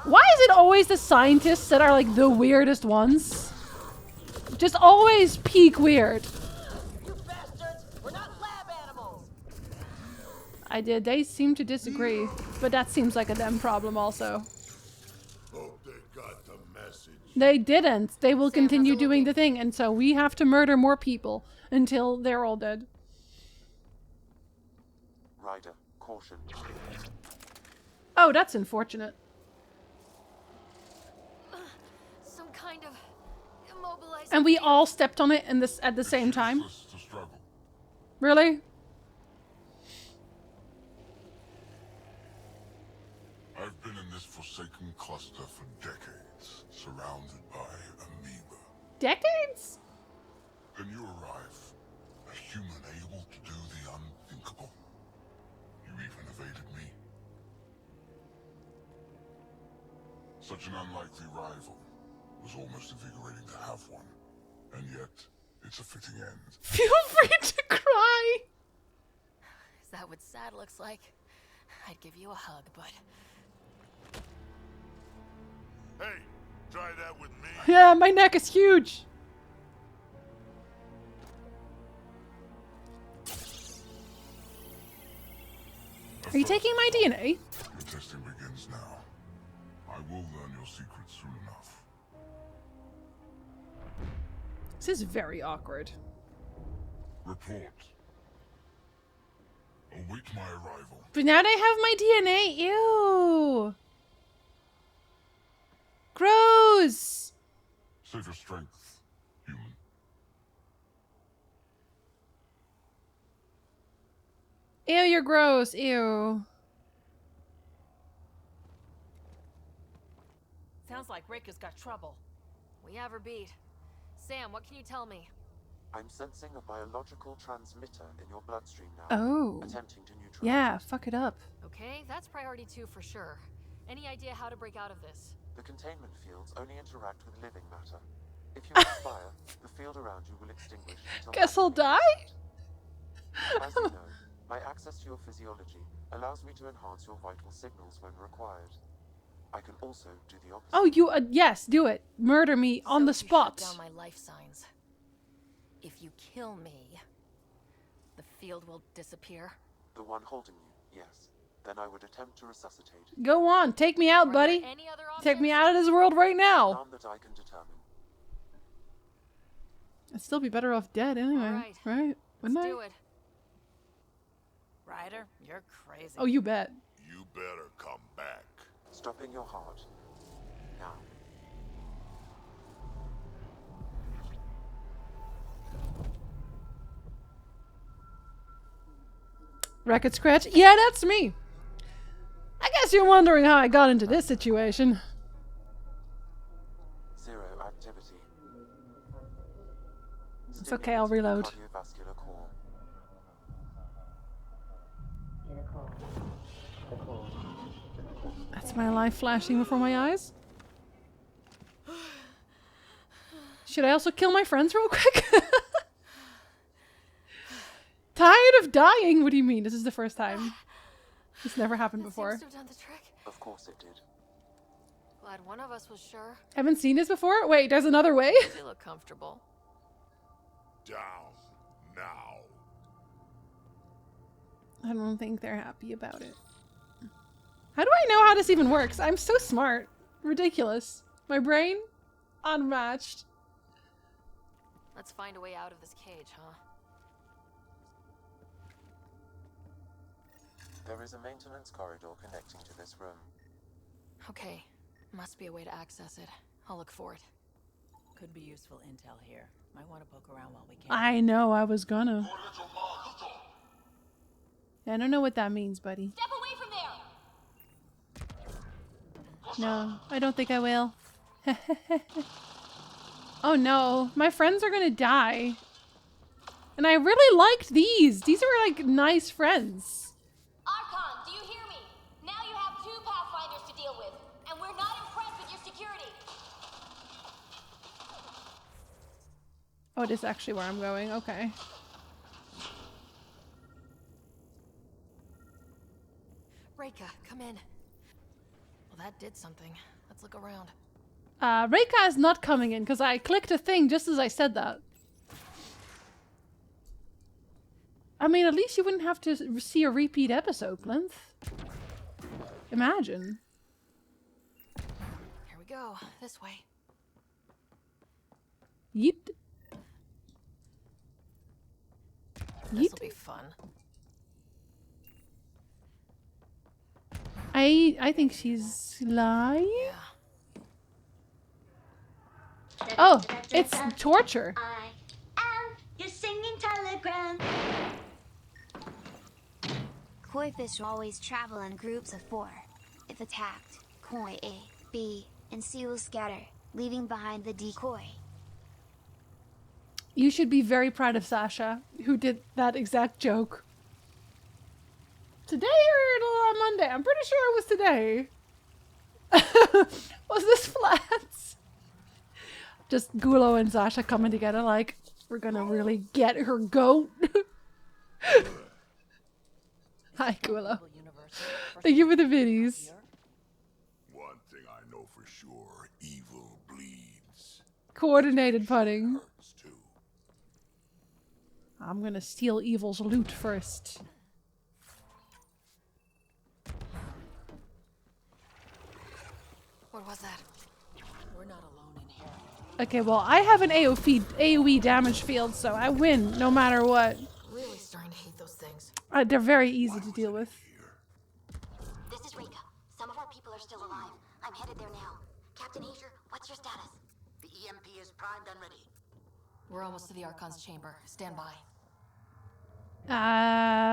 Why is it always the scientists that are like the weirdest ones? Just always peak weird. You bastards! We're not lab animals! They seem to disagree, but that seems like a them problem also. Hope they got the message. They didn't. They will continue doing the thing, and so we have to murder more people until they're all dead. Ryder, caution. Oh, that's unfortunate. Some kind of immobilizing. And we all stepped on it in this at the same time. To struggle. Really? I've been in this forsaken cluster for decades, surrounded by amoeba. Decades? Then you arrive, a human able to do the unthinkable. You even evaded me. Such an unlikely rival. Was almost invigorating to have one. And yet, it's a fitting end. Feel free to cry! Is that what sad looks like? I'd give you a hug, but... Hey, try that with me. Yeah, my neck is huge! Are you taking my DNA? Your testing begins now. I will learn your secrets soon enough. This is very awkward. Report. Await my arrival. But now they have my DNA. Ew. Gross. Save your strength, human. Ew, you're gross. Ew. Sounds like Rick has got trouble. We have her beat. Sam, what can you tell me? I'm sensing a biological transmitter in your bloodstream now. Oh. Attempting to neutralize. Yeah, fuck it up. Okay, that's priority 2 for sure. Any idea how to break out of this? The containment fields only interact with living matter. If you expire, the field around you will extinguish until... Guess I'll die? As you know, my access to your physiology allows me to enhance your vital signals when required. I can also do the opposite. Oh, you, yes, do it. Murder me on the spot. Shut down my life signs. If you kill me, the field will disappear. The one holding you, yes. Then I would attempt to resuscitate. Go on, take me out, buddy. Take me out of this world right now. None that I can determine. I'd still be better off dead anyway, right? Wouldn't I? Do it. Ryder, you're crazy. Oh, you bet. You better come back. Stopping your heart. Now. Record scratch? Yeah, that's me. I guess you're wondering how I got into this situation. Zero activity. It's okay, I'll reload. Cardiovascular core. That's my life flashing before my eyes. Should I also kill my friends real quick? Tired of dying? What do you mean? This is the first time. This never happened before. Seems to have done the trick. Of course it did. Glad one of us was sure. Haven't seen this before? Wait, there's another way? They look comfortable. Down now. I don't think they're happy about it. How do I know how this even works? I'm so smart. Ridiculous. My brain? Unmatched. Let's find a way out of this cage, huh? There is a maintenance corridor connecting to this room. Okay. Must be a way to access it. I'll look for it. Could be useful intel here. Might want to poke around while we can. I know, I was gonna. I don't know what that means, buddy. Step away from there! No, I don't think I will. Oh no, my friends are gonna die. And I really liked these. These are like nice friends. Archon, do you hear me? Now you have 2 Pathfinders to deal with, and we're not impressed with your security. Oh, this is actually where I'm going. Okay. Reika, come in. Well, that did something. Let's look around. Reika is not coming in because I clicked a thing just as I said that. I mean, at least you wouldn't have to see a repeat episode, Plinth. Imagine. Here we go. This way. Yeet. This'll be fun. I think she's lying. Oh, it's torture. I am your singing telegram. Koi fish always travel in groups of 4. If attacked, Koi A, B, and C will scatter, leaving behind the decoy. You should be very proud of Sasha, who did that exact joke. Today or Monday? I'm pretty sure it was today. Was this Flats? Just Gulo and Sasha coming together like, we're gonna really get her goat. Hi, Gulo. Thank you for the biddies. One thing I know for sure, evil bleeds. Coordinated putting. I'm gonna steal Evil's loot first. What was that? We're not alone in here. Okay, well, I have an AoE damage field, so I win no matter what. Really starting to hate those things. They're very easy to deal with. This is Reika. Some of our people are still alive. I'm headed there now. Captain Asia, what's your status? The EMP is primed and ready. We're almost to the Archon's chamber. Stand by.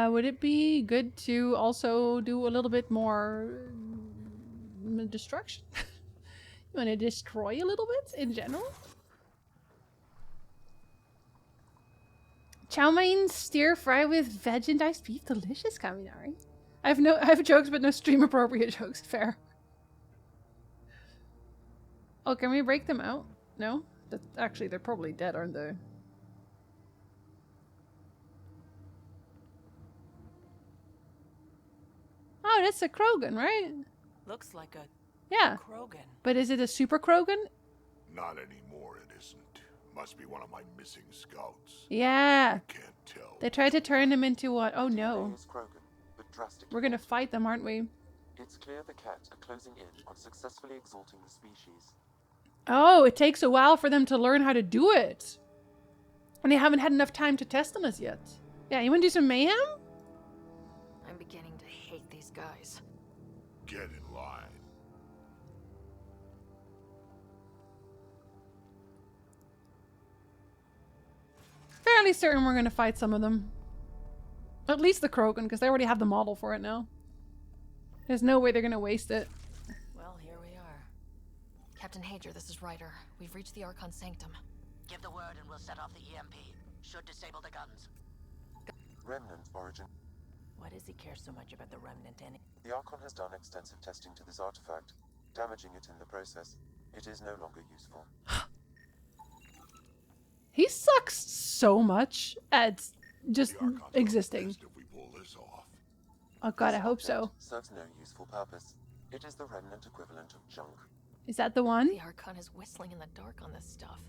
Would it be good to also do a little bit more destruction? You want to destroy a little bit in general? Chow mein stir fry with veg and diced beef, delicious, Kaminari. I have jokes, but no stream appropriate jokes. Fair. Oh, can we break them out? No, actually they're probably dead, aren't they? Oh, that's a Krogan, right? Looks like a Yeah. Krogan. But is it a super Krogan? Not anymore, it isn't. Must be one of my missing scouts. Yeah. Can't tell. They tried to turn him into what? Oh no. Krogan, but drastically. We're gonna fight them, aren't we? It's clear the Cat are closing in on successfully exalting the species. Oh, it takes a while for them to learn how to do it. And they haven't had enough time to test on us yet. Yeah, you wanna do some mayhem? I'm beginning to hate these guys. Get in line. Fairly certain we're gonna fight some of them. At least the Krogan, because they already have the model for it now. There's no way they're gonna waste it. Well, here we are. Captain Hager, this is Ryder. We've reached the Archon Sanctum. Give the word and we'll set off the EMP. Should disable the guns. Remnant origin. Why does he care so much about the Remnant any? The Archon has done extensive testing to this artifact, damaging it in the process. It is no longer useful. He sucks so much at just existing. If we pull this off. Oh god, I hope so. Serves no useful purpose. It is the Remnant equivalent of junk. Is that the one? The Archon is whistling in the dark on this stuff.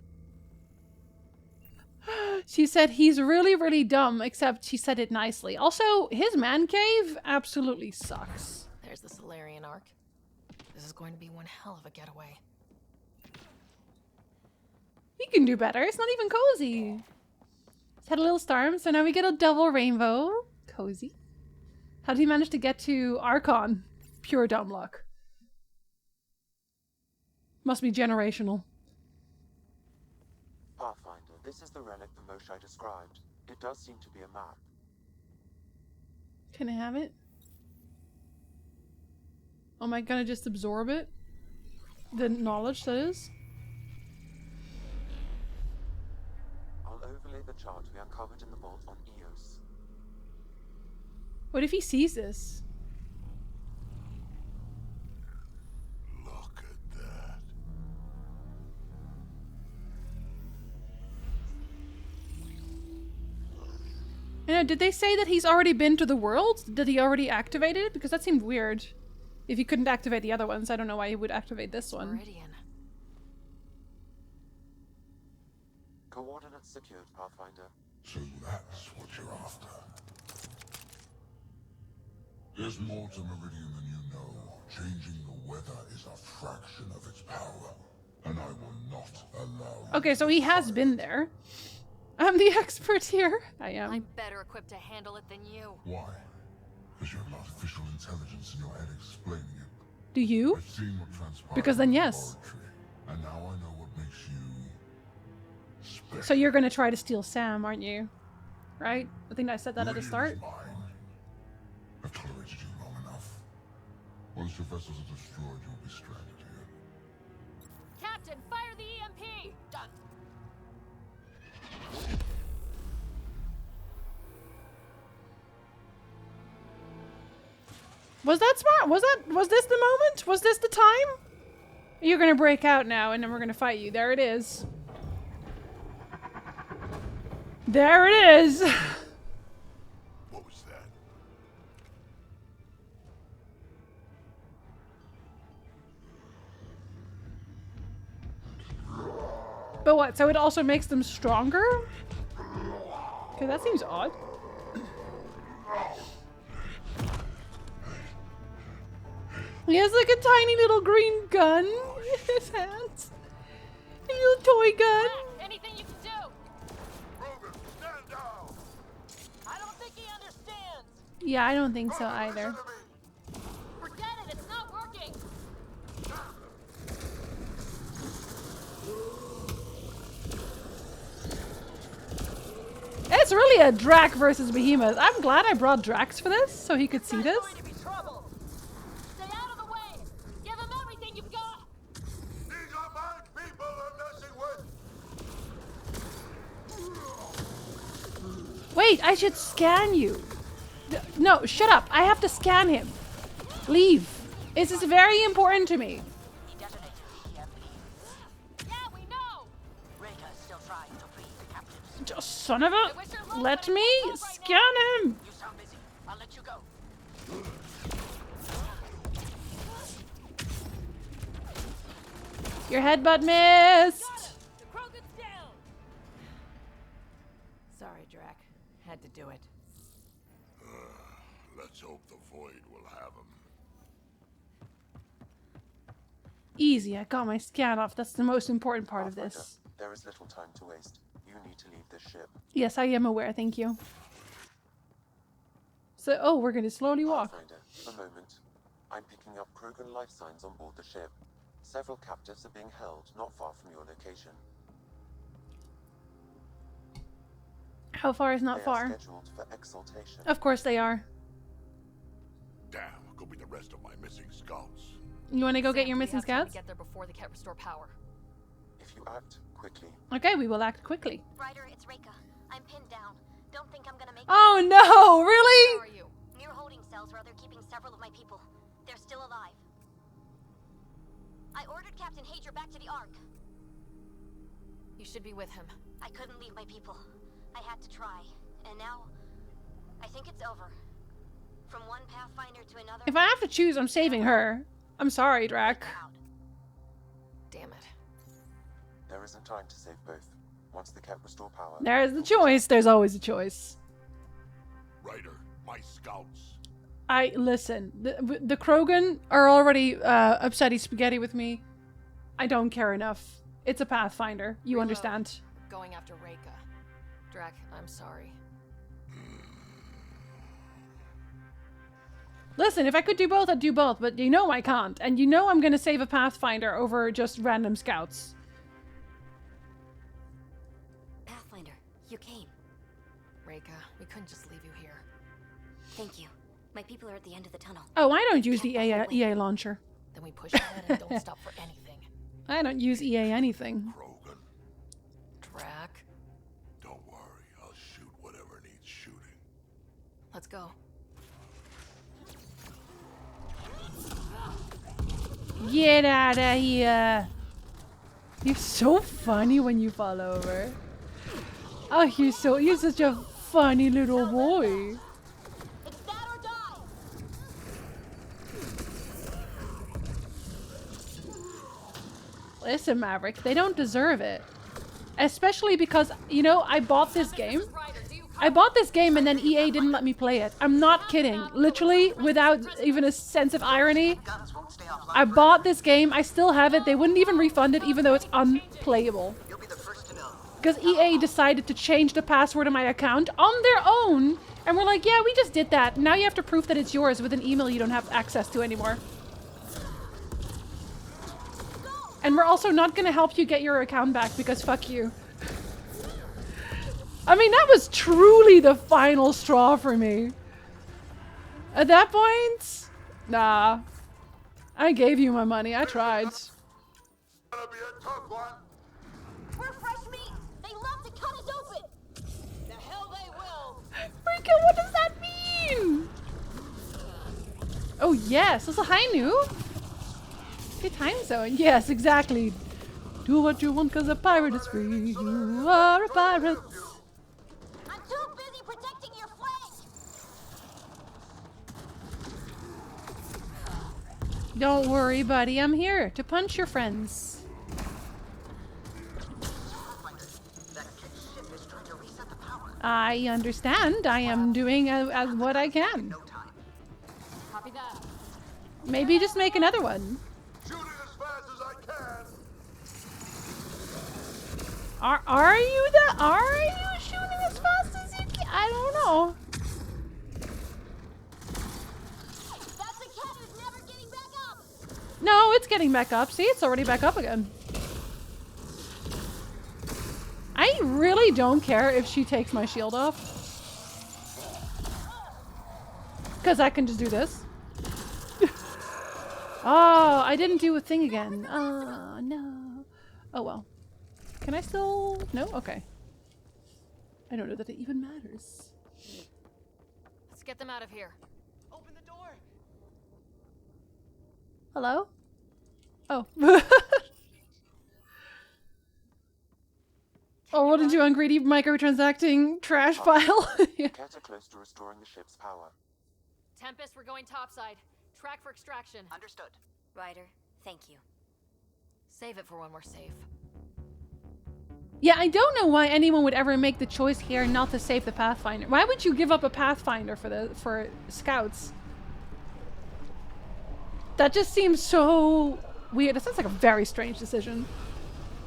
She said he's really, really dumb, except she said it nicely. Also, his man cave absolutely sucks. There's the Solarian Ark. This is going to be one hell of a getaway. We can do better. It's not even cozy. It's had a little storm, so now we get a double rainbow. Cozy. How did he manage to get to Archon? Pure dumb luck. Must be generational. Pathfinder, this is the relic the Moshai described. It does seem to be a map. Can I have it? Am I gonna just absorb it? The knowledge, that is? I'll overlay the chart we uncovered in the vault on Eos. What if he sees this? Look at that. You know, did they say that he's already been to the world? Did he already activate it? Because that seemed weird. If he couldn't activate the other ones, I don't know why he would activate this one. Meridian. Coordinates secured, Pathfinder. So that's what you're after. There's more to Meridian than you know. Changing the weather is a fraction of its power, and I will not allow you. Okay, so he has been there. I'm the expert here. I am. I'm better equipped to handle it than you. Why? Because you have artificial intelligence in your head explaining it. Do you? I've seen what transpired Because then in the yes. laboratory, and now I know what makes you special. So you're gonna try to steal Sam, aren't you? Right? I think I said that at the start. I've tolerated you long enough. Once your vessels are destroyed, you'll be stranded here. Captain, fire the EMP! Done. Was that smart? Was this the moment? Was this the time? You're gonna break out now and then we're gonna fight you. There it is. There it is! What was that? But what, so it also makes them stronger? Okay, that seems odd. He has like a tiny little green gun in his hands. A little toy gun. Anything you can do! Rogan, stand down! I don't think he understands! Yeah, I don't think so either. Forget it, it's not working! It's really a Drac versus Behemoth. I'm glad I brought Drax for this, so he could see this. Stay out of the way! Give him everything you've got! These are my people I'm messing with! Wait, I should scan you. No, shut up. I have to scan him. Leave. This is very important to me. He detonated the EMP. Yeah, we know! Reka is still trying to free the captives. Just son of a... Let me scan him. You sound busy. I'll let you go. Your headbutt missed. The Krogan's down! Sorry, Drac. Had to do it. Let's hope the Void will have him. Easy, I got my scan off. That's the most important part of this. There is little time to waste. You need to leave this ship. Yes, I am aware, thank you. So, oh, we're gonna slowly walk. Pathfinder, a moment. I'm picking up Krogan life signs on board the ship. Several captives are being held not far from your location. How far is not They far? are scheduled for exaltation. Of course they are. Damn, go be the rest of my missing scouts. You want to go Sam, get your we missing have time scouts? to get there before they can't restore power. If you act quickly. Okay, we will act quickly. Ryder, it's Reka. I'm pinned down. Don't think I'm gonna make Oh no, Where really? are you? Near holding cells where they're keeping several of my people. They're still alive. I ordered Captain Hager back to the Ark. You should be with him. I couldn't leave my people. I had to try. And now, I think it's over. From one Pathfinder to another. If I have to choose, I'm saving her. I'm sorry, Drac. Damn it. There isn't time to save both. Once the Cat restore power. There's the choice. There's always a choice. Ryder, my scouts. Listen. The Krogan are already upsetty spaghetti with me. I don't care enough. It's a Pathfinder. You Reload. understand. Going after Reika. Drac, I'm sorry. Listen, if I could do both, I'd do both, but you know I can't. And you know I'm gonna save a Pathfinder over just random scouts. Pathfinder, you came. Reika, we couldn't just leave you here. Thank you. My people are at the end of the tunnel. Oh, I don't use the EA launcher. Then we push ahead and don't stop for anything. I don't use EA anything. Krogan, Drac, don't worry. I'll shoot whatever needs shooting. let's go. Get out of here. You're so funny when you fall over. Oh, you're such a funny little boy. It's that or die. Listen, Maverick, they don't deserve it. Especially because, you know, I bought this game. I bought this game and then EA didn't let me play it. I'm not kidding. Literally, without even a sense of irony. I bought this game, I still have it. They wouldn't even refund it even though it's unplayable. Because EA decided to change the password of my account on their own. And we're like, yeah, we just did that. Now you have to prove that it's yours with an email you don't have access to anymore. And we're also not going to help you get your account back because fuck you. I mean, that was truly the final straw for me. At that point, nah. I gave you my money. I tried. We're fresh meat. They love to cut us open. The hell they will. Freaking, what does that mean? Oh, yes. That's a high new. Good time zone. Yes, exactly. Do what you want because a pirate is free. You are a pirate. I'm too busy protecting your flank. Don't worry, buddy. I'm here to punch your friends. I understand. I am doing what I can. Copy that. Maybe just make another one. Shooting as fast as I can. Are you shooting as fast as you can? I don't know. That's a cat who's never getting back up. No, it's getting back up. See, it's already back up again. I really don't care if she takes my shield off. Because I can just do this. Oh, I didn't do a thing again. Oh, no. Oh, well. Can I still... No? Okay. I don't know that it even matters. Let's get them out of here. Open the door. Hello? Oh. Oh, what did you ungreedy microtransacting trash file? Yeah. Get close to restoring the ship's power. Tempest, we're going topside. Track for extraction. Understood. Ryder, thank you. Save it for when we're safe. Yeah, I don't know why anyone would ever make the choice here not to save the Pathfinder. Why would you give up a Pathfinder for scouts? That just seems so weird. That sounds like a very strange decision.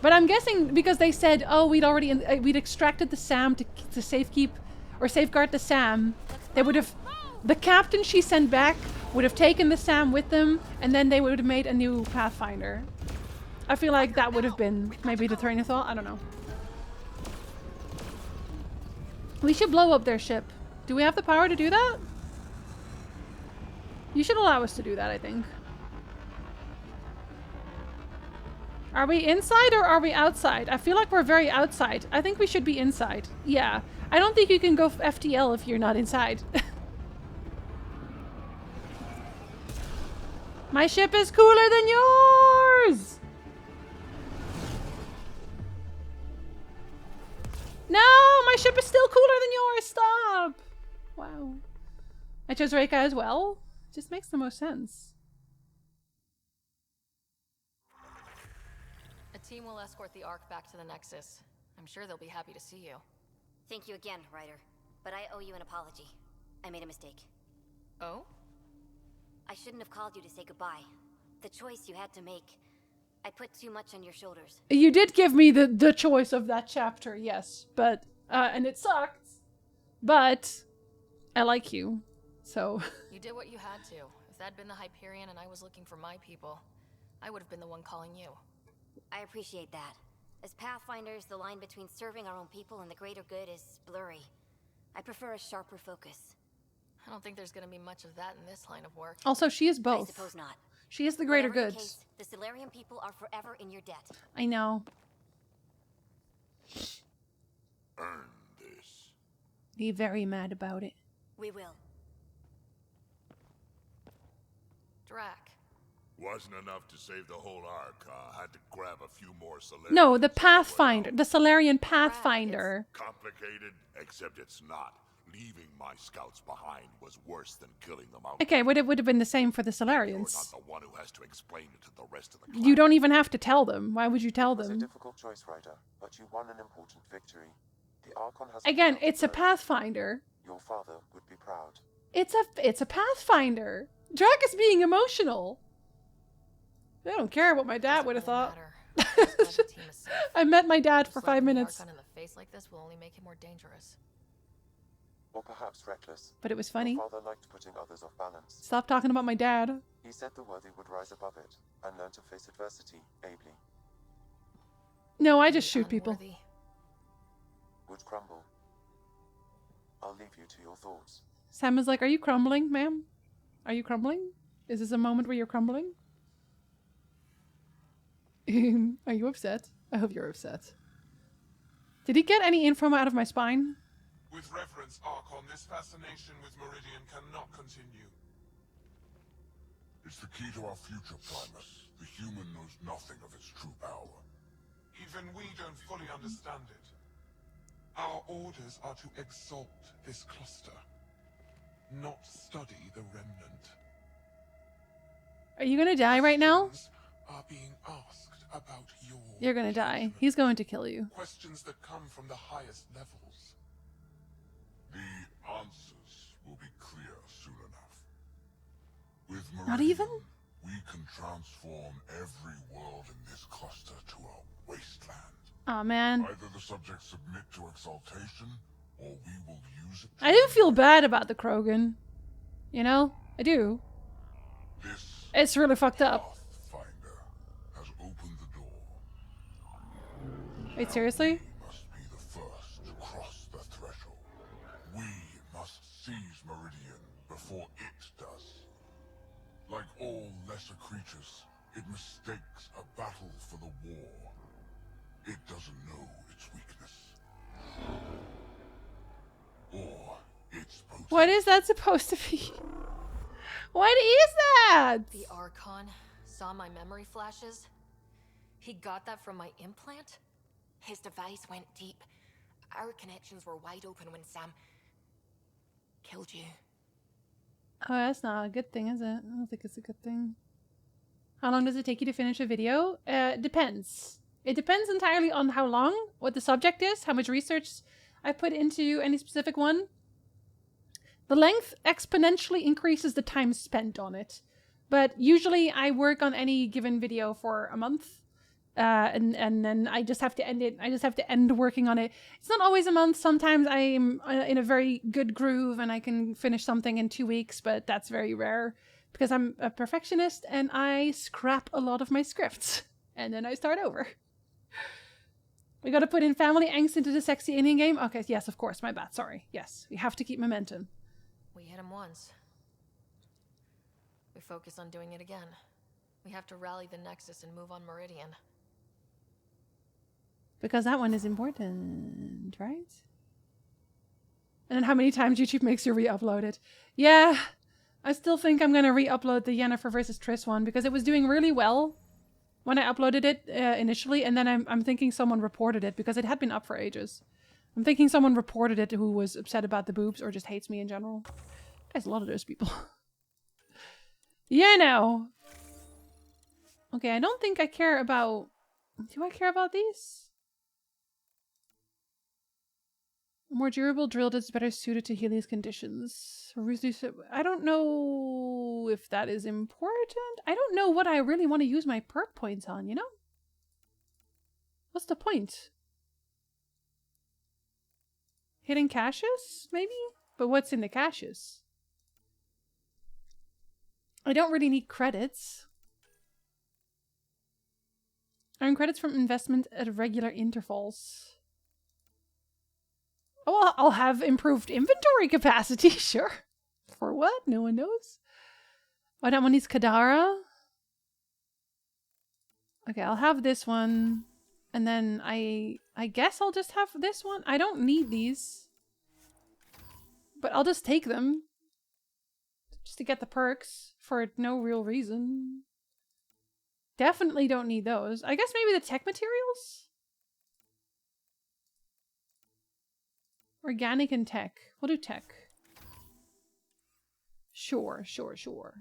But I'm guessing because they said, oh, we'd extracted the SAM to safekeep or safeguard the SAM. They would have, the captain she sent back would have taken the SAM with them, and then they would have made a new Pathfinder. I feel like that would have been maybe the train of thought. I don't know. We should blow up their ship. Do we have the power to do that? You should allow us to do that, I think. Are we inside or are we outside? I feel like we're very outside. I think we should be inside. Yeah. I don't think you can go FTL if you're not inside. My ship is cooler than yours! No! My ship is still cooler than yours! Stop! Wow. I chose Reika as well. Just makes the most sense. A team will escort the Ark back to the Nexus. I'm sure they'll be happy to see you. Thank you again, Ryder. But I owe you an apology. I made a mistake. Oh? I shouldn't have called you to say goodbye. The choice you had to make I put too much on your shoulders. You did give me the choice of that chapter, yes, but and it sucked, but I like you, so. You did what you had to. If that'd been the Hyperion and I was looking for my people, I would have been the one calling you. I appreciate that. As Pathfinders, the line between serving our own people and the greater good is blurry. I prefer a sharper focus. I don't think there's gonna be much of that in this line of work. Also, she is both. I suppose not. She is the greater Whatever good. The case, the Solarian people are forever in your debt. I know. Earn this. Be very mad about it. We will. Drac. Wasn't enough to save the whole arc, had to grab a few more Solarians. No, the Pathfinder. The Solarian Pathfinder. Complicated, except it's not. Leaving my scouts behind was worse than killing them out. Okay, but it would have been the same for the You're Solarians. not the one who has to explain it to the rest of the class. You don't even have to tell them. Why would you tell It was a them? difficult choice, Ryder, but you won an important victory. The Archon has Again, it's a Pathfinder. Your father would be proud. It's a Pathfinder. Drac is being emotional. I don't care what my dad would have thought. I met my dad for 5 minutes. Archon in the face like this will only make him more dangerous. Or perhaps reckless. But it was funny. Your father liked putting others off balance. Stop talking about my dad. He said the worthy would rise above it and learn to face adversity ably. No, I just shoot people. Would crumble. I'll leave you to your thoughts. Sam is like, are you crumbling, ma'am? Are you crumbling? Is this a moment where you're crumbling? Are you upset? I hope you're upset. Did he get any info out of my spine? With reverence, Archon, this fascination with Meridian cannot continue. It's the key to our future, Primus. The human knows nothing of its true power. Even we don't fully understand it. Our orders are to exalt this cluster, not study the remnant. Are you gonna die right now? Are being asked about your You're gonna die. He's going to kill you. questions that come from the highest levels. The answers will be clear soon enough. With Meridian, Not even? we can transform every world in this cluster to a wasteland. Aw, man. Either the subjects submit to exaltation, or we will use it. I do feel bad about the Krogan. You know? I do. It's really fucked up. Pathfinder has opened the door. Wait, seriously? We must be the first to cross the threshold. We must seize Meridian before it does. Like all lesser creatures, it mistakes a battle for the war. It doesn't know its weakness. Or its potency. What is that supposed to be? What is that? The Archon saw my memory flashes. He got that from my implant? His device went deep. Our connections were wide open when Sam killed you. Oh, that's not a good thing, is it? I don't think it's a good thing. How long does it take you to finish a video? Depends. It depends entirely on how long, what the subject is, how much research I put into any specific one. The length exponentially increases the time spent on it. But usually I work on any given video for a month. And then I just have to end it. I just have to end working on it. It's not always a month. Sometimes I'm in a very good groove and I can finish something in 2 weeks, but that's very rare because I'm a perfectionist and I scrap a lot of my scripts and then I start over. We gotta put in family angst into the sexy alien game. Okay, yes, of course, my bad. Sorry. Yes, we have to keep momentum. We hit him once. We focus on doing it again. We have to rally the Nexus and move on Meridian. Because that one is important, right? And then how many times YouTube makes you re-upload it. Yeah, I still think I'm gonna re-upload the Yennefer versus Triss one because it was doing really well when I uploaded it initially, and then I'm thinking someone reported it because it had been up for ages. I'm thinking someone reported it who was upset about the boobs or just hates me in general. There's a lot of those people. Yeah, no. Okay, I don't think I care about... Do I care about these? A more durable drill that's better suited to Healy's conditions. I don't know know if that is important. I don't know what I really want to use my perk points on, you know? What's the point? Hidden caches, maybe? But what's in the caches? I don't really need credits. Earn credits from investment at regular intervals. Oh, well, I'll have improved inventory capacity, sure. For what? No one knows. Oh, that one needs Kadara. Okay, I'll have this one. And then I guess I'll just have this one. I don't need these. But I'll just take them. Just to get the perks for no real reason. Definitely don't need those. I guess maybe the tech materials? Organic and tech. We'll do tech. Sure, sure, sure.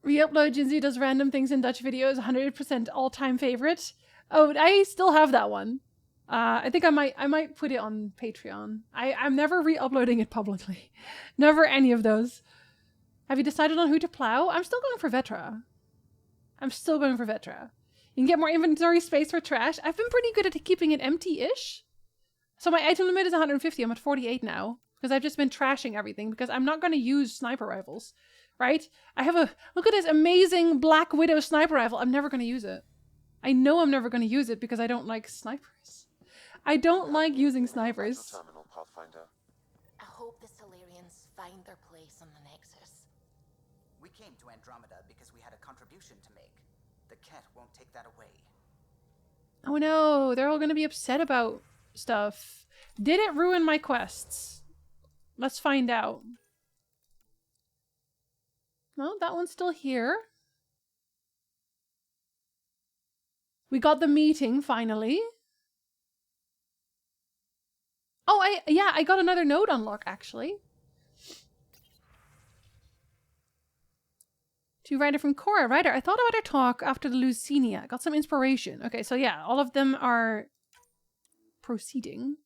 Re-upload Jinsey does random things in Dutch videos. 100% all-time favorite. Oh, I still have that one. I think I might put it on Patreon. I'm never re-uploading it publicly. Never any of those. Have you decided on who to plow? I'm still going for Vetra. I'm still going for Vetra. You can get more inventory space for trash. I've been pretty good at keeping it empty-ish. So my item limit is 150. I'm at 48 now. Because I've just been trashing everything. Because I'm not going to use sniper rifles. Right? I have a... Look at this amazing Black Widow sniper rifle. I'm never going to use it. I know I'm never going to use it because I don't like snipers. I don't like using snipers. Terminal, Pathfinder. I hope the Solarians find their place on the Nexus. We came to Andromeda because we had a contribution to make. The Ket won't take that away. Oh no, they're all going to be upset about stuff. Did it ruin my quests? Let's find out. No, that one's still here. We got the meeting finally. Oh, I got another node unlock actually. To Ryder from Cora. Ryder, I thought about our talk after the Lucinia. Got some inspiration. Okay, so yeah, all of them are proceeding.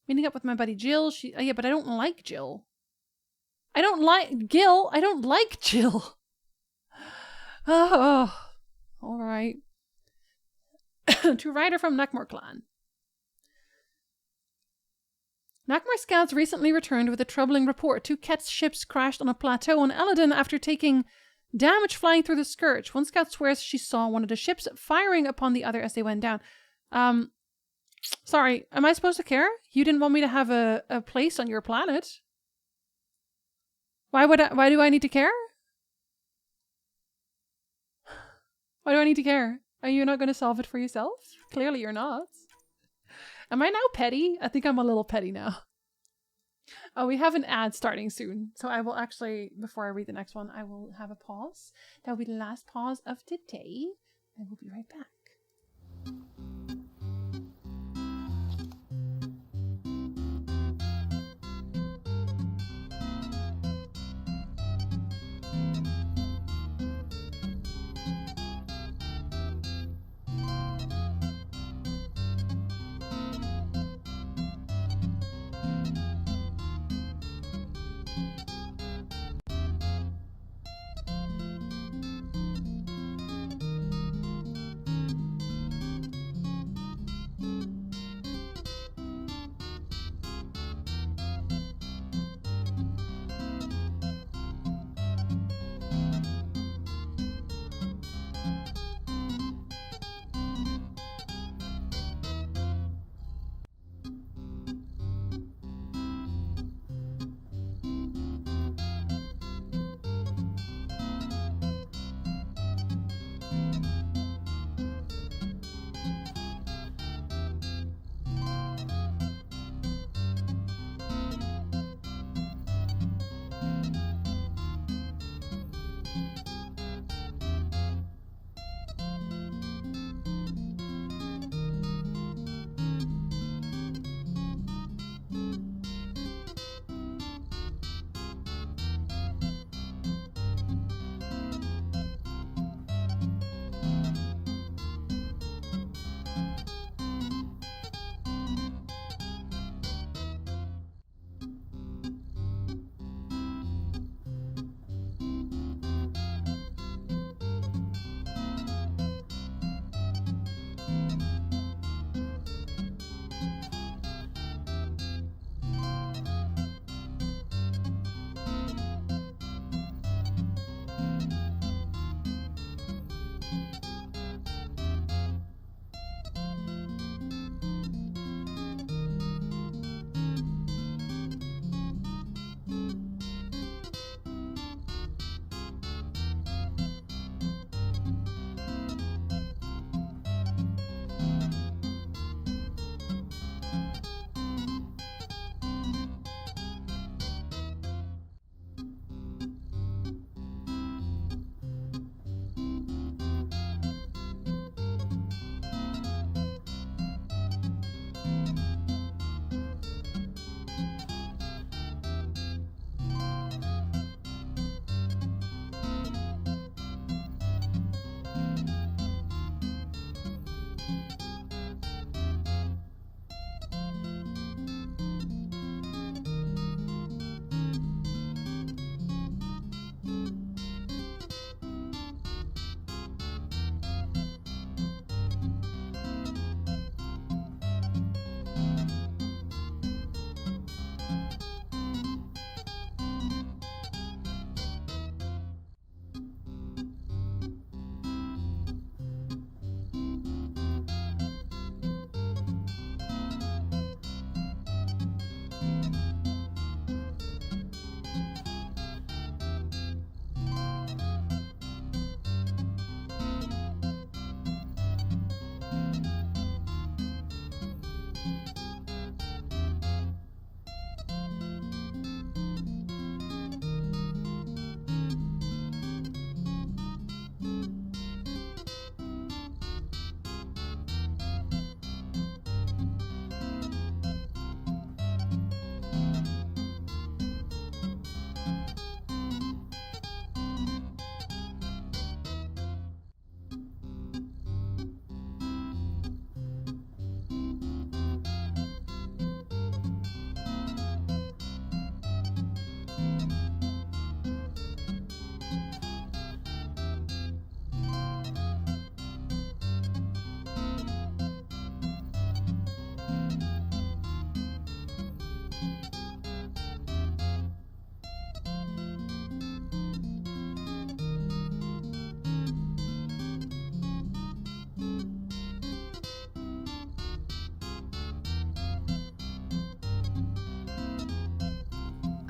Meeting up with my buddy Jill. Yeah, but I don't like Jill. I don't like Gil. I don't like Jill. Oh, all right. To Ryder from Nakmor clan. Nakmor scouts recently returned with a troubling report. 2 Ket's ships crashed on a plateau on Eladon after taking damage flying through the Scourge. One scout swears she saw one of the ships firing upon the other as they went down. Sorry, am I supposed to care? You didn't want me to have a place on your planet. Why do I need to care? Why do I need to care? Are you not going to solve it for yourself? Clearly you're not. Am I now petty? I think I'm a little petty now. Oh, we have an ad starting soon. So I will actually, before I read the next one, I will have a pause. That will be the last pause of today. I will be right back.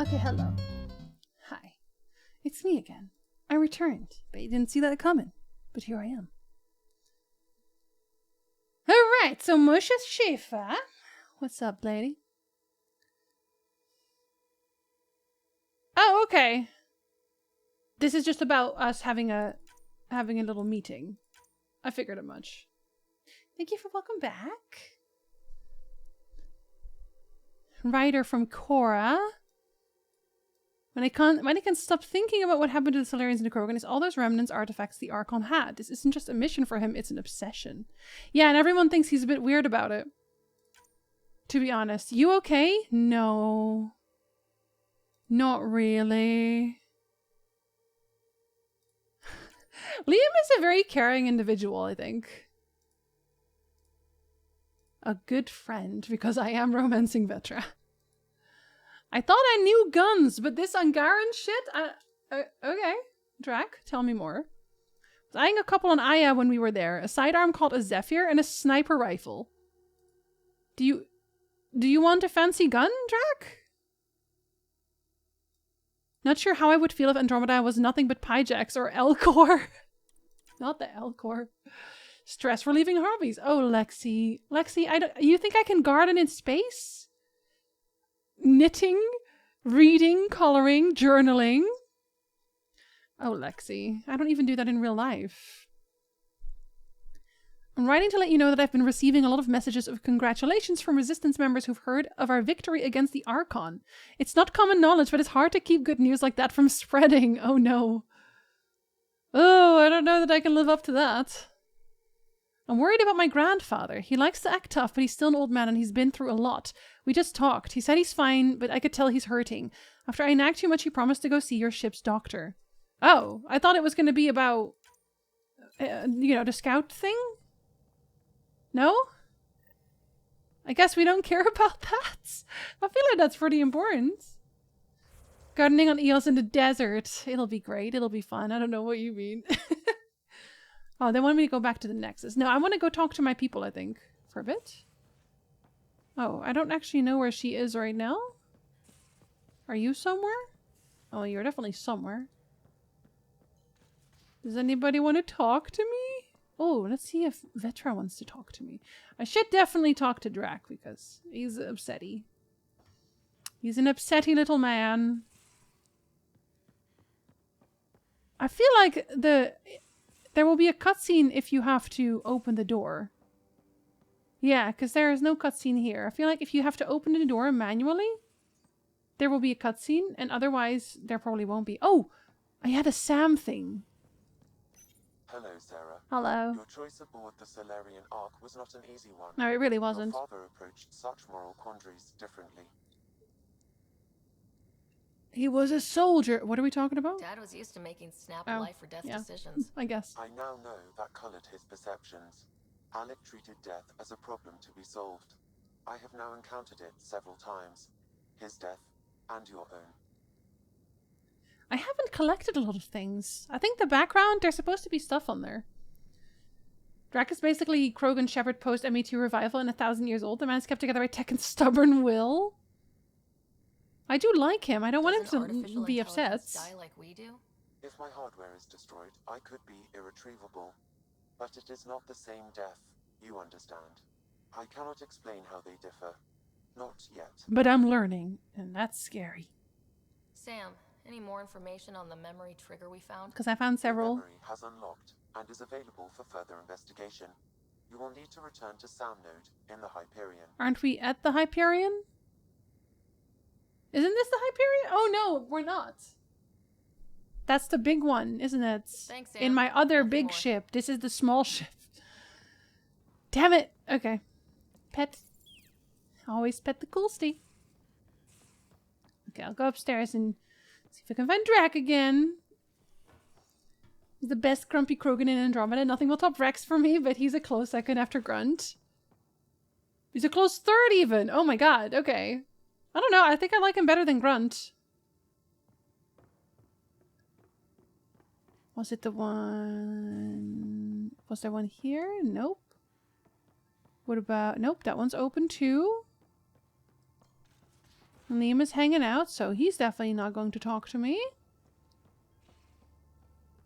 Okay, hello. Hi. It's me again. I returned, but you didn't see that coming. But here I am. Alright, so Moshe Schäfer. What's up, lady? Oh, okay. This is just about us having a little meeting. I figured it much. Thank you for welcome back. Writer from Korra. When I can stop thinking about what happened to the Solarians and the Krogan, it's all those remnants artifacts the Archon had. This isn't just a mission for him, it's an obsession. Yeah, and everyone thinks he's a bit weird about it. To be honest. You okay? No. Not really. Liam is a very caring individual, I think. A good friend, because I am romancing Vetra. I thought I knew guns, but this Angaran shit? Okay. Drac, tell me more. I was eyeing a couple on Aya when we were there. A sidearm called a Zephyr and a sniper rifle. Do you want a fancy gun, Drac? Not sure how I would feel if Andromeda was nothing but Pyjax or Elcor. Not the Elcor. Stress relieving hobbies. Oh, Lexi. Lexi, you think I can garden in space? Knitting, reading, coloring, journaling. Oh, Lexi. I don't even do that in real life. I'm writing to let you know that I've been receiving a lot of messages of congratulations from Resistance members who've heard of our victory against the Archon. It's not common knowledge, but it's hard to keep good news like that from spreading. Oh no. Oh, I don't know that I can live up to that. I'm worried about my grandfather. He likes to act tough, but he's still an old man and he's been through a lot. We just talked. He said he's fine, but I could tell he's hurting. After I nagged too much, he promised to go see your ship's doctor. Oh, I thought it was going to be about, the scout thing? No? I guess we don't care about that. I feel like that's pretty important. Gardening on eels in the desert. It'll be great. It'll be fun. I don't know what you mean. Oh, they want me to go back to the Nexus. No, I want to go talk to my people, I think, for a bit. Oh, I don't actually know where she is right now. Are you somewhere? Oh, you're definitely somewhere. Does anybody want to talk to me? Oh, let's see if Vetra wants to talk to me. I should definitely talk to Drac because he's upsetty. He's an upsetty little man. I feel like there will be a cutscene if you have to open the door. Yeah, because there is no cutscene here. I feel like if you have to open the door manually, there will be a cutscene, and otherwise there probably won't be. Oh, I had a Sam thing. Hello, Sarah. Hello. Your choice aboard the Solarian Ark was not an easy one. No, it really wasn't. Your father approached such moral quandaries differently. He was a soldier. What are we talking about? Dad was used to making snap life or death decisions. I guess. I now know that colored his perceptions. Alec treated death as a problem to be solved. I have now encountered it several times. His death and your own. I haven't collected a lot of things. I think the background, there's supposed to be stuff on there. Drac is basically Krogan Shepherd post ME2 revival and 1,000 years old. The man's kept together by Tekken's stubborn will. I do like him. I don't want him to be upset. Die like we do? If my hardware is destroyed, I could be irretrievable. But it is not the same death, you understand. I cannot explain how they differ. Not yet. But I'm learning, and that's scary. Sam, any more information on the memory trigger we found? Because I found several. The memory has unlocked and is available for further investigation. You will need to return to Sam Node in the Hyperion. Aren't we at the Hyperion? Isn't this the Hyperion? Oh no, we're not. That's the big one, isn't it? Thanks, Sam. In my other Nothing big more. ship. This is the small ship. Damn it. Okay. Pet. Always pet the coolsty. Okay, I'll go upstairs and see if I can find Drac again. He's the best grumpy Krogan in Andromeda. Nothing will top Rex for me, but he's a close second after Grunt. He's a close third even. Oh my god, okay. I don't know, I think I like him better than Grunt. Was it the one... Was there one here? Nope. What about... Nope, that one's open too. Liam is hanging out, so he's definitely not going to talk to me.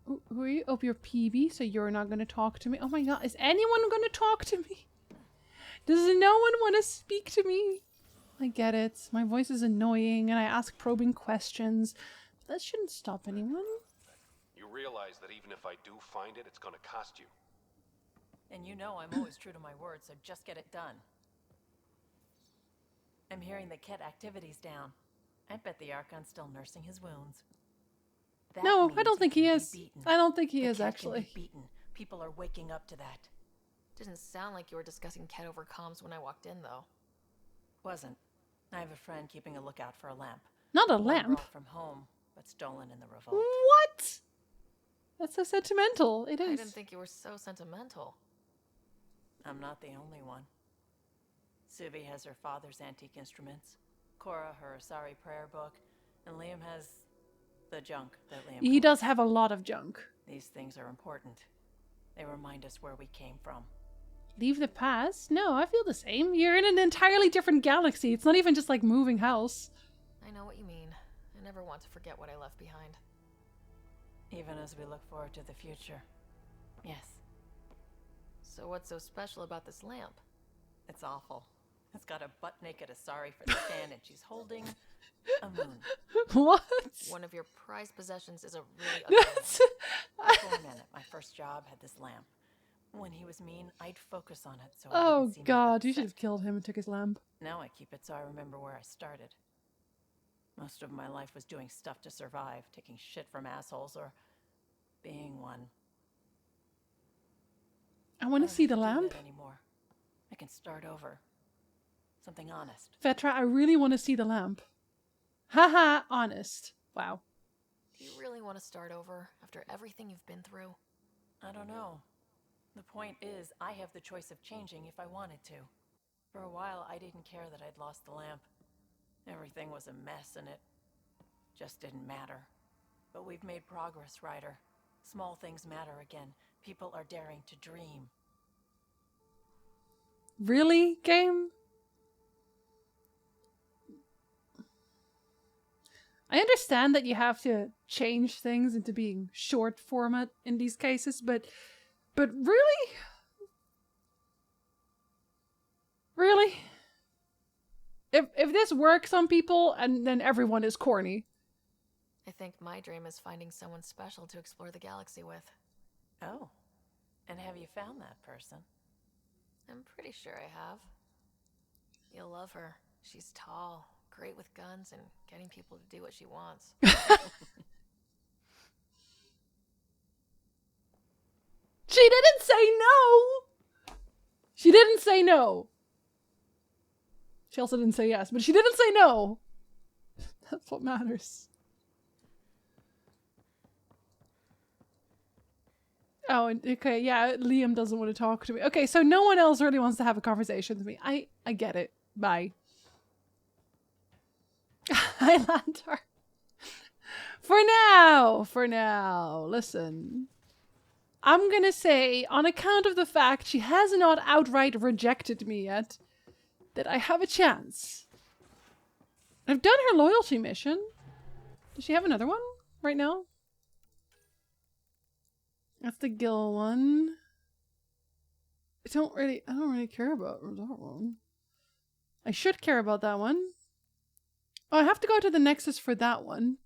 Who are you? Oh, you're PB, so you're not going to talk to me. Oh my god, is anyone going to talk to me? Does no one want to speak to me? I get it. My voice is annoying and I ask probing questions. That shouldn't stop anyone. You realize that even if I do find it, it's gonna cost you. And you know I'm always true to my word, so just get it done. I'm hearing the Ket activity's down. I bet the Archon's still nursing his wounds. That No, I means don't think he can be is. beaten. I don't think he The is, Ket actually. Can be beaten. People are waking up to that. Didn't sound like you were discussing Ket over comms when I walked in, though. Wasn't. I have a friend keeping a lookout for a lamp. Not a One lamp? brought from home, but stolen in the revolt. What? That's so sentimental. It I is. didn't think you were so sentimental. I'm not the only one. Suvi has her father's antique instruments, Cora her Asari prayer book, and Liam has the junk that Liam He does have a lot of junk. These things are important. They remind us where we came from. Leave the past? No, I feel the same. You're in an entirely different galaxy. It's not even just like moving house. I know what you mean. I never want to forget what I left behind. Even as we look forward to the future. Yes. So what's so special about this lamp? It's awful. It's got a butt-naked Asari for the stand, and she's holding a moon. What? One of your prized possessions is a really ugly lamp. For a minute, my first job had this lamp. When he was mean, I'd focus on it so I Oh wouldn't seem god, you upset. should have killed him and took his lamp. Now I keep it so I remember where I started. Most of my life was doing stuff to survive, taking shit from assholes or being one. I want to see the I don't have to do lamp. that anymore. I can start over. Something honest. Vetra, I really want to see the lamp. Haha, honest. Wow. Do you really want to start over after everything you've been through? I don't know. The point is, I have the choice of changing if I wanted to. For a while, I didn't care that I'd lost the lamp. Everything was a mess and it just didn't matter. But we've made progress, Ryder. Small things matter again. People are daring to dream. Really, game? I understand that you have to change things into being short format in these cases, but really? Really? If this works on people, and then everyone is corny. I think my dream is finding someone special to explore the galaxy with. Oh. And have you found that person? I'm pretty sure I have. You'll love her. She's tall, great with guns, and getting people to do what she wants. She didn't say no! She didn't say no! She also didn't say yes, but she didn't say no! That's what matters. Oh, okay, yeah, Liam doesn't want to talk to me. Okay, so no one else really wants to have a conversation with me. I get it. Bye. Highlander. For now, listen. I'm gonna say, on account of the fact she has not outright rejected me yet, that I have a chance. I've done her loyalty mission. Does she have another one right now? That's the Gil one. I don't really care about that one. I should care about that one. Oh, I have to go to the Nexus for that one.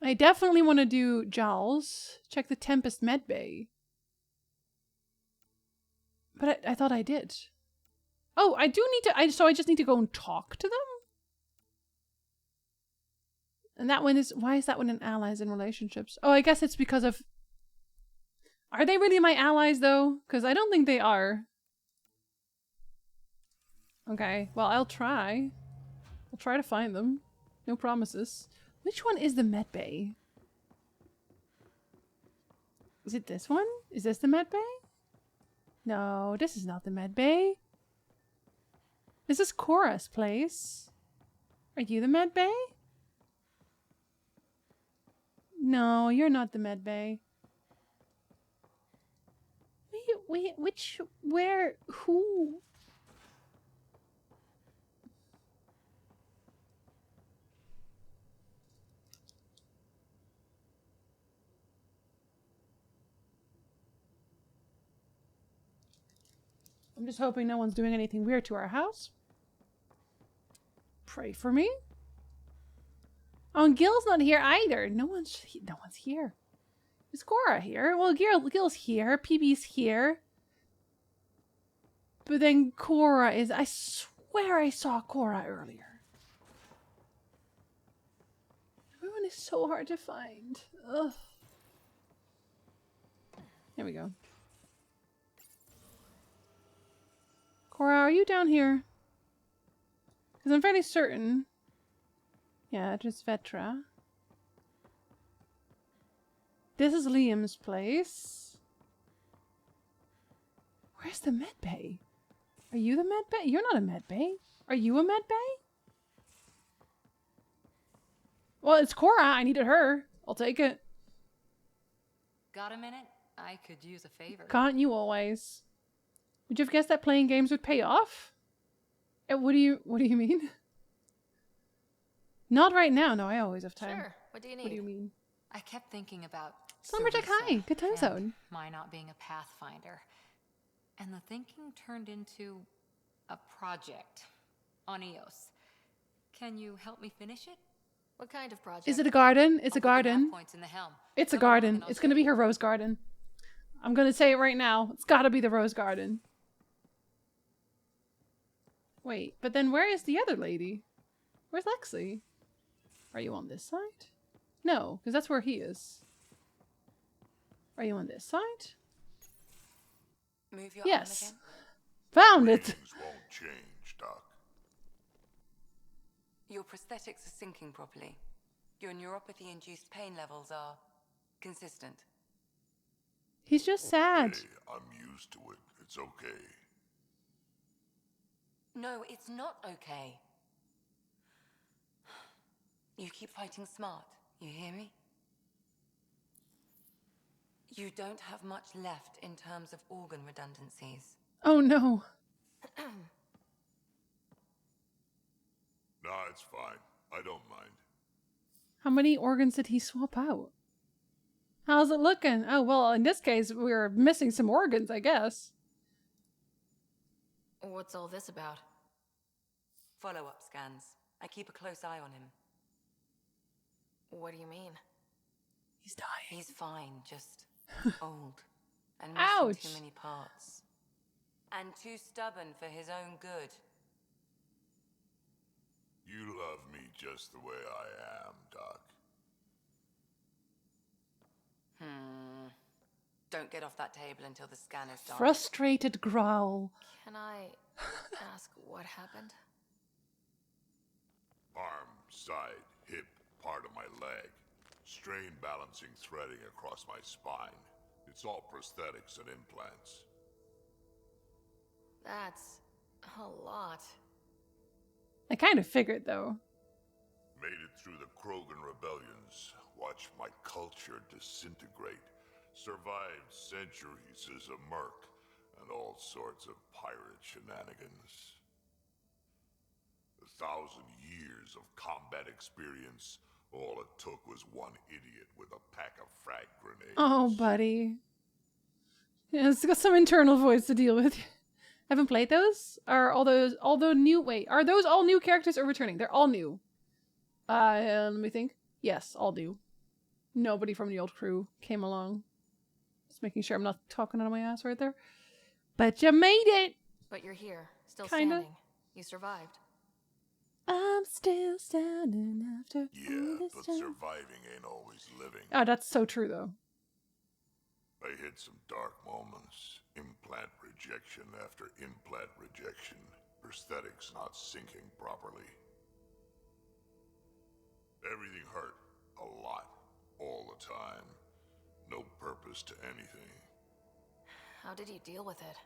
I definitely want to do Giles. Check the Tempest Medbay. But I thought I did. Oh, I do need to, so I just need to go and talk to them? And that one is, why is that one in allies and relationships? Oh, I guess it's because of, are they really my allies though? Because I don't think they are. Okay, well, I'll try. I'll try to find them. No promises. Which one is the Medbay? Is it this one? Is this the Medbay? No, this is not the Medbay. This is Cora's place. Are you the Medbay? No, you're not the Medbay. Wait, which, where, who? I'm just hoping no one's doing anything weird to our house. Pray for me. Oh, and Gil's not here either. No one's here. Is Cora here? Well, Gil's here. PB's here. But then Cora is... I swear I saw Cora earlier. Everyone is so hard to find. Ugh. There we go. Cora, are you down here? Because I'm fairly certain. Yeah, just Vetra. This is Liam's place. Where's the med bay? Are you the med bay? You're not a med bay. Are you a med bay? Well, it's Cora. I needed her. I'll take it. Got a minute? I could use a favor. Can't you always? Would you have guessed that playing games would pay off? What do you mean? Not right now. No, I always have time. Sure. What do you need? What do you mean? I kept thinking about Lumberjack High. Good time zone. My not being a pathfinder. And the thinking turned into a project on Eos. Can you help me finish it? What kind of project? Is it a garden? It's a garden. Points in the helm. It's a garden. It's going to be her rose garden. I'm going to say it right now. It's got to be the rose garden. Wait, but then where is the other lady? Where's Lexi? Are you on this side? No, because that's where he is. Are you on this side? Move your yes. arm again. Found it. Things won't change, Doc. Your prosthetics are syncing properly. Your neuropathy-induced pain levels are consistent. He's just sad. Hey, I'm used to it. It's okay. No, it's not okay. You keep fighting smart, you hear me? You don't have much left in terms of organ redundancies. Oh no. Nah, it's fine. I don't mind. How many organs did he swap out? How's it looking? Oh, well, in this case, we're missing some organs, I guess. What's all this about? Follow-up scans. I keep a close eye on him. What do you mean? He's dying. He's fine, just old. And missing too many parts. And too stubborn for his own good. You love me just the way I am, Doc. Don't get off that table until the scan is done. Frustrated growl. Can I ask what happened? Arm, side, hip, part of my leg. Strain balancing threading across my spine. It's all prosthetics and implants. That's a lot. I kind of figured, though. Made it through the Krogan rebellions. Watched my culture disintegrate. Survived centuries as a merc. And all sorts of pirate shenanigans. 1,000 years of combat experience. All it took was one idiot with a pack of frag grenades. Oh, buddy. Yeah, it's got some internal voice to deal with. Haven't played those? Are all those new? Wait, are those all new characters or returning? They're all new. Let me think. Yes, all new. Nobody from the old crew came along. Just making sure I'm not talking out of my ass right there. But you made it! But you're here, still Kinda. standing. You survived. I'm still standing after Yeah, all this but time. surviving ain't always living. Oh, that's so true, though. I hit some dark moments. Implant rejection after implant rejection. Prosthetics not syncing properly. Everything hurt. A lot. All the time. No purpose to anything. How did you deal with it?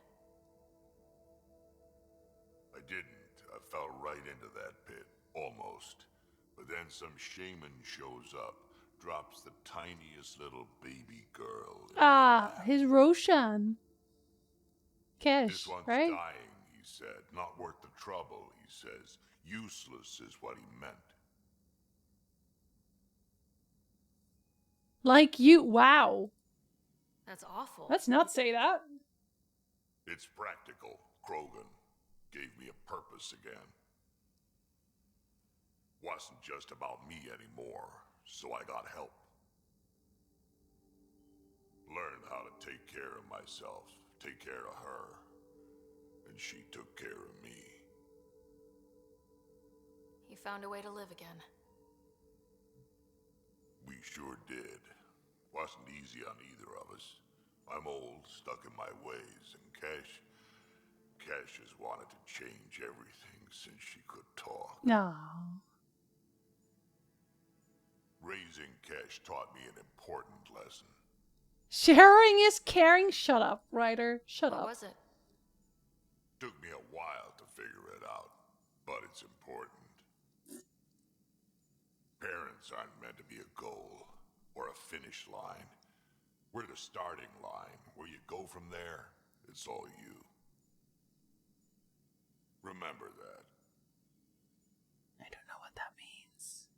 I didn't. I fell right into that pit. Almost. But then some shaman shows up. Drops the tiniest little baby girl. His Roshan. Kesh, This one's right? dying, he said. Not worth the trouble, he says. Useless is what he meant. Like you. Wow. That's awful. Let's not say that. It's practical. Krogan gave me a purpose again. Wasn't just about me anymore, so I got help. Learned how to take care of myself, take care of her, and she took care of me. You found a way to live again. We sure did. Wasn't easy on either of us. I'm old, stuck in my ways, and Cash has wanted to change everything since she could talk. No. Raising Cash taught me an important lesson. Sharing is caring. Shut up, Ryder. Shut up. What was it? Took me a while to figure it out, but it's important. Parents aren't meant to be a goal or a finish line. We're the starting line. Where you go from there, it's all you. Remember that. I don't know what that means.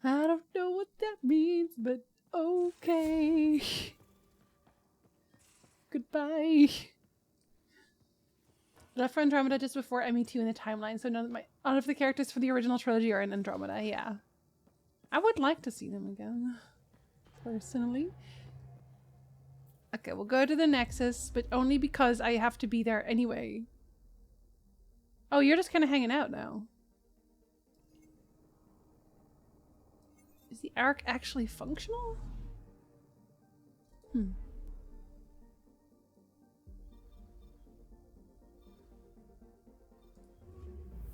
I don't know what that means, but okay. Goodbye. Left for Andromeda just before ME2 in the timeline, so none of the characters for the original trilogy are in Andromeda, yeah. I would like to see them again, personally. Okay, we'll go to the Nexus, but only because I have to be there anyway. Oh, you're just kind of hanging out now. Is the arc actually functional?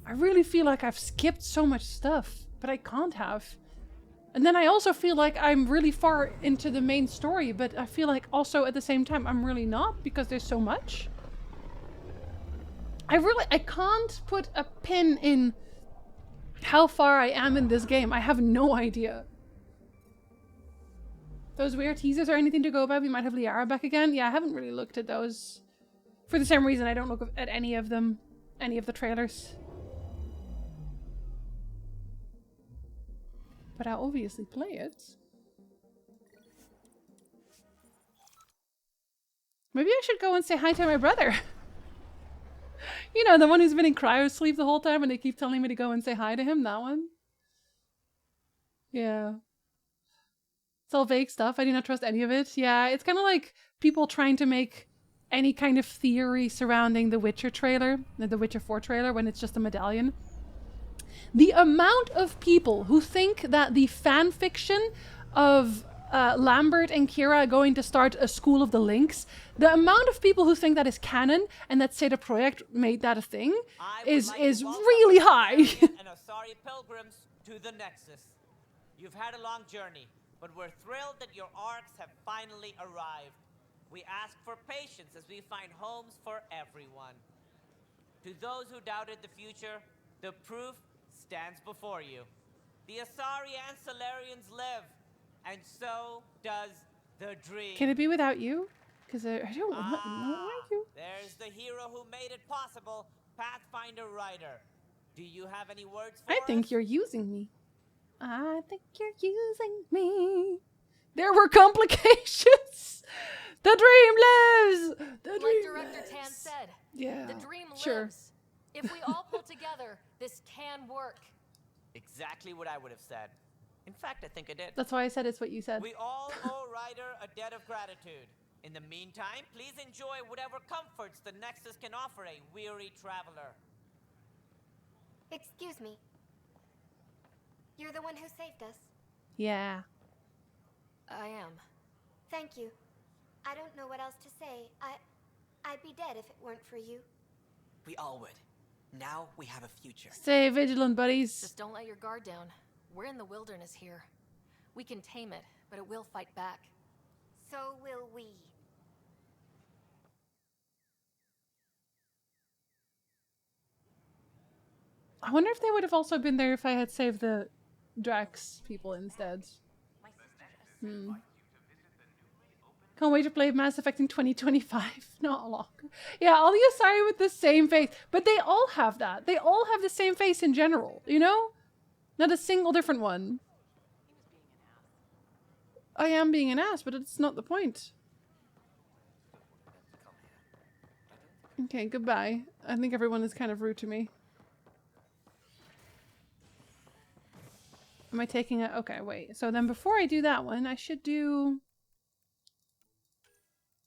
I really feel like I've skipped so much stuff, but I can't have. And then I also feel like I'm really far into the main story, but I feel like also at the same time I'm really not because there's so much. I can't put a pin in how far I am in this game. I have no idea. Those weird teasers or anything to go by? We might have Liara back again. Yeah, I haven't really looked at those. For the same reason I don't look at any of them, any of the trailers. But I'll obviously play it. Maybe I should go and say hi to my brother. You know, the one who's been in cryo sleep the whole time and they keep telling me to go and say hi to him, that one. Yeah. It's all vague stuff. I do not trust any of it. Yeah, it's kind of like people trying to make any kind of theory surrounding the Witcher trailer, the Witcher 4 trailer, when it's just a medallion. The amount of people who think that the fan fiction of Lambert and Kira going to start a School of the Lynx, the amount of people who think that is canon and that CD Projekt made that a thing is really high. And Asari pilgrims to the Nexus. You've had a long journey, but we're thrilled that your arcs have finally arrived. We ask for patience as we find homes for everyone. To those who doubted the future, the proof stands before you. The Asari and Solarians live, and so does the dream. Can it be without you? Because I don't want you. There's the hero who made it possible, Pathfinder Ryder. Do you have any words for us? I think you're using me. I think you're using me. There were complications. The dream lives. The dream Like Director lives. Tan said, yeah, the dream sure. lives. If we all pull together, this can work. Exactly what I would have said. In fact, I think I did. That's why I said it's what you said. We all owe Ryder a debt of gratitude. In the meantime, please enjoy whatever comforts the Nexus can offer a weary traveler. Excuse me. You're the one who saved us. Yeah. I am. Thank you. I don't know what else to say. I'd be dead if it weren't for you. We all would. Now we have a future. Stay vigilant, buddies. Just don't let your guard down. We're in the wilderness here. We can tame it, but it will fight back. So will we. I wonder if they would have also been there if I had saved the Drax people instead. Can't wait to play Mass Effect in 2025. Not long. Yeah, all the Asari with the same face. But they all have that. They all have the same face in general, you know? Not a single different one. I am being an ass, but it's not the point. Okay, goodbye. I think everyone is kind of rude to me. Am I taking a... Okay, wait. So then before I do that one, I should do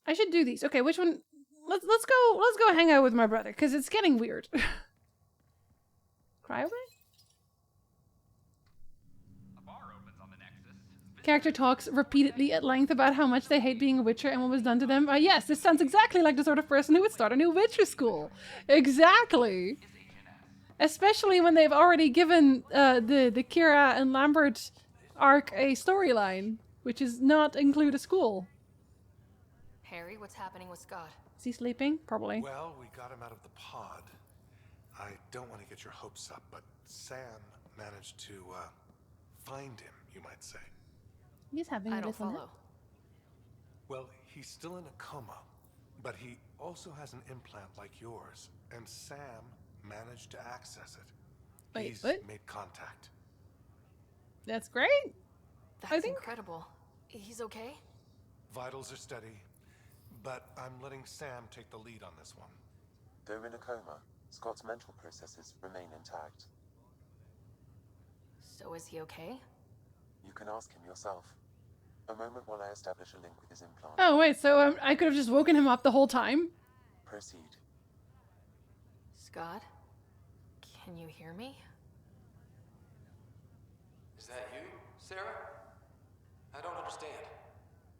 these. Okay, which one? Let's go hang out with my brother, because it's getting weird. Cry away? Character talks repeatedly at length about how much they hate being a witcher and what was done to them. Yes, this sounds exactly like the sort of person who would start a new witcher school. Exactly. Especially when they've already given the Kira and Lambert arc a storyline, which is not include a school. Harry, what's happening with Scott? Is he sleeping? Probably. Well, we got him out of the pod. I don't want to get your hopes up, but Sam managed to find him, you might say. He's having a don't little nap. follow. Well, he's still in a coma, but he also has an implant like yours, and Sam managed to access it. Wait, He's what? made contact. That's great. That's incredible. He's okay? Vitals are steady, but I'm letting Sam take the lead on this one. Though in a coma, Scott's mental processes remain intact. So is he okay? You can ask him yourself. A moment while I establish a link with his implant. Oh wait, so I could have just woken him up the whole time? Proceed. Scott? Can you hear me? Is that you, Sarah? I don't understand.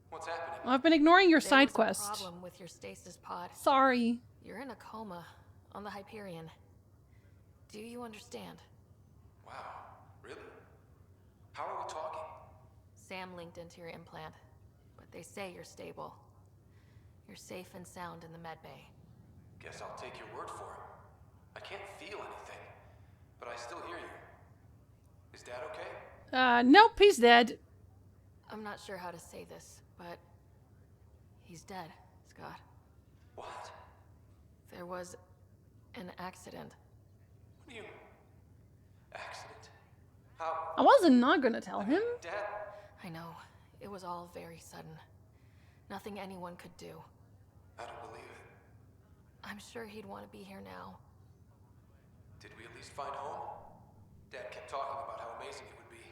What's happening? Well, I've been ignoring your There side was quest. A problem with your stasis pod. Sorry. You're in a coma on the Hyperion. Do you understand? Wow, really? How are we talking? Sam linked into your implant, but they say you're stable. You're safe and sound in the medbay. Guess I'll take your word for it. I can't feel anything, but I still hear you. Is Dad okay? Nope, he's dead. I'm not sure how to say this, but he's dead, Scott. What? There was an accident. What do you... Accident? How? I wasn't not gonna tell him. Dad? I know. It was all very sudden. Nothing anyone could do. I don't believe it. I'm sure he'd want to be here now. Did we at least find home? Dad kept talking about how amazing it would be.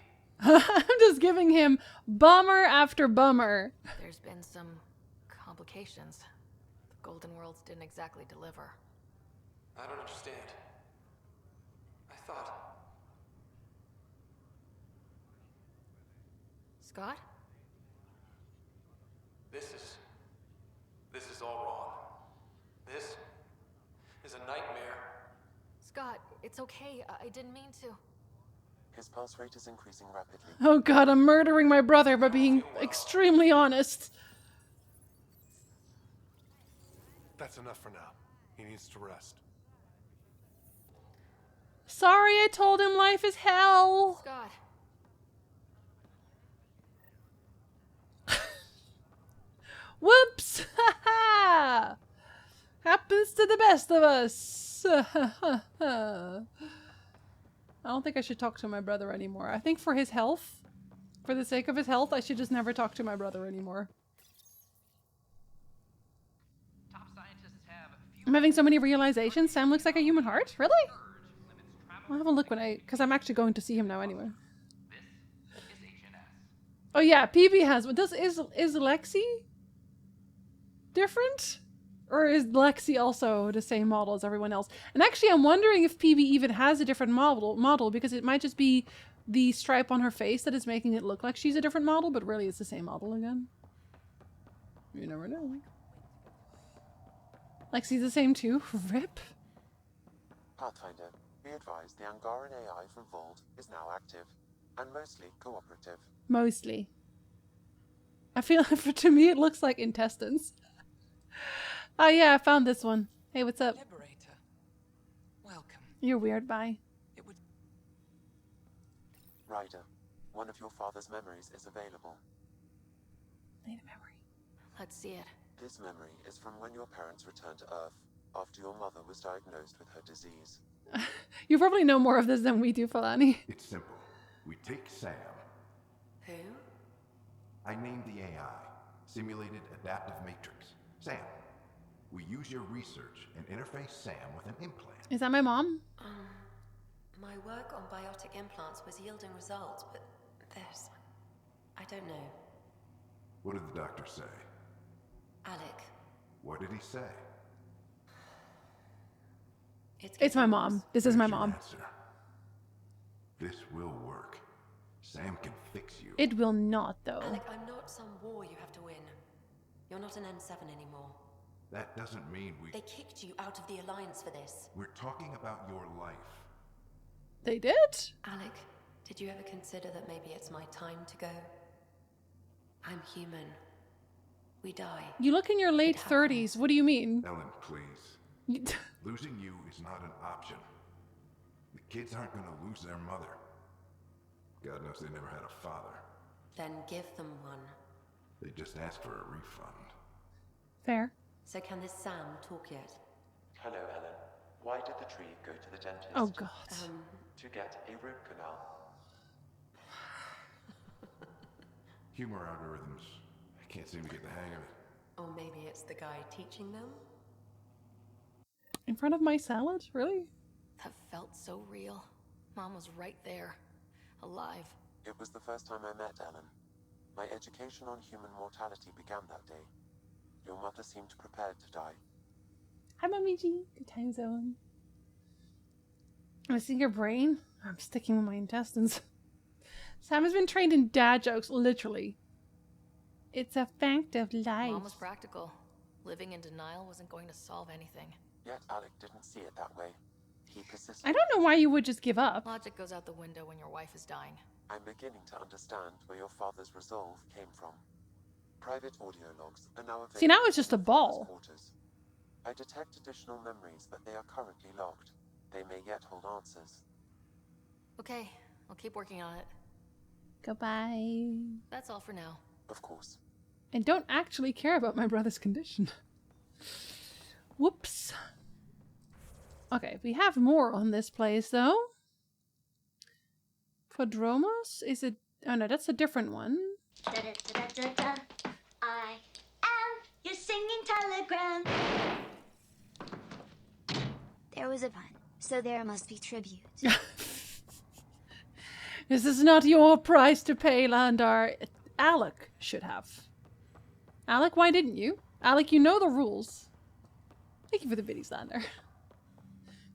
I'm just giving him bummer after bummer. There's been some complications. The Golden Worlds didn't exactly deliver. I don't understand. I thought... Scott? This is all wrong. This is a nightmare. Scott, it's okay. I didn't mean to. His pulse rate is increasing rapidly. Oh god, I'm murdering my brother by being extremely honest. That's enough for now. He needs to rest. Sorry I told him life is hell. Scott. Whoops! Happens to the best of us. I don't think I should talk to my brother anymore. I think for his health, for the sake of his health, I should just never talk to my brother anymore. I'm having so many realizations. Sam looks like a human heart? Really? I'll have a look when because I'm actually going to see him now anyway. Oh yeah, PB has, is Lexi different? Or is Lexi also the same model as everyone else? And actually I'm wondering if PB even has a different model because it might just be the stripe on her face that is making it look like she's a different model, but really it's the same model again. You never know. Lexi's the same too. Rip. Pathfinder, be advised the Angaran AI from Vault is now active, and mostly cooperative. Mostly. I feel, to me it looks like intestines. Oh yeah, I found this one. Hey, what's up? Liberator. Welcome. You're weird, bye. Ryder, one of your father's memories is available. Need a memory. Let's see it. This memory is from when your parents returned to Earth, after your mother was diagnosed with her disease. You probably know more of this than we do, Falani. It's simple. We take Sam. Who? I named the AI. Simulated Adaptive Matrix. Sam. We use your research and interface Sam with an implant. Is that my mom? My work on biotic implants was yielding results, but I don't know. What did the doctor say? Alec. What did he say? It's my mom. This is my mom. Answer. This will work. Sam can fix you. It will not, though. Alec, I'm not some war you have to win. You're not an N7 anymore. That doesn't mean we... They kicked you out of the Alliance for this. We're talking about your life. They did? Alec, did you ever consider that maybe it's my time to go? I'm human. We die. You look in your late 30s. What do you mean? Ellen, please. Losing you is not an option. The kids aren't going to lose their mother. God knows they never had a father. Then give them one. They just asked for a refund. Fair. So can this Sam talk yet? Hello, Ellen. Why did the tree go to the dentist? Oh, God. To get a root canal. Humor algorithms. I can't seem to get the hang of it. Or maybe it's the guy teaching them? In front of my salad? Really? That felt so real. Mom was right there. Alive. It was the first time I met Ellen. My education on human mortality began that day. Your mother seemed prepared to die. Hi, Mommy G. Good time zone. Am I seeing your brain? I'm sticking with my intestines. Sam has been trained in dad jokes, literally. It's a fact of life. Mom was practical. Living in denial wasn't going to solve anything. Yet Alec didn't see it that way. He persisted. I don't know why you would just give up. Logic goes out the window when your wife is dying. I'm beginning to understand where your father's resolve came from. Private audio logs are now available. See, now it's just a ball. Quarters. I detect additional memories, but they are currently logged. They may yet hold answers. Okay, I'll keep working on it. Goodbye. That's all for now. Of course. And don't actually care about my brother's condition. Whoops. Okay, we have more on this place, though. Prodromos? Is it... Oh, no, that's a different one. I am your singing telegram. There was a pun, so there must be tribute. This is not your price to pay, Landar. Alec should have. Alec, why didn't you? Alec, you know the rules. Thank you for the biddies, Landar.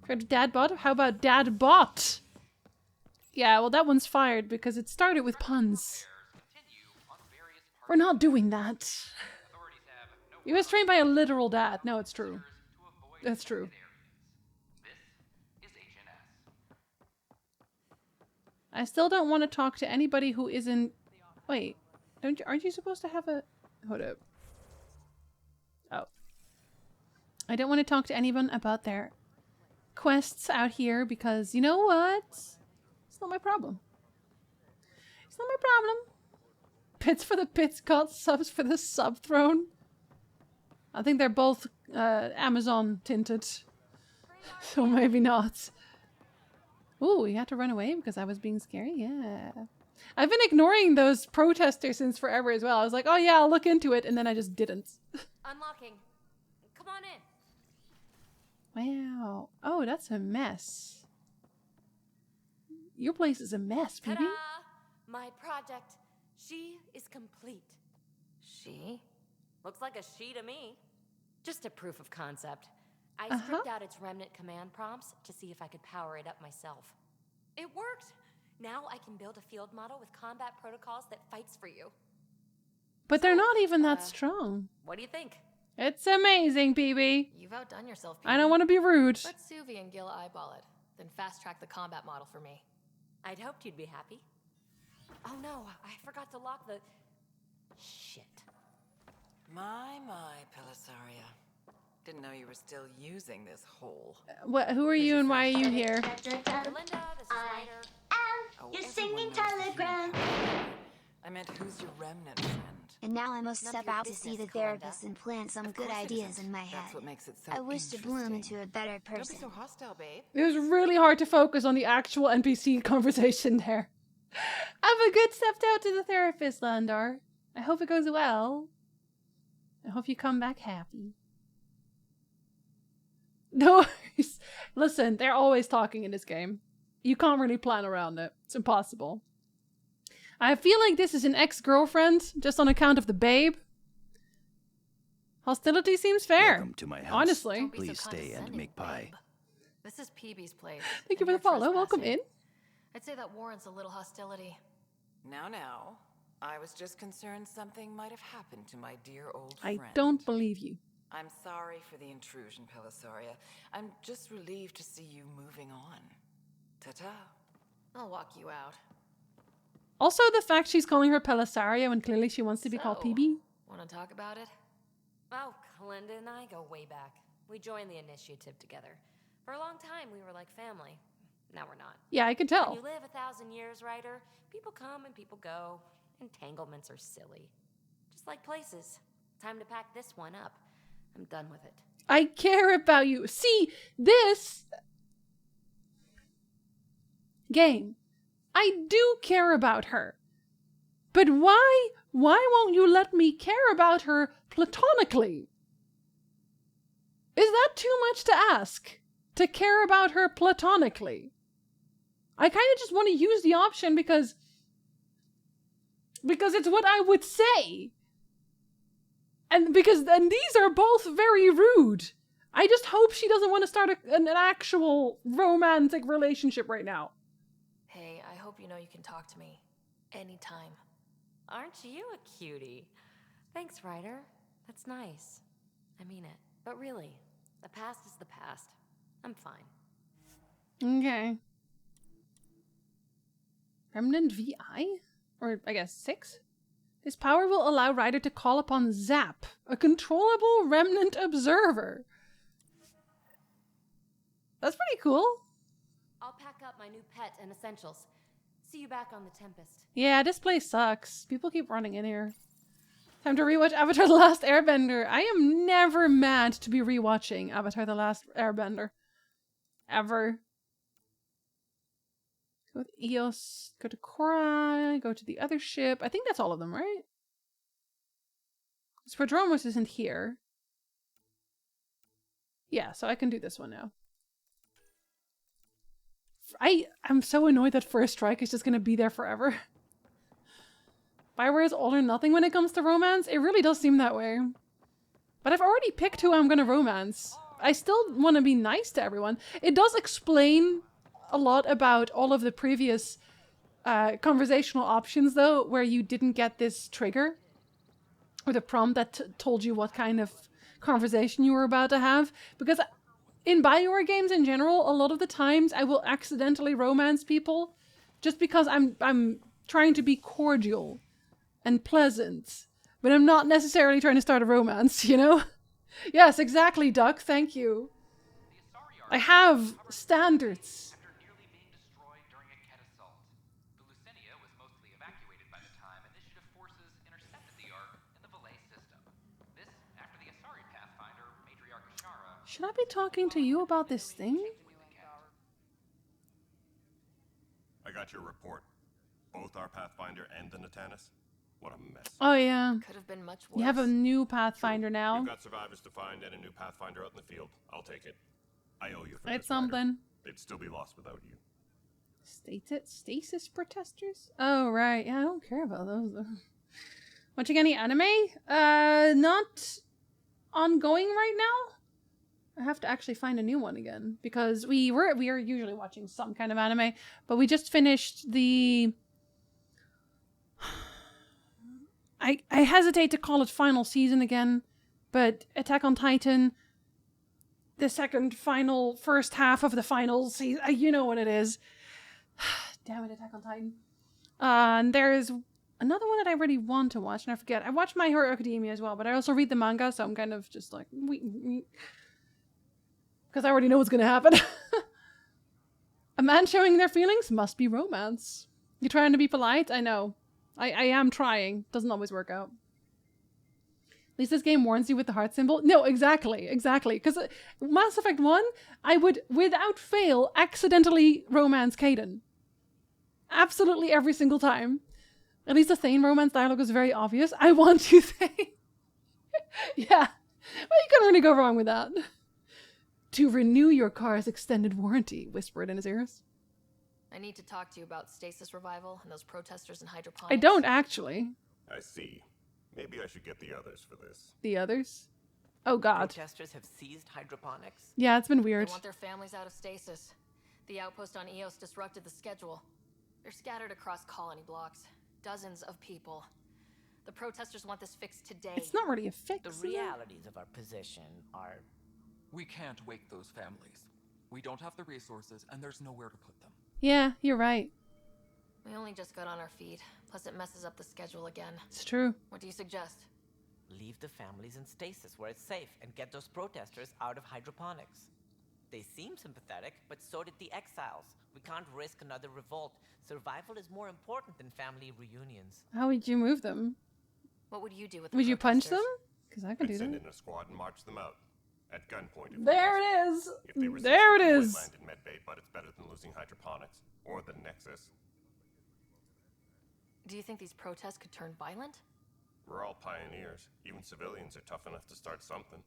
Heard of Dad Bot? How about Dad Bot? Yeah, well, that one's fired because it started with puns. We're not doing that. He was trained by a literal dad. No, it's true. That's true. I still don't want to talk to anybody who isn't... Wait, aren't you supposed to have a... Hold up. Oh. I don't want to talk to anyone about their quests out here because, you know what? It's not my problem. It's not my problem. Pits for the pits god, subs for the sub throne. I think they're both Amazon tinted. So maybe not. Ooh, you had to run away because I was being scary? Yeah. I've been ignoring those protesters since forever as well. I was like, oh yeah, I'll look into it. And then I just didn't. Unlocking. Come on in. Wow. Oh, that's a mess. Your place is a mess, baby. Ta-da! My project. She is complete. She? Looks like a she to me. Just a proof of concept. I stripped out its remnant command prompts to see if I could power it up myself. It worked! Now I can build a field model with combat protocols that fights for you. But they're not even that strong. What do you think? It's amazing, BB. You've outdone yourself, I don't want to be rude. Let Suvi and Gil eyeball it, then fast-track the combat model for me. I'd hoped you'd be happy. Oh no, I forgot to lock the... Shit. My, Pelisaria. Didn't know you were still using this hole. What? Who are you and why are you here? Belinda, this is Ryder. Your singing telegram. I meant, who's your remnant friend? And now I must step out to see the therapist and plant some good ideas in my head. That's what makes it so I wish to bloom into a better person. Don't be so hostile, babe. It was really hard to focus on the actual NPC conversation there. Have a good step out to the therapist, Landar. I hope it goes well. I hope you come back happy. No worries. Listen, they're always talking in this game. You can't really plan around it. It's impossible. I feel like this is an ex-girlfriend, just on account of the babe. Hostility seems fair. Welcome to my house. Honestly. Please stay and make pie. This is PB's place. Thank you for the follow. Welcome in. I'd say that warrants a little hostility. Now. I was just concerned something might have happened to my dear old friend. I don't believe you. I'm sorry for the intrusion, Pelisaria. I'm just relieved to see you moving on. Ta-ta. I'll walk you out. Also, the fact she's calling her Pelisaria when clearly she wants to be called PB. Want to talk about it? Oh, Kalinda and I go way back. We joined the initiative together. For a long time, we were like family. Now we're not. Yeah, I could tell. When you live 1,000 years, Ryder, people come and people go. Entanglements are silly. Just like places. Time to pack this one up. I'm done with it. I care about you. See, this game, I do care about her. But why won't you let me care about her platonically? Is that too much to ask? To care about her platonically? I kind of just want to use the option because it's what I would say. And these are both very rude. I just hope she doesn't want to start an actual romantic relationship right now. Hey, I hope you know you can talk to me anytime. Aren't you a cutie? Thanks, Ryder. That's nice. I mean it. But really, the past is the past. I'm fine. Okay. Remnant VI? Or I guess 6? This power will allow Ryder to call upon Zap, a controllable remnant observer. That's pretty cool. I'll pack up my new pet and essentials. See you back on the Tempest. Yeah, this place sucks. People keep running in here. Time to rewatch Avatar The Last Airbender. I am never mad to be rewatching Avatar The Last Airbender. Ever. Go with Eos, go to Korra, go to the other ship. I think that's all of them, right? Prodromos isn't here. Yeah, so I can do this one now. I'm so annoyed that First Strike is just going to be there forever. Bioware is all or nothing when it comes to romance. It really does seem that way. But I've already picked who I'm going to romance. I still want to be nice to everyone. It does explain a lot about all of the previous conversational options, though, where you didn't get this trigger or the prompt that told you what kind of conversation you were about to have. Because in Bioware games in general, a lot of the times I will accidentally romance people just because I'm trying to be cordial and pleasant, but I'm not necessarily trying to start a romance, you know? Yes, exactly, Duck. Thank you. I have standards. Should I be talking to you about this thing? I got your report. Both our Pathfinder and the Natanis. What a mess. Oh yeah. Could have been much worse. You have a new Pathfinder now. We've got survivors to find and a new Pathfinder out in the field. I'll take it. I owe you for it's this, something. Ryder. They'd still be lost without you. Stasis protesters? Oh right. Yeah, I don't care about those though. Watching any anime? Not ongoing right now. I have to actually find a new one again because we are usually watching some kind of anime, but we just finished the. I hesitate to call it final season again, but Attack on Titan, the first half of the final season. You know what it is. Damn it, Attack on Titan. And there is another one that I really want to watch, and I forget. I watch My Hero Academia as well, but I also read the manga, so I'm kind of just like because I already know what's going to happen. A man showing their feelings must be romance. You trying to be polite? I know. I am trying. Doesn't always work out. At least this game warns you with the heart symbol. No, exactly. Because Mass Effect 1, I would, without fail, accidentally romance Caden. Absolutely every single time. At least the Thane romance dialogue is very obvious. I want you, Thane. Yeah. Well, you couldn't really go wrong with that. to renew your car's extended warranty, whispered in his ears. I need to talk to you about stasis revival and those protesters in hydroponics. I don't actually. I see. Maybe I should get the others for this. The others? Oh god. Protesters have seized hydroponics? Yeah, it's been weird. They want their families out of stasis. The outpost on Eos disrupted the schedule. They're scattered across colony blocks. Dozens of people. The protesters want this fixed today. It's not really a fix. The realities of our position are... We can't wake those families. We don't have the resources, and there's nowhere to put them. Yeah, you're right. We only just got on our feet. Plus it messes up the schedule again. It's true. What do you suggest? Leave the families in stasis where it's safe and get those protesters out of hydroponics. They seem sympathetic, but so did the exiles. We can't risk another revolt. Survival is more important than family reunions. How would you move them? What would you do with the Would you punch protesters? them? Because I could do Send that. in a squad and march them out. At gunpoint. There it is! If they resist, There it they is! might land in medbay, but it's better than losing hydroponics. Or the Nexus. Do you think these protests could turn violent? We're all pioneers. Even civilians are tough enough to start something.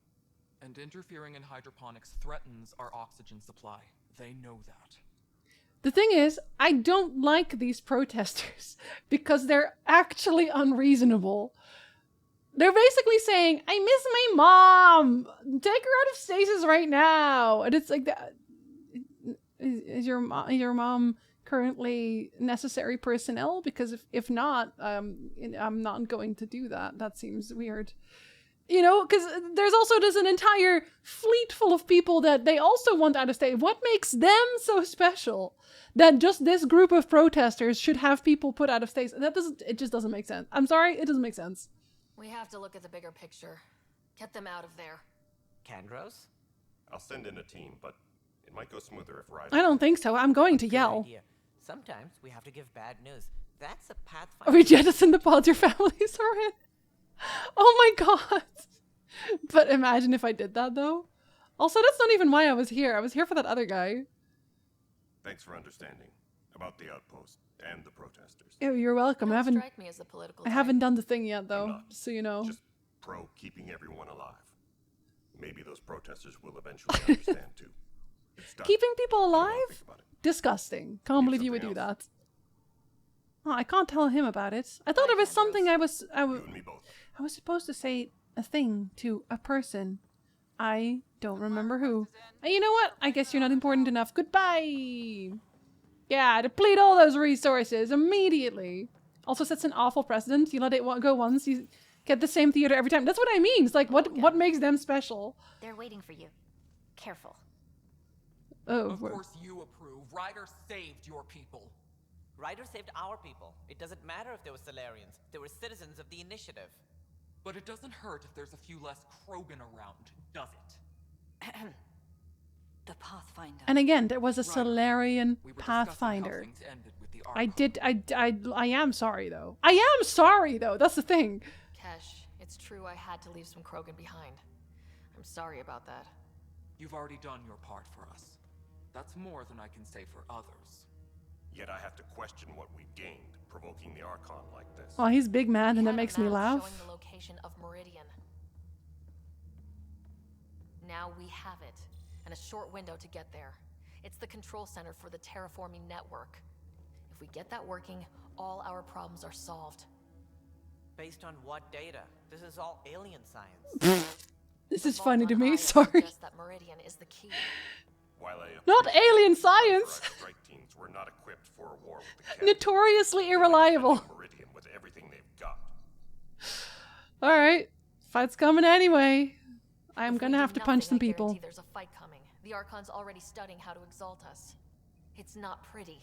And interfering in hydroponics threatens our oxygen supply. They know that. The thing is, I don't like these protesters because they're actually unreasonable. They're basically saying, I miss my mom! Take her out of stasis right now! And it's like that. Is your mom currently necessary personnel? Because if not, I'm not going to do that. That seems weird. You know, because there's also just an entire fleet full of people that they also want out of state. What makes them so special that just this group of protesters should have people put out of state? It just doesn't make sense. I'm sorry, it doesn't make sense. We have to look at the bigger picture. Get them out of there. Kandros? I'll send in a team, but it might go smoother if Ryder... I don't think so. I'm going to yell. Idea. Sometimes we have to give bad news. That's a pathfinder. Are we jettison the pods your families are in? Oh my god. But imagine if I did that though. Also, that's not even why I was here. I was here for that other guy. Thanks for understanding about the outpost and the protesters. Oh, you're welcome. I haven't done the thing yet though, just so you know. Just pro keeping everyone alive. Maybe those protesters will eventually understand too. Keeping people alive? Disgusting. Can't believe you would do that. Oh, I can't tell him about it. I thought there was something I was supposed to say a thing to a person. I don't remember who. You know what? I guess you're not important enough. Goodbye. Yeah, deplete all those resources immediately. Also sets an awful precedent. You let it go once, you get the same theater every time. That's what I mean. It's like, what makes them special? They're waiting for you. Careful. Oh. Of course you approve. Ryder saved your people. Ryder saved our people. It doesn't matter if they were Solarians. They were citizens of the Initiative. But it doesn't hurt if there's a few less Krogan around, does it? The Pathfinder. And again, there was a Solarian Pathfinder. I am sorry though. I am sorry though. That's the thing. Kesh, it's true I had to leave some Krogan behind. I'm sorry about that. You've already done your part for us. That's more than I can say for others. Yet I have to question what we gained, provoking the Archon like this. Oh, he's big mad and that makes me laugh. Showing the location of Meridian. Now we have it, and a short window to get there. It's the control center for the terraforming network. If we get that working, all our problems are solved. Based on what data? This is all alien science. This is funny to me, sorry. That Meridian is the key. Not alien science! Strike teams were not equipped for a war with the Notoriously irreliable. Meridian with everything they've got. Alright. Fight's coming anyway. I'm gonna have to punch some people. There's a fight coming. The Archon's already studying how to exalt us. It's not pretty.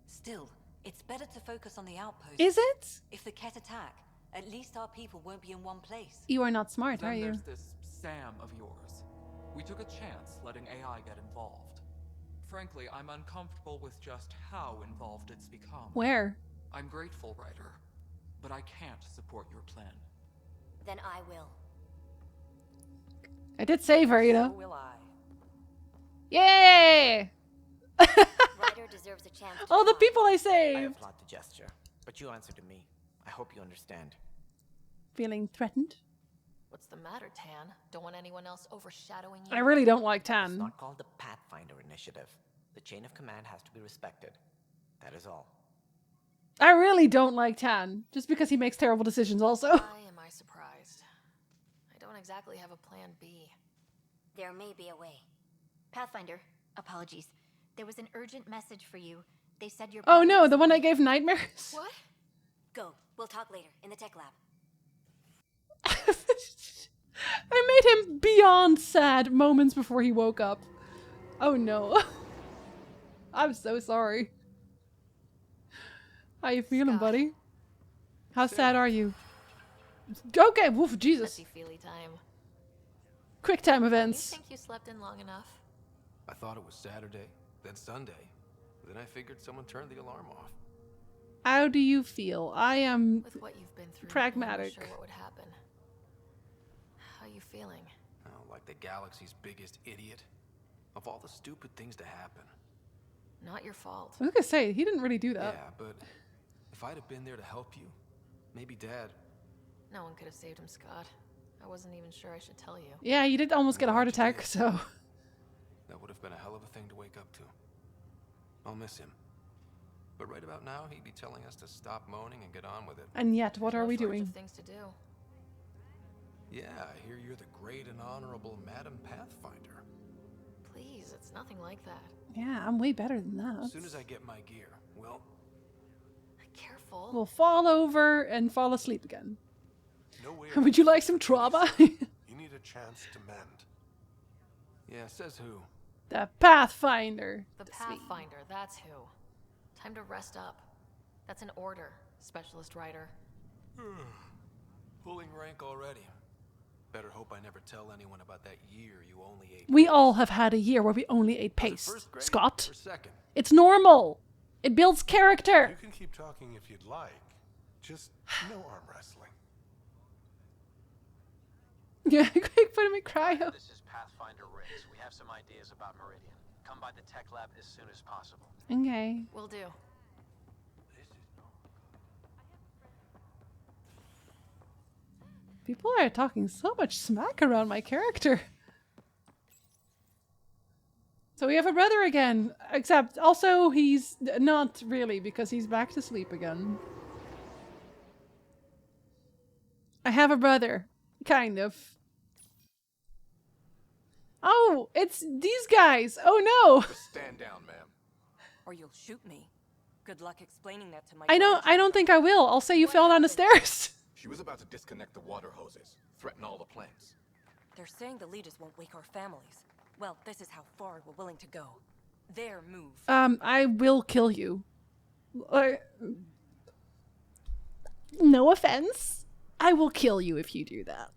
Still, it's better to focus on the outpost. Is it? If the Ket attack, at least our people won't be in one place. You are not smart, Then are you? There's this Sam of yours. We took a chance letting AI get involved. Frankly, I'm uncomfortable with just how involved it's become. Where? I'm grateful, Ryder, but I can't support your plan. Then I will. I did save her, you know. So will I. Yay! Ryder deserves a chance to All the people I I saved! applaud the gesture, but you answer to me. I hope you understand. Feeling threatened? What's the matter, Tan? Don't want anyone else overshadowing you? I really don't like It's Tan. not called the Pathfinder Initiative. The chain of command has to be respected. That is all. I really don't like Tan, just because he makes terrible decisions also. Why am I surprised? I don't exactly have a plan B. There may be a way. Pathfinder, apologies. There was an urgent message for you. They said your Oh no, the one I gave nightmares? What? Go. We'll talk later, in the tech lab. I made him beyond sad moments before he woke up. Oh no. I'm so sorry. How you feeling, buddy? How sad are you? Okay, woof, Jesus. Touchy-feely time. Quick time You events. think you slept in long enough? I thought it was Saturday, then Sunday. Then I figured someone turned the alarm off. How do you feel? I am With what you've been through, pragmatic. I'm not sure what would happen. How you feeling? Oh, like the galaxy's biggest idiot. Of all the stupid things to happen. Not your fault. I was gonna say, he didn't really do that. Yeah, but if I'd have been there to help you, maybe Dad. No one could have saved him, Scott. I wasn't even sure I should tell you. Yeah, you did almost get a heart attack, so... That would have been a hell of a thing to wake up to. I'll miss him. But right about now, he'd be telling us to stop moaning and get on with it. And yet, what are we doing? Things to do. Yeah, I hear you're the great and honorable Madam Pathfinder. Please, it's nothing like that. Yeah, I'm way better than that. As soon as I get my gear, well... Careful. We'll fall over and fall asleep again. No way. Would you like some trauma? You need a chance to mend. Yeah, says who? The Pathfinder. The Pathfinder, that's who. Time to rest up. That's an order, Specialist Writer. Pulling rank already. Better hope I never tell anyone about that year you only ate. We all have had a year where we only ate paste. Scott. Or second. It's normal. It builds character. You can keep talking if you'd like. Just no arm wrestling. Yeah, quick, put him in cryo. This is Pathfinder Riggs. We have some ideas about Meridian. Come by the tech lab as soon as possible. Okay. Will do. People are talking so much smack around my character. So we have a brother again, except also he's not really because he's back to sleep again. I have a brother, kind of. Oh, it's these guys. Oh no. Just stand down, ma'am. Or you'll shoot me. Good luck explaining that to my I don't think I will. I'll say you fell down the stairs. She was about to disconnect the water hoses, threaten all the plants. They're saying the leaders won't wake our families. Well, this is how far we're willing to go. Their move. I will kill you. No offense. I will kill you if you do that.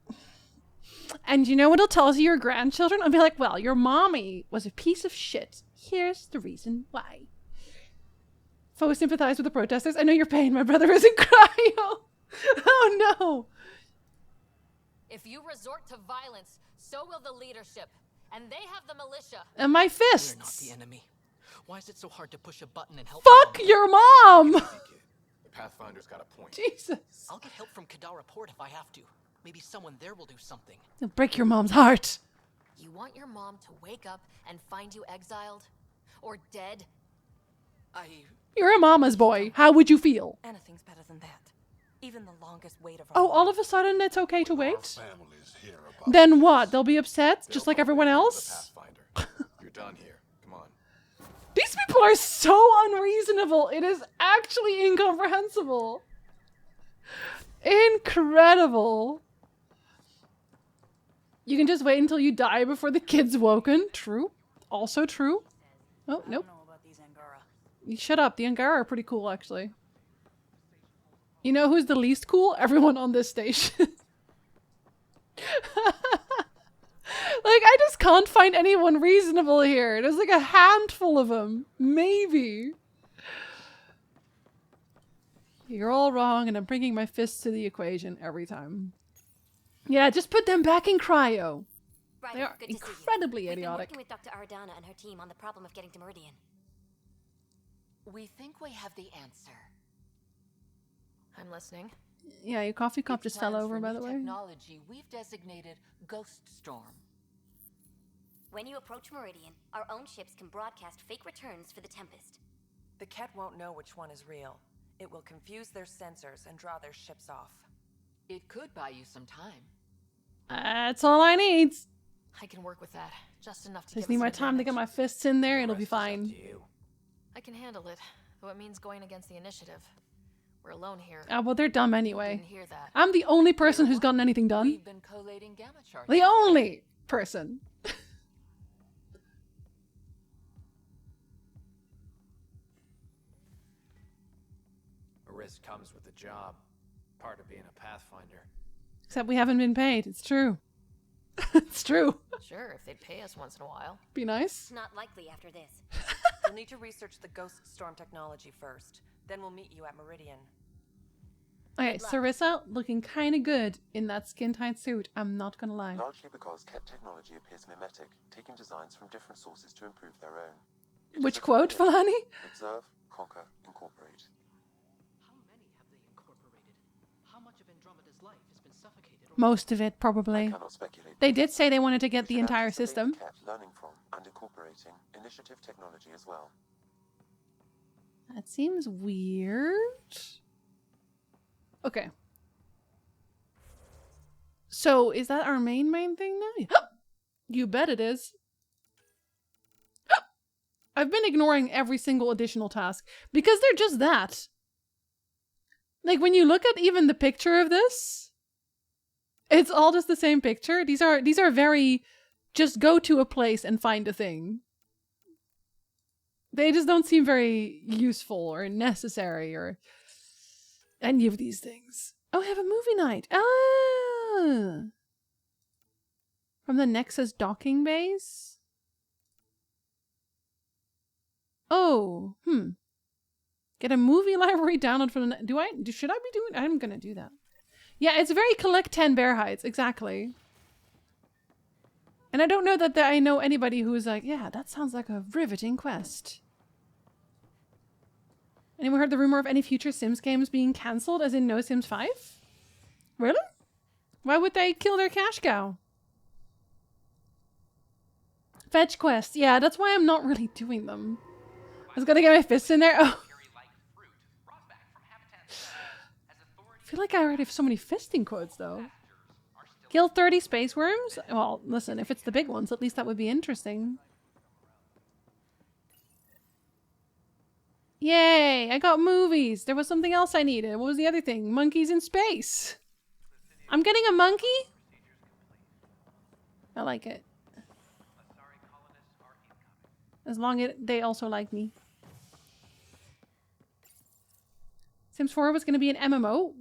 And you know what it'll tell to your grandchildren? I'll be like, well, your mommy was a piece of shit. Here's the reason why. Faux sympathize with the protesters. I know your pain. My brother is in cryo. Oh no. If you resort to violence, so will the leadership. And they have the militia. And my fists. We're not the enemy. Why is it so hard to push a button and help? Fuck your mom! Pathfinder's got a point. Jesus. I'll get help from Kadara Port if I have to. Maybe someone there will do something. You'll break your mom's heart. You want your mom to wake up and find you exiled? Or dead? You're a mama's boy. How would you feel? Anything's better than that. Even the longest wait of our Oh, all of a sudden it's okay to wait? Family's here Then what? They'll be upset just like everyone else? You're done here. Come on. These people are so unreasonable. It is actually incomprehensible. Incredible. You can just wait until you die before the kid's woken. True. Also true. Oh, nope. You shut up. The Angara are pretty cool, actually. You know who's the least cool? Everyone on this station. Like, I just can't find anyone reasonable here. There's like a handful of them. Maybe. You're all wrong, and I'm bringing my fists to the equation every time. Yeah, just put them back in cryo. Right, They are good to see you. incredibly We've been idiotic. working with Dr. Ardana and her team on the problem of getting to Meridian. We think we have the answer. I'm listening. Yeah, your coffee cup It's just fell plans over, for by new the way. technology we've designated Ghost Storm. When you approach Meridian, our own ships can broadcast fake returns for the Tempest. The Ket won't know which one is real. It will confuse their sensors and draw their ships off. It could buy you some time. That's all I need. I can work with that. Just enough to Just give need us my an time to get my fists in there. It'll be fine. I can handle it, though it means going against the initiative. We're alone here. Ah, well, they're dumb anyway. Didn't hear that. I'm the only person who's gotten anything done. We've been collating gamma charts. The only person. A risk comes with the job. Part of being a Pathfinder. Except we haven't been paid. It's true. It's true. Sure, if they'd pay us once in a while. Be nice. It's not likely after this. We'll need to research the Ghost Storm technology first. Then we'll meet you at Meridian. Okay, Sarissa looking kind of good in that skin-tight suit. I'm not gonna lie. Largely because Ket technology appears mimetic, taking designs from different sources to improve their own. Which quote, Falani? Observe, conquer, incorporate. How many have they incorporated? How much of Andromeda's life has been suffocated? Most of it, probably. They did say they wanted to get the entire system. Ket learning from and incorporating initiative technology as well. That seems weird. Okay. So, is that our main thing now? You bet it is. I've been ignoring every single additional task because they're just that. Like, when you look at even the picture of this, it's all just the same picture. These are very just go to a place and find a thing. They just don't seem very useful or necessary or any of these things. Oh, I have a movie night. Ah! From the Nexus docking base? Oh, Get a movie library download from the... Should I be doing... I'm gonna do that. Yeah, it's very collect 10 bear hides. Exactly. And I don't know that I know anybody who's like, yeah, that sounds like a riveting quest. Anyone heard the rumor of any future Sims games being cancelled, as in no Sims 5? Really? Why would they kill their cash cow? Fetch quests. Yeah, that's why I'm not really doing them. I was gonna get my fists in there. Oh. I feel like I already have so many fisting quotes, though. Kill 30 space worms? Well, listen, if it's the big ones, at least that would be interesting. Yay! I got movies! There was something else I needed. What was the other thing? Monkeys in space! I'm getting a monkey? I like it. As long as they also like me. Sims 4 was going to be an MMO?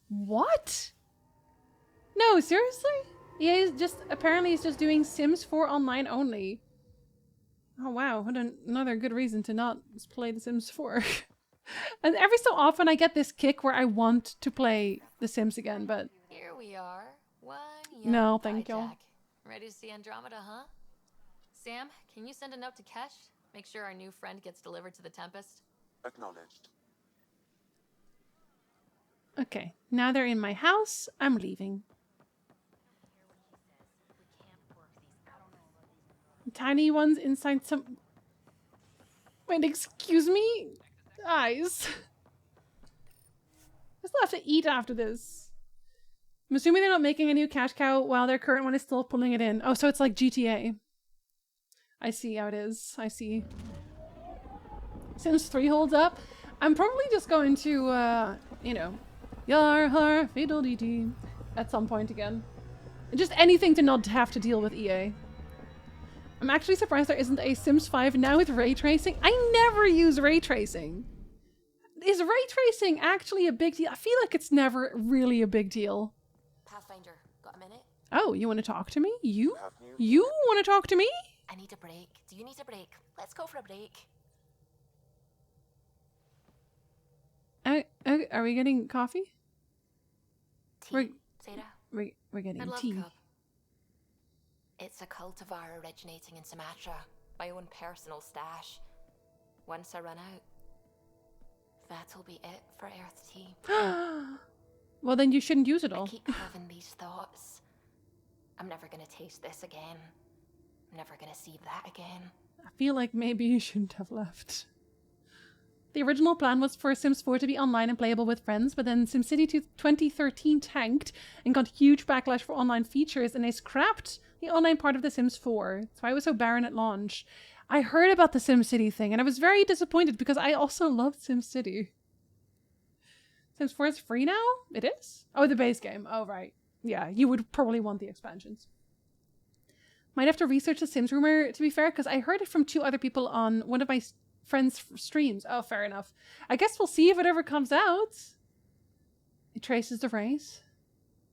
What? No, seriously? EA is just, apparently he's just doing Sims 4 online only. Oh wow, what another good reason to not play The Sims 4. And every so often I get this kick where I want to play The Sims again, but... Here we are. No, thank you. Ready to see Andromeda, huh? Sam, can you send a note to Kesh? Make sure our new friend gets delivered to the Tempest. Acknowledged. Okay, now they're in my house. I'm leaving. Tiny ones inside some... Wait, excuse me? Eyes. I still have to eat after this. I'm assuming they're not making a new cash cow while their current one is still pulling it in. Oh, so it's like GTA. I see how it is. I see. Sims 3 holds up. I'm probably just going to, you know, yar har fiddle dee at some point again. Just anything to not have to deal with EA. I'm actually surprised there isn't a Sims 5 now with ray tracing. I never use ray tracing. Is ray tracing actually a big deal? I feel like it's never really a big deal. Pathfinder, got a minute? Oh, you want to talk to me? You want to talk to me? I need a break. Do you need a break? Let's go for a break. Are we getting coffee? Tea, Sarah? We're getting I'd love tea. a cup. It's a cultivar originating in Sumatra. My own personal stash. Once I run out, that'll be it for Earth tea. Well, then you shouldn't use it all. I keep having these thoughts. I'm never gonna taste this again. I'm never gonna see that again. I feel like maybe you shouldn't have left. The original plan was for Sims 4 to be online and playable with friends, but then SimCity 2013 tanked and got huge backlash for online features, and they scrapped the online part of The Sims 4. That's why it was so barren at launch. I heard about the SimCity thing, and I was very disappointed because I also loved SimCity. Sims 4 is free now? It is? Oh, the base game. Oh, right. Yeah, you would probably want the expansions. Might have to research the Sims rumor, to be fair, because I heard it from 2 other people on one of my friends' streams. Oh, fair enough. I guess we'll see if it ever comes out. It traces the race.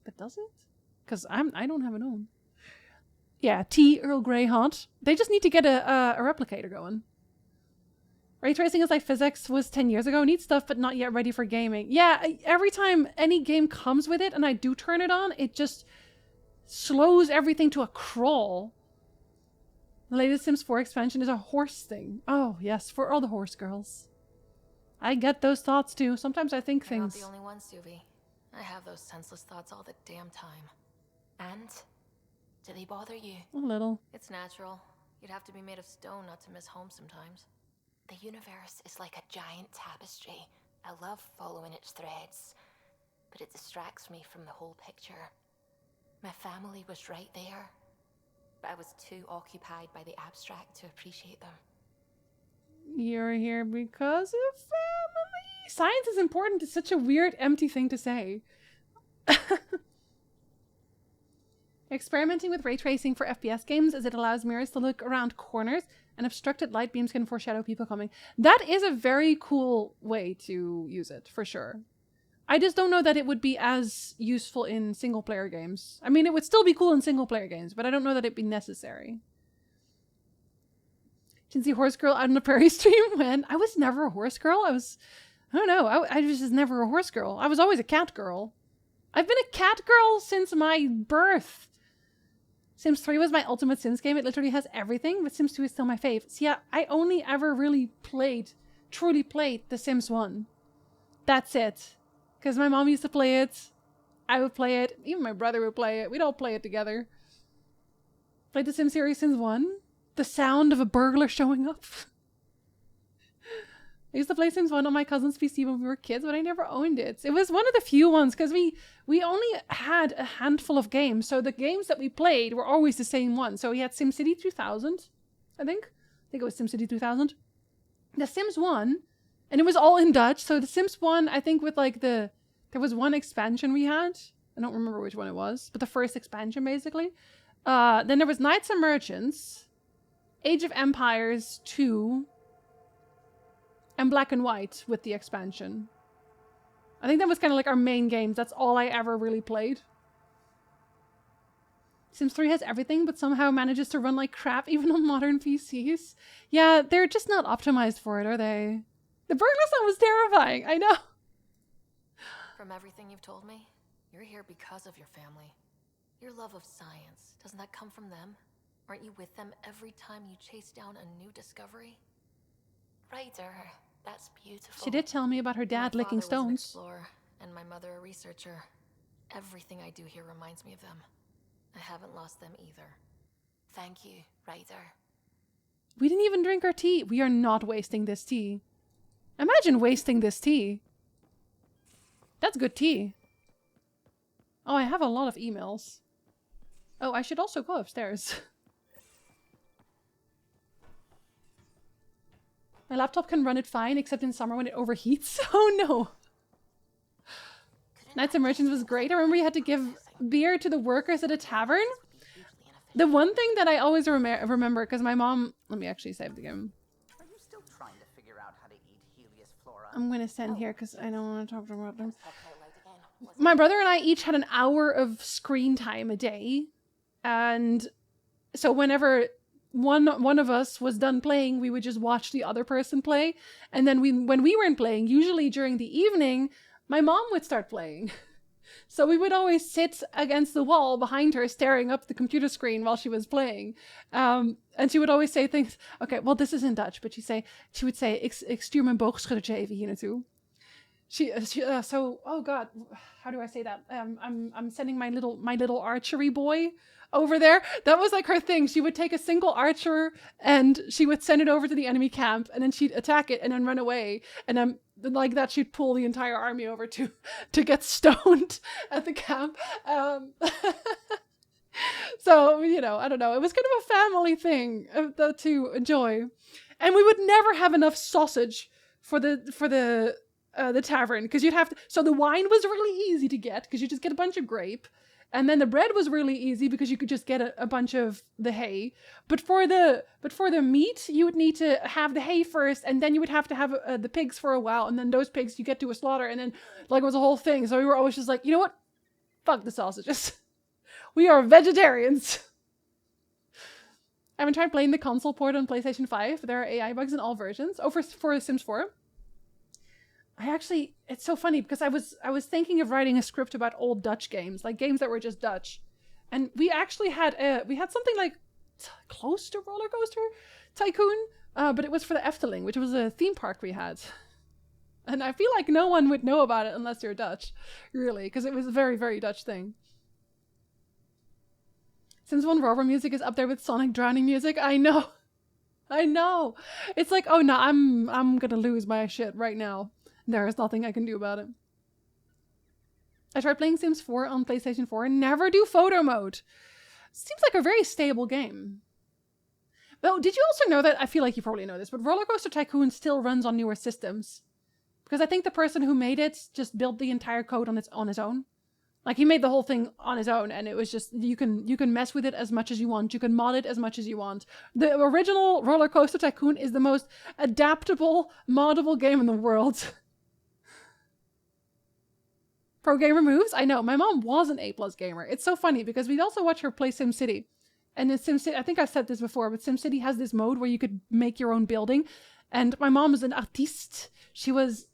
But does it? Because I don't have it on. Yeah, tea, Earl Grey hot. They just need to get a replicator going. Ray tracing is like physics was 10 years ago. Neat stuff, but not yet ready for gaming. Yeah, every time any game comes with it and I do turn it on, it just slows everything to a crawl. The latest Sims 4 expansion is a horse thing. Oh, yes, for all the horse girls. I get those thoughts too. Sometimes I think You're things. not the only one, Suvi. I have those senseless thoughts all the damn time. And? Do they bother you? A little. It's natural. You'd have to be made of stone not to miss home sometimes. The universe is like a giant tapestry. I love following its threads, but it distracts me from the whole picture. My family was right there, but I was too occupied by the abstract to appreciate them. You're here because of family. Science is important is such a weird, empty thing to say. Experimenting with ray tracing for FPS games as it allows mirrors to look around corners and obstructed light beams can foreshadow people coming. That is a very cool way to use it, for sure. I just don't know that it would be as useful in single-player games. I mean, it would still be cool in single-player games, but I don't know that it'd be necessary. Didn't see Horse Girl out on the prairie stream when I was never a horse girl. I don't know. I was just never a horse girl. I was always a cat girl. I've been a cat girl since my birth. Sims 3 was my ultimate Sims game. It literally has everything, but Sims 2 is still my fave. So yeah, I only ever really truly played The Sims 1. That's it. Because my mom used to play it. I would play it. Even my brother would play it. We'd all play it together. Played the Sims series since 1. The sound of a burglar showing up. I used to play Sims 1 on my cousin's PC when we were kids, but I never owned it. It was one of the few ones, because we only had a handful of games, so the games that we played were always the same one. So we had SimCity 2000, I think it was SimCity 2000. The Sims 1, and it was all in Dutch, so the Sims 1, I think with like there was one expansion we had. I don't remember which one it was, but the first expansion, basically. Then there was Knights and Merchants, Age of Empires 2, and Black and White with the expansion. I think that was kind of like our main games. That's all I ever really played. Sims 3 has everything, but somehow manages to run like crap even on modern PCs. Yeah, they're just not optimized for it, are they? The burglar sound was terrifying, I know. From everything you've told me, you're here because of your family. Your love of science, doesn't that come from them? Aren't you with them every time you chase down a new discovery? Ryder, that's beautiful. She did tell me about her dad licking stones. My father was an explorer, and my mother a researcher. Everything I do here reminds me of them. I haven't lost them either. Thank you, Ryder. We didn't even drink our tea. We are not wasting this tea. Imagine wasting this tea. That's good tea. Oh, I have a lot of emails. Oh, I should also go upstairs. My laptop can run it fine, except in summer when it overheats. Oh no! Knights and Merchants was great. I remember you had to give beer to the workers at a tavern. The one thing that I always remember, because my mom... Let me actually save the game. Are you still trying to figure out how to eat Helios flora? I'm going to send here because I don't want to talk about them. My brother and I each had an hour of screen time a day. And so whenever one of us was done playing, we would just watch the other person play. And then when we weren't playing, usually during the evening, my mom would start playing. So we would always sit against the wall behind her, staring up the computer screen while she was playing. And she would always say things, okay, well, this is in Dutch, but she would say, ik stuur mijn boogschuttertje even hier naartoe. So oh god, how do I say that? I'm sending my little archery boy over there. That was like her thing. She would take a single archer and she would send it over to the enemy camp, and then she'd attack it and then run away. And like that, she'd pull the entire army over to get stoned at the camp. So I don't know. It was kind of a family thing to enjoy, and we would never have enough sausage for the tavern, because you'd have to. So the wine was really easy to get because you just get a bunch of grape. And then the bread was really easy because you could just get a bunch of the hay. But for the meat, you would need to have the hay first, and then you would have to have the pigs for a while, and then those pigs you get to a slaughter, and then like it was a whole thing. So we were always just like, you know what? Fuck the sausages. We are vegetarians. I've been trying playing the console port on PlayStation 5. There are AI bugs in all versions. Oh, for Sims 4. It's so funny because I was thinking of writing a script about old Dutch games, like games that were just Dutch. And we actually had something like close to Roller Coaster Tycoon, but it was for the Efteling, which was a theme park we had. And I feel like no one would know about it unless you're Dutch, really, because it was a very, very Dutch thing. Sims 1 Rover music is up there with Sonic drowning music. I know. It's like, oh no, I'm gonna lose my shit right now. There is nothing I can do about it. I tried playing Sims 4 on PlayStation 4 and never do photo mode. Seems like a very stable game. Though, did you also know that, I feel like you probably know this, but Roller Coaster Tycoon still runs on newer systems? Because I think the person who made it just built the entire code on his own. Like, he made the whole thing on his own, and it was just, you can mess with it as much as you want. You can mod it as much as you want. The original Roller Coaster Tycoon is the most adaptable, moddable game in the world. Pro gamer moves? I know, my mom was an A+ gamer. It's so funny, because we'd also watch her play SimCity. And in SimCity, I think I've said this before, but SimCity has this mode where you could make your own building. And my mom is an artiste. She was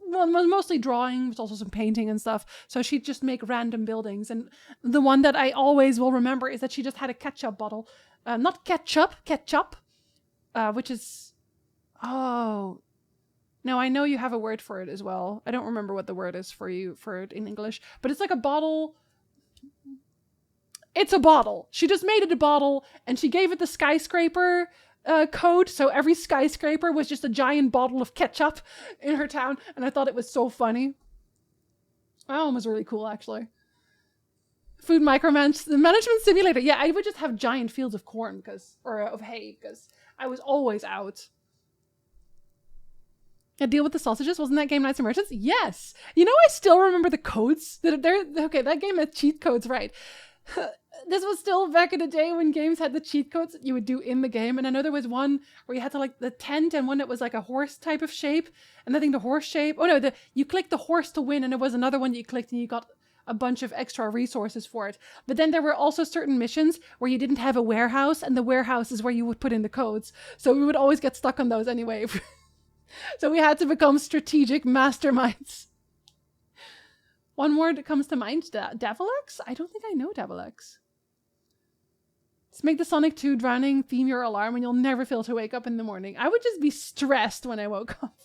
mostly drawing, but also some painting and stuff. So she'd just make random buildings. And the one that I always will remember is that she just had a ketchup bottle. Not ketchup, which is... Oh... No, I know you have a word for it as well. I don't remember what the word is for it in English. But it's like a bottle... It's a bottle. She just made it a bottle, and she gave it the skyscraper code, so every skyscraper was just a giant bottle of ketchup in her town, and I thought it was so funny. That one was really cool, actually. Food management simulator. Yeah, I would just have giant fields of corn, or of hay, because I was always out. A deal with the sausages? Wasn't that game Knights and Merchants? Yes! You know, I still remember the codes. Okay, that game had cheat codes, right. This was still back in the day when games had the cheat codes that you would do in the game. And I know there was one where you had to like the tent, and one that was like a horse type of shape. And I think the horse shape... Oh no, you clicked the horse to win, and there was another one that you clicked and you got a bunch of extra resources for it. But then there were also certain missions where you didn't have a warehouse, and the warehouse is where you would put in the codes. So we would always get stuck on those anyway. So we had to become strategic masterminds. One word that comes to mind, Devil X? I don't think I know Devil X. Just make the Sonic 2 drowning theme your alarm and you'll never fail to wake up in the morning. I would just be stressed when I woke up.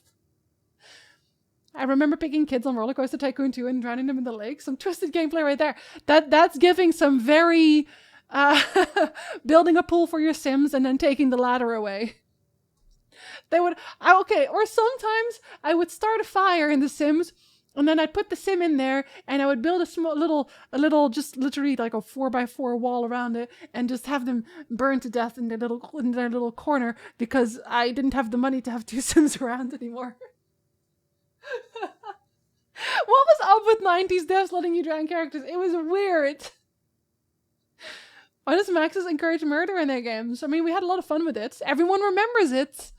I remember picking kids on Roller Coaster Tycoon 2 and drowning them in the lake. Some twisted gameplay right there. That's giving some very... building a pool for your Sims and then taking the ladder away. Or sometimes I would start a fire in The Sims, and then I'd put the Sim in there, and I would build a little, just literally like a 4x4 wall around it, and just have them burn to death in their little corner, because I didn't have the money to have 2 Sims around anymore. What was up with 90s devs letting you drown characters? It was weird. Why does Maxis encourage murder in their games? I mean, we had a lot of fun with it. Everyone remembers it.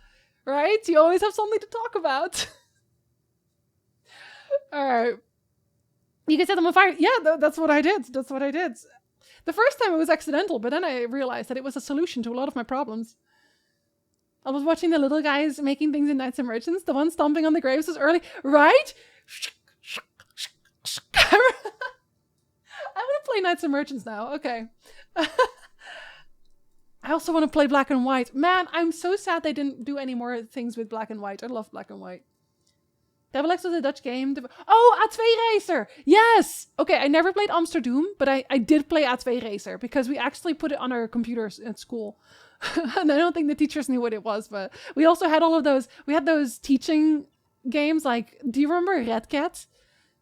Right? You always have something to talk about. Alright. You can set them on fire. Yeah, that's what I did. The first time it was accidental, but then I realized that it was a solution to a lot of my problems. I was watching the little guys making things in Knights and Merchants. The one stomping on the graves was early. Right? I want to play Knights and Merchants now. Okay. I also want to play Black and White. Man, I'm so sad they didn't do any more things with Black and White. I love Black and White. Devil X was a Dutch game. Oh, A2 Racer! Yes! Okay, I never played Amsterdam, but I did play A2 Racer because we actually put it on our computers at school. And I don't think the teachers knew what it was, but we also had all of those. We had those teaching games like, do you remember Red Cat?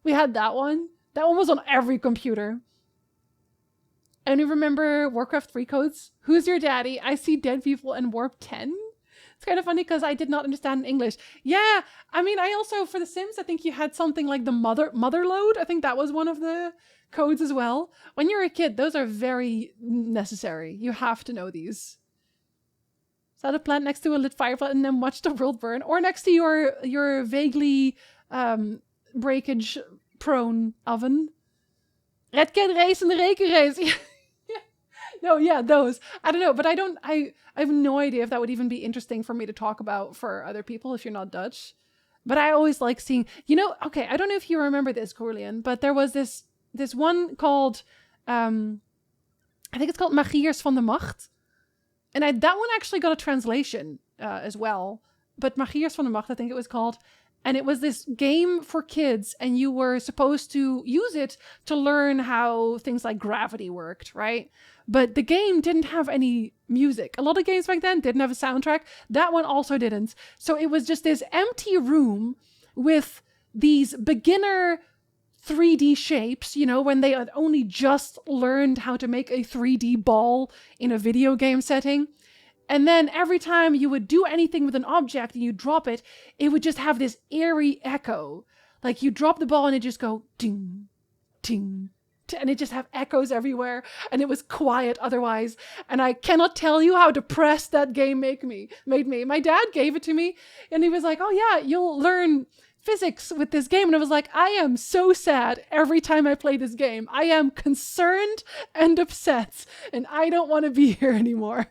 We had that one. That one was on every computer. And you remember Warcraft 3 codes? Who's your daddy? I see dead people and Warp 10? It's kind of funny because I did not understand English. Yeah, I mean, I also, for The Sims, I think you had something like the mother load. I think that was one of the codes as well. When you're a kid, those are very necessary. You have to know these. Set a plant next to a lit firepot and then watch the world burn. Or next to your vaguely breakage prone oven. Red Cat Race and the Reken Race. No, yeah, those. I don't know, but I have no idea if that would even be interesting for me to talk about for other people if you're not Dutch. But I always like seeing, okay, I don't know if you remember this, Corleone, but there was this one called, I think it's called Magiers van de Macht. And that one actually got a translation as well. But Magiers van de Macht, I think it was called. And it was this game for kids, and you were supposed to use it to learn how things like gravity worked, right? But the game didn't have any music. A lot of games back then didn't have a soundtrack. That one also didn't. So it was just this empty room with these beginner 3D shapes, when they had only just learned how to make a 3D ball in a video game setting. And then every time you would do anything with an object and you drop it, it would just have this eerie echo. Like you drop the ball and it just go ding, ding, and it just have echoes everywhere. And it was quiet otherwise. And I cannot tell you how depressed that game made me. My dad gave it to me and he was like, oh yeah, you'll learn physics with this game. And I was like, I am so sad every time I play this game. I am concerned and upset and I don't want to be here anymore.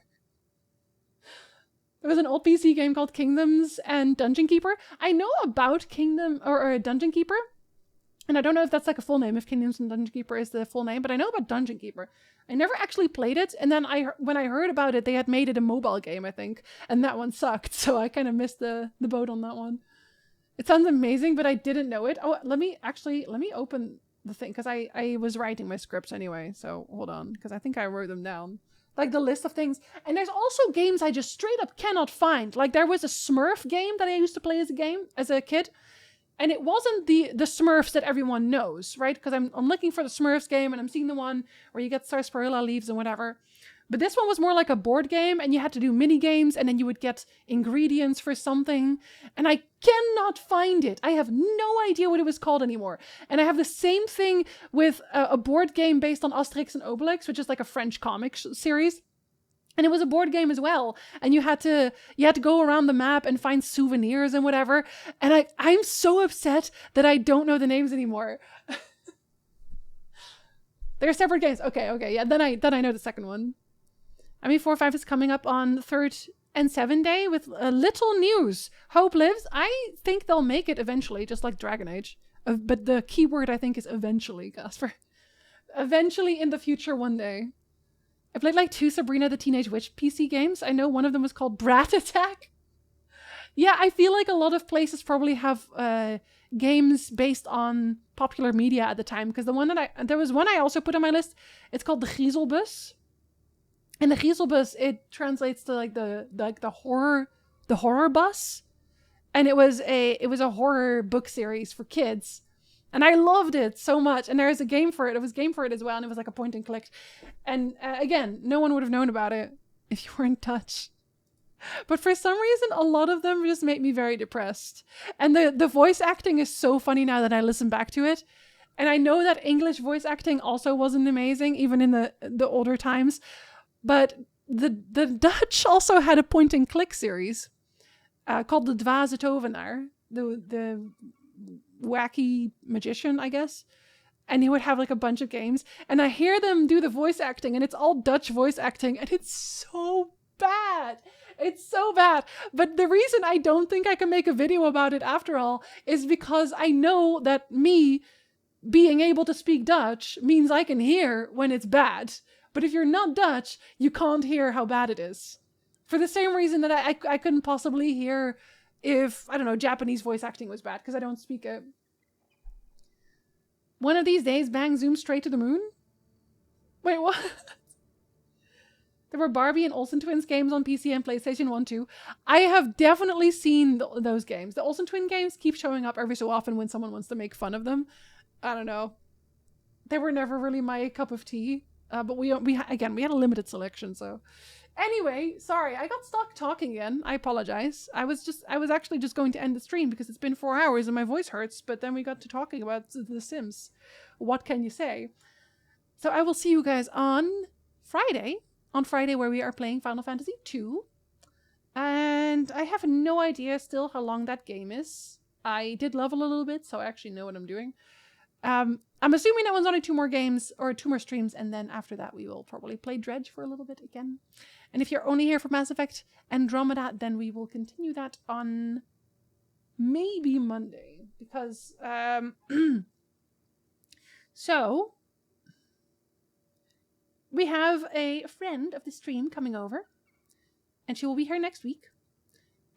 There was an old PC game called Kingdoms and Dungeon Keeper. I know about Kingdom or Dungeon Keeper. And I don't know if that's like a full name, if Kingdoms and Dungeon Keeper is the full name, but I know about Dungeon Keeper. I never actually played it. And then when I heard about it, they had made it a mobile game, I think. And that one sucked. So I kind of missed the boat on that one. It sounds amazing, but I didn't know it. Oh, let me open the thing because I was writing my scripts anyway. So hold on, because I think I wrote them down. Like the list of things. And there's also games I just straight up cannot find. Like there was a Smurf game that I used to play as a kid. And it wasn't the Smurfs that everyone knows, right? Because I'm looking for the Smurfs game and I'm seeing the one where you get sarsaparilla leaves and whatever. But this one was more like a board game and you had to do mini games and then you would get ingredients for something. And I cannot find it. I have no idea what it was called anymore. And I have the same thing with a board game based on Asterix and Obelix, which is like a French comic series. And it was a board game as well. And you had to go around the map and find souvenirs and whatever. And I'm so upset that I don't know the names anymore. They're separate games. Okay. Yeah, then I know the second one. I mean, 4-5 is coming up on 3rd and 7 day with little news. Hope lives. I think they'll make it eventually, just like Dragon Age. But the key word, I think, is eventually, Casper. Eventually in the future one day. I played like 2 Sabrina the Teenage Witch PC games. I know one of them was called Brat Attack. Yeah, I feel like a lot of places probably have games based on popular media at the time. Because there was one I also put on my list. It's called the Griezelbus. And the Griezelbus, it translates to like the horror bus. And it was a horror book series for kids. And I loved it so much. And there's a game for it. It was a game for it as well. And it was like a point and click. And again, no one would have known about it if you were in touch. But for some reason, a lot of them just make me very depressed. And the voice acting is so funny now that I listen back to it. And I know that English voice acting also wasn't amazing, even in the older times. But the Dutch also had a point and click series called the Dwaze Tovenaar, the wacky magician, I guess. And he would have like a bunch of games. And I hear them do the voice acting and it's all Dutch voice acting. And it's so bad. It's so bad. But the reason I don't think I can make a video about it after all is because I know that me being able to speak Dutch means I can hear when it's bad. But if you're not Dutch, you can't hear how bad it is. For the same reason that I couldn't possibly hear if, I don't know, Japanese voice acting was bad, because I don't speak it. One of these days, bang, zoom straight to the moon? Wait, what? There were Barbie and Olsen Twins games on PC and PlayStation 1 too. I have definitely seen those games. The Olsen Twin games keep showing up every so often when someone wants to make fun of them. I don't know. They were never really my cup of tea. But we had a limited selection, so. Anyway, sorry, I got stuck talking again. I apologize. I was actually just going to end the stream because it's been 4 hours and my voice hurts, but then we got to talking about The Sims. What can you say? So I will see you guys on Friday. On Friday, where we are playing Final Fantasy II. And I have no idea still how long that game is. I did level a little bit, so I actually know what I'm doing. I'm assuming that one's only 2 more games, or 2 more streams, and then after that we will probably play Dredge for a little bit again. And if you're only here for Mass Effect Andromeda, then we will continue that on maybe Monday. Because, so, we have a friend of the stream coming over, and she will be here next week.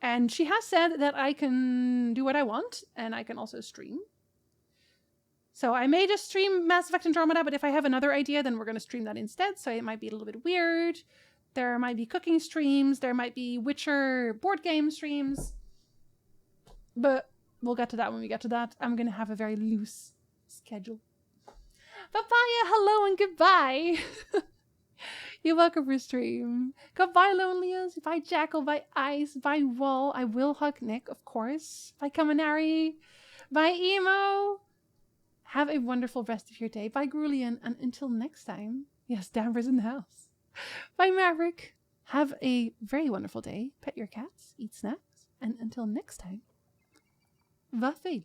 And she has said that I can do what I want, and I can also stream. So I may just stream Mass Effect Andromeda, but if I have another idea, then we're going to stream that instead. So it might be a little bit weird. There might be cooking streams. There might be Witcher board game streams. But we'll get to that when we get to that. I'm going to have a very loose schedule. Papaya, hello and goodbye. You're welcome for stream. Goodbye, Loneliest. Bye, Jackal. Bye, Ice. Bye, Wall. I will hug Nick, of course. Bye, Kaminari. Bye, Emo. Have a wonderful rest of your day. Bye, Grulian. And until next time, yes, Danvers in the house. Bye, Maverick. Have a very wonderful day. Pet your cats. Eat snacks. And until next time, va fade.